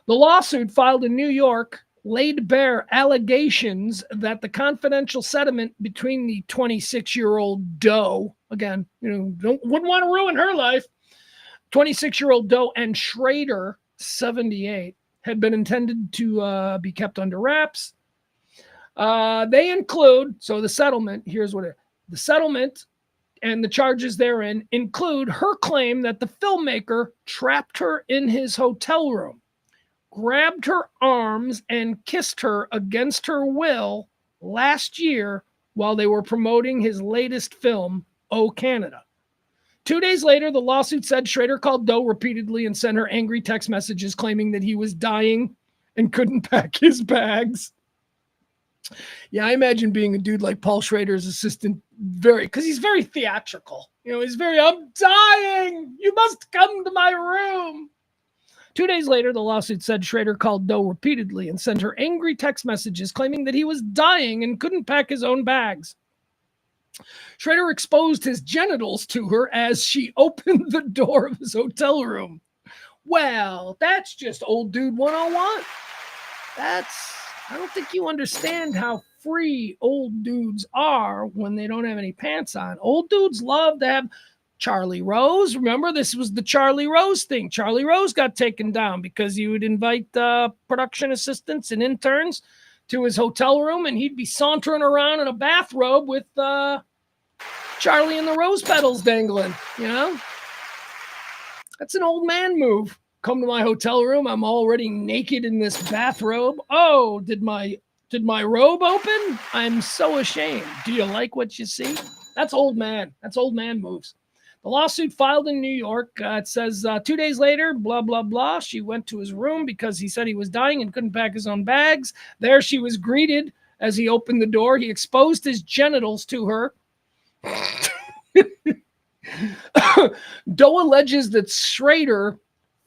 The lawsuit filed in New York laid bare allegations that the confidential settlement between the 26-year-old Doe, again, wouldn't want to ruin her life, 26-year-old Doe and Schrader, 78, had been intended to be kept under wraps. They include, so the settlement, here's what the settlement And the charges therein include her claim that the filmmaker trapped her in his hotel room, grabbed her arms, and kissed her against her will last year while they were promoting his latest film, Oh Canada. 2 days later, the lawsuit said Schrader called Doe repeatedly and sent her angry text messages claiming that he was dying and couldn't pack his bags. Yeah, I imagine being a dude like Paul Schrader's assistant because he's very theatrical. He's very, I'm dying. You must come to my room. 2 days later, the lawsuit said Schrader called Doe repeatedly and sent her angry text messages claiming that he was dying and couldn't pack his own bags. Schrader exposed his genitals to her as she opened the door of his hotel room. Well, that's just old dude 101. I don't think you understand how free old dudes are when they don't have any pants on. Old dudes love to have Charlie Rose. Remember, this was the Charlie Rose thing. Charlie Rose got taken down because he would invite production assistants and interns to his hotel room, and he'd be sauntering around in a bathrobe with Charlie and the rose petals dangling. That's an old man move. Come to my hotel room. I'm already naked in this bathrobe. Oh, did my robe open? I'm so ashamed. Do you like what you see? That's old man. That's old man moves. The lawsuit filed in New York. It says 2 days later, blah, blah, blah. She went to his room because he said he was dying and couldn't pack his own bags. There she was greeted as he opened the door. He exposed his genitals to her. Doe alleges that Schrader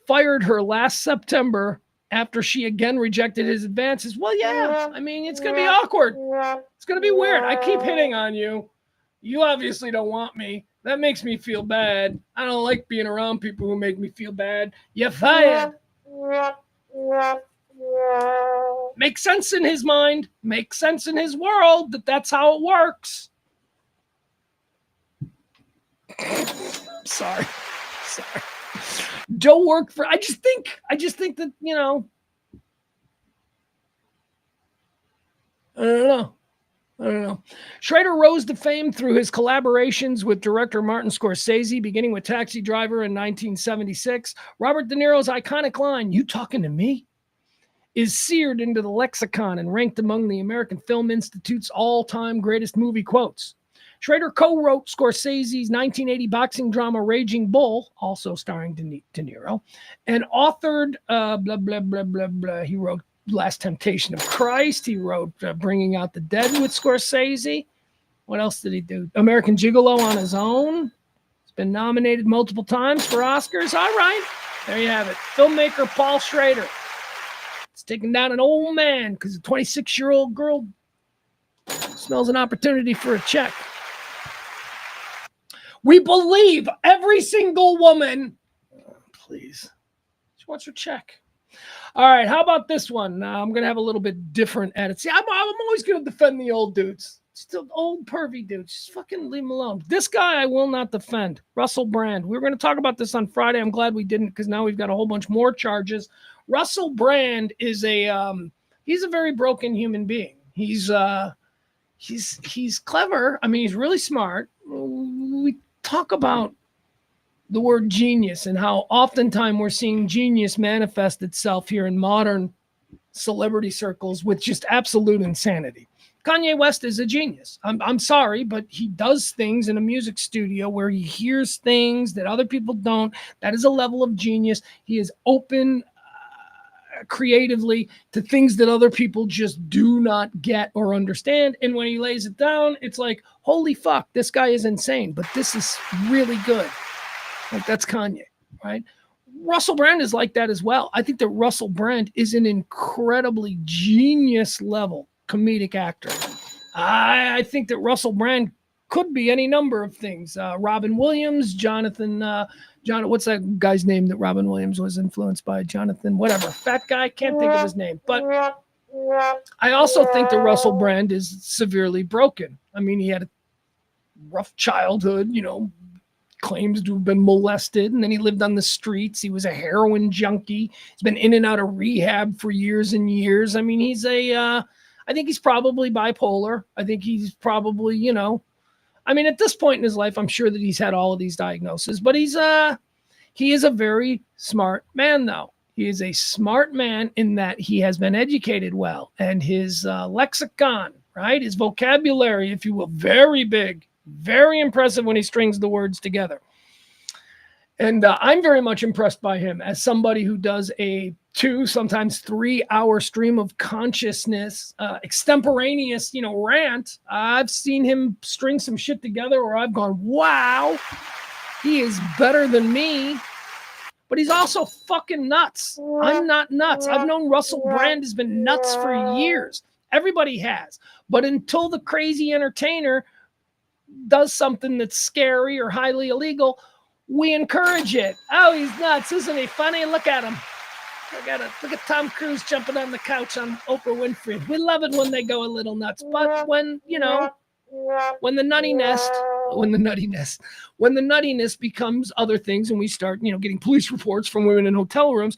fired her last September after she again rejected his advances. Well, yeah, I mean, it's going to be awkward. It's going to be weird. I keep hitting on you. You obviously don't want me. That makes me feel bad. I don't like being around people who make me feel bad. You're fired. Makes sense in his mind. Makes sense in his world that's how it works. Sorry. Doe worked for, I just think that, I don't know. Schrader rose to fame through his collaborations with director Martin Scorsese, beginning with Taxi Driver in 1976. Robert De Niro's iconic line, "You talking to me?" is seared into the lexicon and ranked among the American Film Institute's all-time greatest movie quotes. Schrader co-wrote Scorsese's 1980 boxing drama Raging Bull, also starring De Niro, and authored blah, blah, blah, blah, blah. He wrote Last Temptation of Christ. He wrote Bringing Out the Dead with Scorsese. What else did he do? American Gigolo on his own. He's been nominated multiple times for Oscars. All right, there you have it. Filmmaker Paul Schrader. It's taking down an old man because a 26-year-old girl smells an opportunity for a check. We believe every single woman. Oh, please. She wants her check. All right, how about this one? I'm going to have a little bit different attitude. See, I'm always going to defend the old dudes. Still old pervy dudes. Just fucking leave them alone. This guy I will not defend. Russell Brand. We were going to talk about this on Friday. I'm glad we didn't because now we've got a whole bunch more charges. Russell Brand is he's a very broken human being. He's clever. I mean, he's really smart. We talk about the word genius and how oftentimes we're seeing genius manifest itself here in modern celebrity circles with just absolute insanity. Kanye West is a genius. I'm sorry, but he does things in a music studio where he hears things that other people don't. That is a level of genius. He is open creatively to things that other people just do not get or understand. And when he lays it down, it's like, holy fuck, this guy is insane, but this is really good. Like, that's Kanye, right? Russell Brand is like that as well. I think that Russell Brand is an incredibly genius level comedic actor. I think that Russell Brand could be any number of things. Robin Williams, what's that guy's name that Robin Williams was influenced by? Jonathan, whatever. Fat guy, can't think of his name. But I also think that Russell Brand is severely broken. I mean, he had a rough childhood, claims to have been molested, and then he lived on the streets. He was a heroin junkie. He's been in and out of rehab for years and years. I mean, I think he's probably bipolar. I think he's probably, I mean, at this point in his life, I'm sure that he's had all of these diagnoses, but he is a very smart man, though. He is a smart man in that he has been educated well, and his lexicon, right, his vocabulary, if you will, very big, very impressive when he strings the words together. And I'm very much impressed by him as somebody who does a 2, sometimes 3-hour stream of consciousness, extemporaneous, rant. I've seen him string some shit together where I've gone, wow, he is better than me. But he's also fucking nuts. I'm not nuts. I've known Russell Brand has been nuts for years. Everybody has. But until the crazy entertainer does something that's scary or highly illegal, we encourage it. Oh, he's nuts. Isn't he funny? Look at him. Look at Tom Cruise jumping on the couch on Oprah Winfrey. We love it when they go a little nuts. But when the nuttiness becomes other things and we start, getting police reports from women in hotel rooms,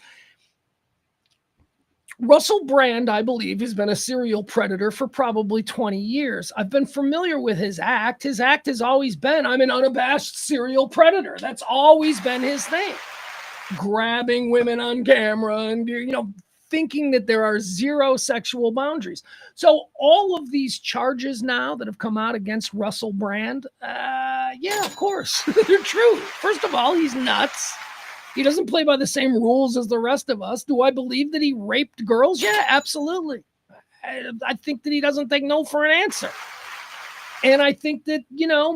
Russell Brand, I believe, has been a serial predator for probably 20 years. I've been familiar with his act. His act has always been, I'm an unabashed serial predator. That's always been his thing. Grabbing women on camera and, thinking that there are zero sexual boundaries. So all of these charges now that have come out against Russell Brand, yeah, of course, they're true. First of all, he's nuts. He doesn't play by the same rules as the rest of us. Do I believe that he raped girls? Yeah, absolutely. I think that he doesn't take no for an answer. And I think that,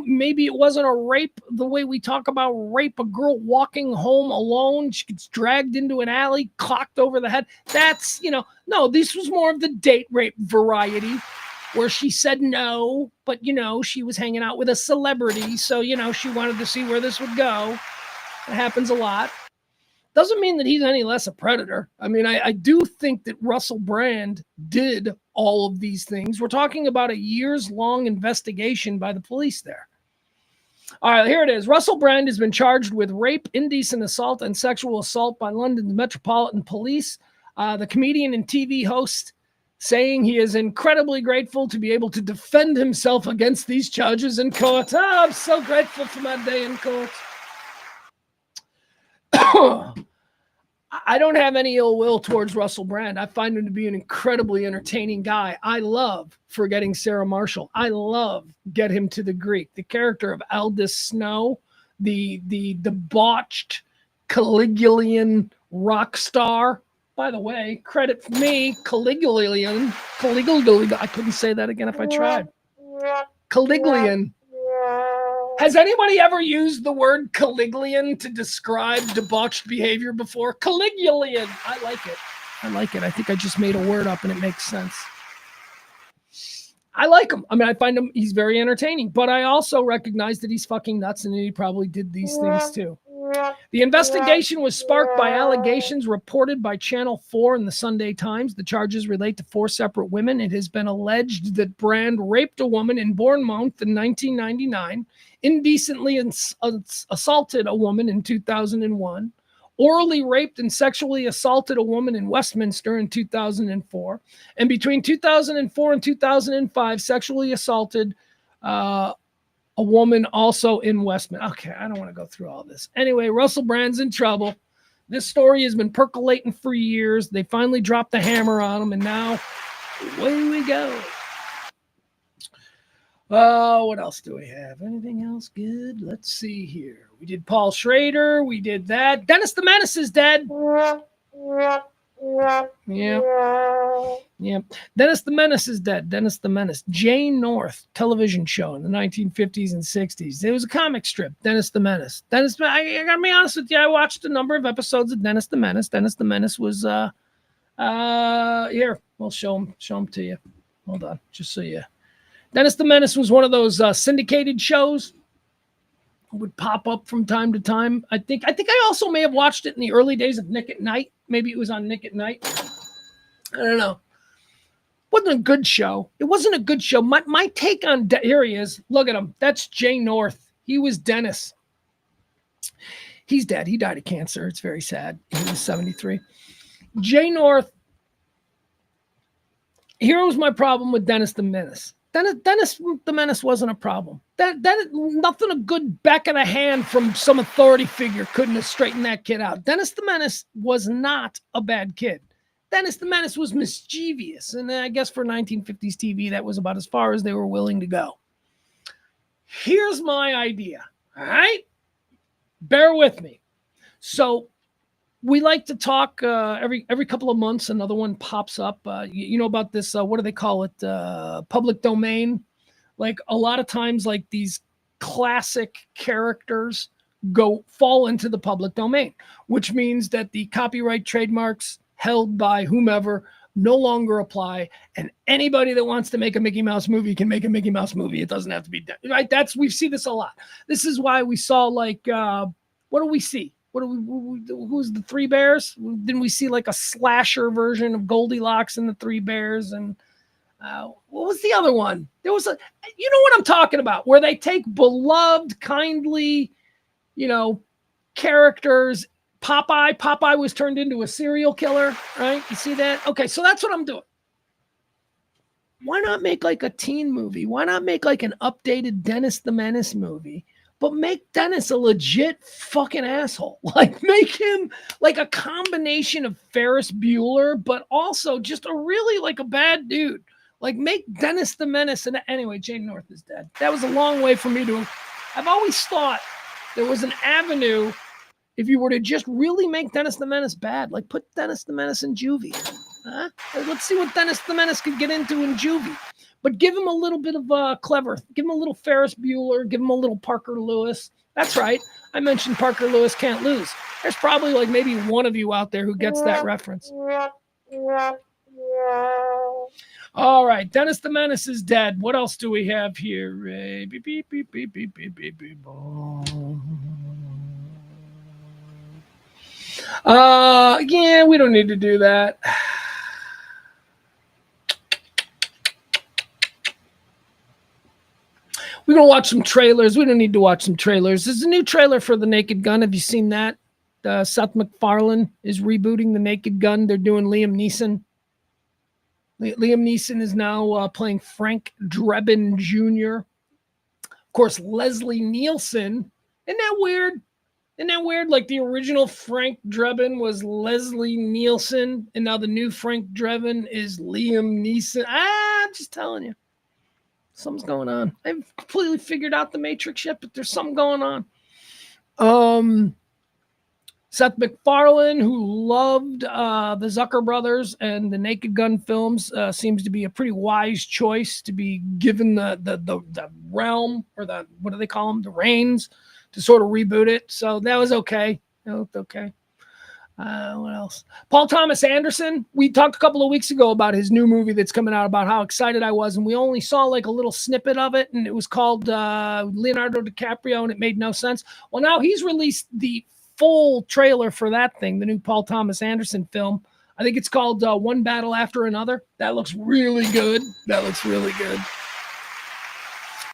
maybe it wasn't a rape the way we talk about rape, a girl walking home alone. She gets dragged into an alley, clocked over the head. That's, no, this was more of the date rape variety where she said no, but, she was hanging out with a celebrity. So, she wanted to see where this would go. It happens a lot. Doesn't mean that he's any less a predator. I mean, I do think that Russell Brand did all of these things. We're talking about a years-long investigation by the police there. All right, here it is. Russell Brand has been charged with rape, indecent assault, and sexual assault by London's Metropolitan Police. The comedian and TV host saying he is incredibly grateful to be able to defend himself against these charges in court. Oh, I'm so grateful for my day in court. I don't have any ill will towards Russell Brand. I find him to be an incredibly entertaining guy. I love Forgetting Sarah Marshall. I love Get Him to the Greek. The character of Aldous Snow, the debauched Caligulayan rock star. By the way, credit for me, Caligulayan. I couldn't say that again if I tried. Caligulayan. Has anybody ever used the word Caligulayan to describe debauched behavior before? Caligulayan. I like it. I think I just made a word up and it makes sense. I like him. I mean, I find him, he's very entertaining, but I also recognize that he's fucking nuts and he probably did these things too. The investigation was sparked by allegations reported by Channel 4 and the Sunday Times. The charges relate to 4 separate women. It has been alleged that Brand raped a woman in Bournemouth in 1999, indecently assaulted a woman in 2001, orally raped and sexually assaulted a woman in Westminster in 2004, and between 2004 and 2005, sexually assaulted a woman also in Westminster. Okay, I don't want to go through all this. Anyway, Russell Brand's in trouble. This story has been percolating for years. They finally dropped the hammer on him, and now away we go. Oh, what else do we have? Anything else good? Let's see here. We did Paul Schrader. We did that. Dennis the Menace is dead. Yeah. Dennis the Menace is dead. Dennis the Menace. Jane North television show in the 1950s and 60s. It was a comic strip, Dennis the Menace. I gotta be honest with you, I watched a number of episodes of Dennis the Menace. Dennis the Menace was here. We'll show him to you. Hold on, just so you. Dennis the Menace was one of those syndicated shows. Would pop up from time to time. I think I also may have watched it in the early days of Nick at Night. Maybe it was on Nick at Night. I don't know. Wasn't a good show. It wasn't a good show. My take on here he is. Look at him. That's Jay North. He was Dennis. He's dead. He died of cancer. It's very sad. He was 73. Jay North. Here was my problem with Dennis the Menace. Dennis the Menace wasn't a problem. That nothing a good back of the hand from some authority figure couldn't have straightened that kid out. Dennis the Menace was not a bad kid. Dennis the Menace was mischievous, and I guess for 1950s TV, that was about as far as they were willing to go. Here's my idea. All right, bear with me. So we like to talk every couple of months. Another one pops up. You know about this? What do they call it? Public domain. Like a lot of times, like these classic characters fall into the public domain, which means that the copyright trademarks held by whomever no longer apply, and anybody that wants to make a Mickey Mouse movie can make a Mickey Mouse movie. It doesn't have to be done, right. We see this a lot. This is why we saw like what do we see? Who's the Three Bears? Didn't we see like a slasher version of Goldilocks and the Three Bears? And what was the other one? There was you know what I'm talking about, where they take beloved, kindly, characters. Popeye was turned into a serial killer, right? You see that? Okay, so that's what I'm doing. Why not make like a teen movie? Why not make like an updated Dennis the Menace movie? But make Dennis a legit fucking asshole. Like make him like a combination of Ferris Bueller, but also just a really like a bad dude. Like make Dennis the Menace. And anyway, Jane North is dead. That was a long way for me to. I've always thought there was an avenue if you were to just really make Dennis the Menace bad. Like put Dennis the Menace in juvie. Huh? Let's see what Dennis the Menace could get into in juvie. But give him a little bit of clever. Give him a little Ferris Bueller. Give him a little Parker Lewis. That's right. I mentioned Parker Lewis Can't Lose. There's probably like maybe one of you out there who gets that reference. All right. Dennis the Menace is dead. What else do we have here? Beep, beep, beep, beep, beep, beep, beep, beep. Yeah, we don't need to do that. We're going to watch some trailers. We don't need to watch some trailers. There's a new trailer for The Naked Gun. Have you seen that? Seth MacFarlane is rebooting The Naked Gun. They're doing Liam Neeson. Liam Neeson is now playing Frank Drebin Jr. Of course, Leslie Nielsen. Isn't that weird? Like the original Frank Drebin was Leslie Nielsen, and now the new Frank Drebin is Liam Neeson. I'm just telling you. Something's going on. I haven't completely figured out the Matrix yet, but there's something going on. Seth MacFarlane, who loved the Zucker brothers and the Naked Gun films, seems to be a pretty wise choice to be given the realm, or the, what do they call them? The reins to sort of reboot it. So that was okay. That looked okay. What else? Paul Thomas Anderson. We talked a couple of weeks ago about his new movie that's coming out, about how excited I was. And we only saw like a little snippet of it. And it was called Leonardo DiCaprio, and it made no sense. Well, now he's released the full trailer for that thing, the new Paul Thomas Anderson film. I think it's called One Battle After Another. That looks really good.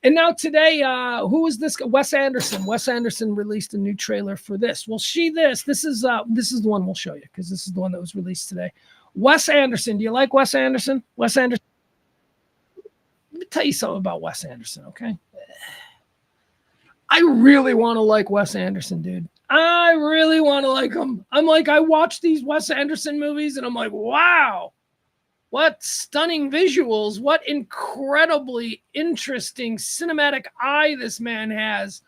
And now today, who is this? Wes Anderson. Wes Anderson released a new trailer for this. Well, this is the one we'll show you, because this is the one that was released today. Wes Anderson. Do you like Wes Anderson? Wes Anderson. Let me tell you something about Wes Anderson, okay? I really want to like Wes Anderson, dude. I really want to like him. I watch these Wes Anderson movies and I'm like, wow. What stunning visuals, what incredibly interesting cinematic eye this man has.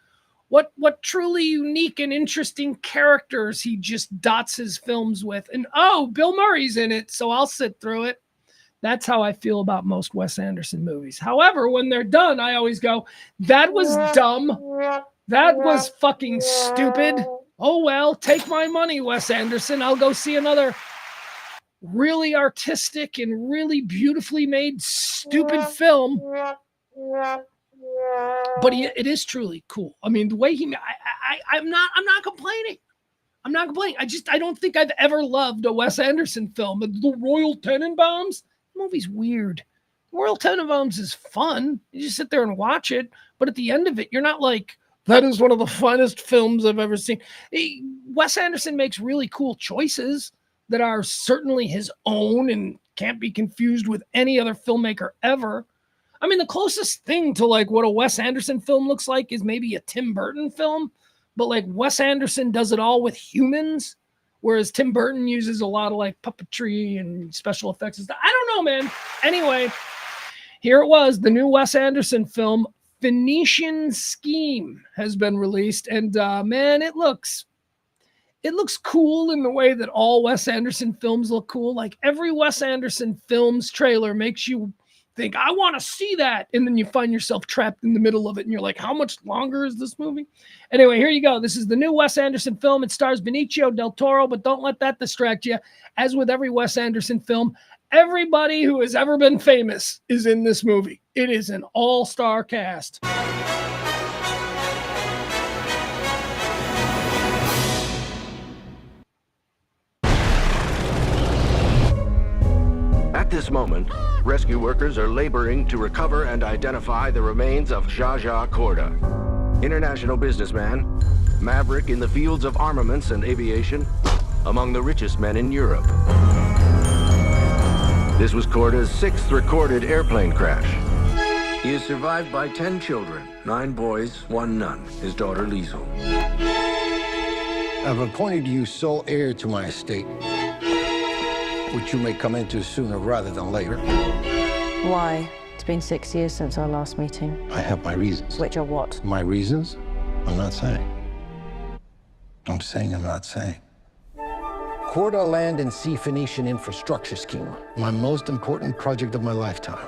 What truly unique and interesting characters he just dots his films with. And Bill Murray's in it, so I'll sit through it. That's how I feel about most Wes Anderson movies. However, when they're done, I always go, that was dumb. That was fucking stupid. Oh, well, take my money, Wes Anderson. I'll go see another really artistic and really beautifully made stupid film, but it is truly cool. I mean, the way I'm not complaining. I don't think I've ever loved a Wes Anderson film. The Royal Tenenbaums, the movie's weird. The Royal Tenenbaums is fun. You just sit there and watch it, but at the end of it, you're not like, that is one of the finest films I've ever seen. Wes Anderson makes really cool choices that are certainly his own and can't be confused with any other filmmaker ever. I mean, the closest thing to like what a Wes Anderson film looks like is maybe a Tim Burton film, but like Wes Anderson does it all with humans, whereas Tim Burton uses a lot of like puppetry and special effects and stuff. I don't know, man. Anyway, here it was. The new Wes Anderson film, Phoenician Scheme, has been released, and man, it looks cool in the way that all Wes Anderson films look cool. Like every Wes Anderson film's trailer makes you think, I want to see that. And then you find yourself trapped in the middle of it. And you're like, how much longer is this movie? Anyway, here you go. This is the new Wes Anderson film. It stars Benicio del Toro, but don't let that distract you. As with every Wes Anderson film, everybody who has ever been famous is in this movie. It is an all-star cast. At this moment, rescue workers are laboring to recover and identify the remains of Zsa Korda, international businessman, maverick in the fields of armaments and aviation, among the richest men in Europe. This was Korda's 6th recorded airplane crash. He is survived by 10 children, 9 boys, 1 nun, his daughter Liesel. I've appointed you sole heir to my estate, which you may come into sooner rather than later. Why? It's been 6 years since our last meeting. I have my reasons. Which are what? My reasons? I'm not saying. I'm saying I'm not saying. Korda Land and Sea Phoenician Infrastructure Scheme. My most important project of my lifetime.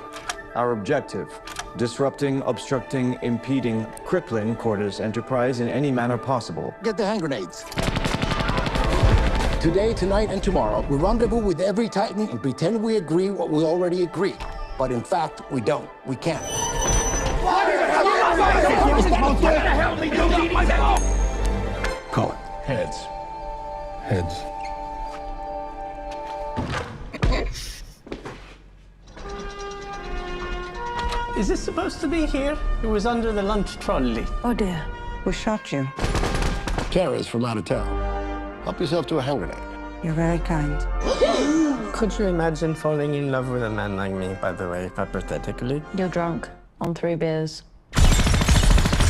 Our objective: disrupting, obstructing, impeding, crippling Korda's enterprise in any manner possible. Get the hand grenades. Today, tonight, and tomorrow, we rendezvous with every Titan and pretend we agree what we already agreed. But in fact, we don't. We can't. Call it. Heads. Heads. Is this supposed to be here? It was under the lunch trolley. Oh dear, who shot you? Tara's from out of town. Help yourself to a hand grenade. You're very kind. Could you imagine falling in love with a man like me, by the way, hypothetically? You're drunk on 3 beers.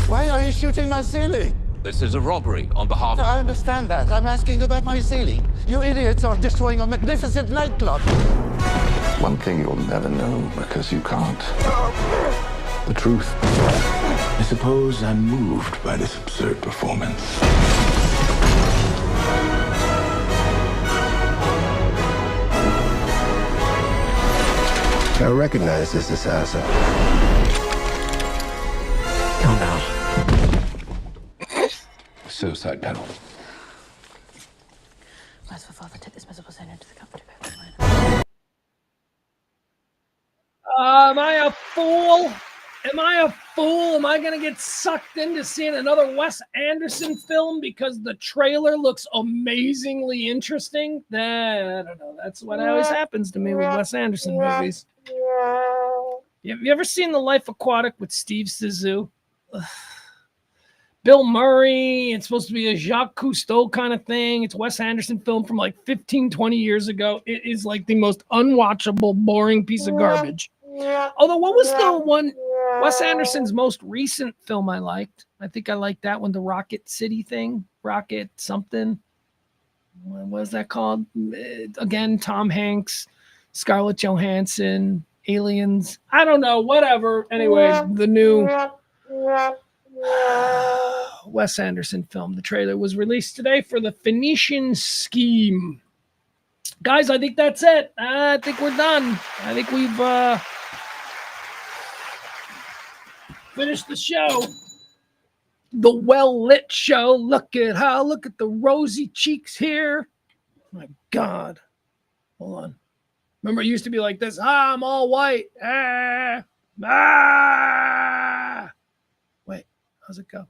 Why are you shooting my ceiling? This is a robbery on behalf of... I understand that. I'm asking about my ceiling. You idiots are destroying a magnificent nightclub. One thing you'll never know because you can't. The truth. I suppose I'm moved by this absurd performance. I recognize this assassin. Oh no. Suicide panel. Where's the father? Take this miserable sin into the company. Am I a fool? Am I a fool? Am I going to get sucked into seeing another Wes Anderson film because the trailer looks amazingly interesting? I don't know. That's what always happens to me with Wes Anderson movies. Have you ever seen The Life Aquatic with Steve Zissou? Bill Murray. It's supposed to be a Jacques Cousteau kind of thing. It's a Wes Anderson film from like 15, 20 years ago. It is like the most unwatchable, boring piece of garbage. Although, what was the one, Wes Anderson's most recent film I liked? I think I liked that one, the Rocket City thing. Rocket something. What was that called? Again, Tom Hanks, Scarlett Johansson, Aliens. I don't know, whatever. Anyway, the new Wes Anderson film. The trailer was released today for the Phoenician Scheme. Guys, I think that's it. I think we're done. I think we've finished the show. The well-lit show. Look at the rosy cheeks here. My God. Hold on. Remember, it used to be like this. I'm all white. Wait, how's it go?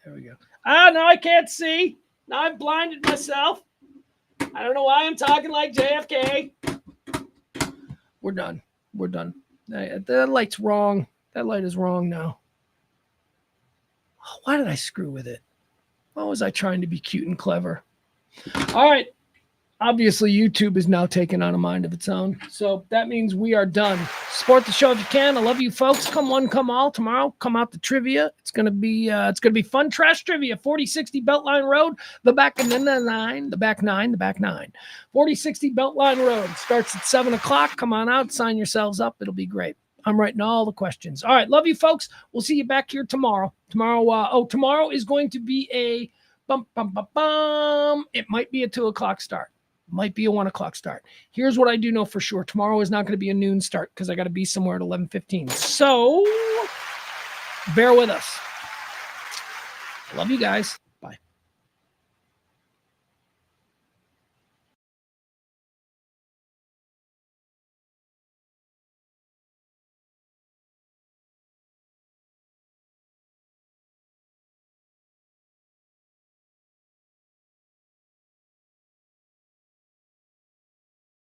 There we go. Now I can't see. Now I've blinded myself. I don't know why I'm talking like JFK. We're done. We're done. That light's wrong. That light is wrong now. Why did I screw with it? Why was I trying to be cute and clever? All right. Obviously, YouTube is now taking on a mind of its own. So that means we are done. Support the show if you can. I love you folks. Come one, come all. Tomorrow, come out to trivia. It's gonna be fun. Trash trivia. 4060 Beltline Road. The back 9. 4060 Beltline Road starts at 7:00. Come on out. Sign yourselves up. It'll be great. I'm writing all the questions. All right, love you folks. We'll see you back here tomorrow. Tomorrow is going to be a It might be a 2:00 start. Might be a 1:00 start. Here's what I do know for sure. Tomorrow is not going to be a noon start because I got to be somewhere at 11:15. So bear with us. Love you guys.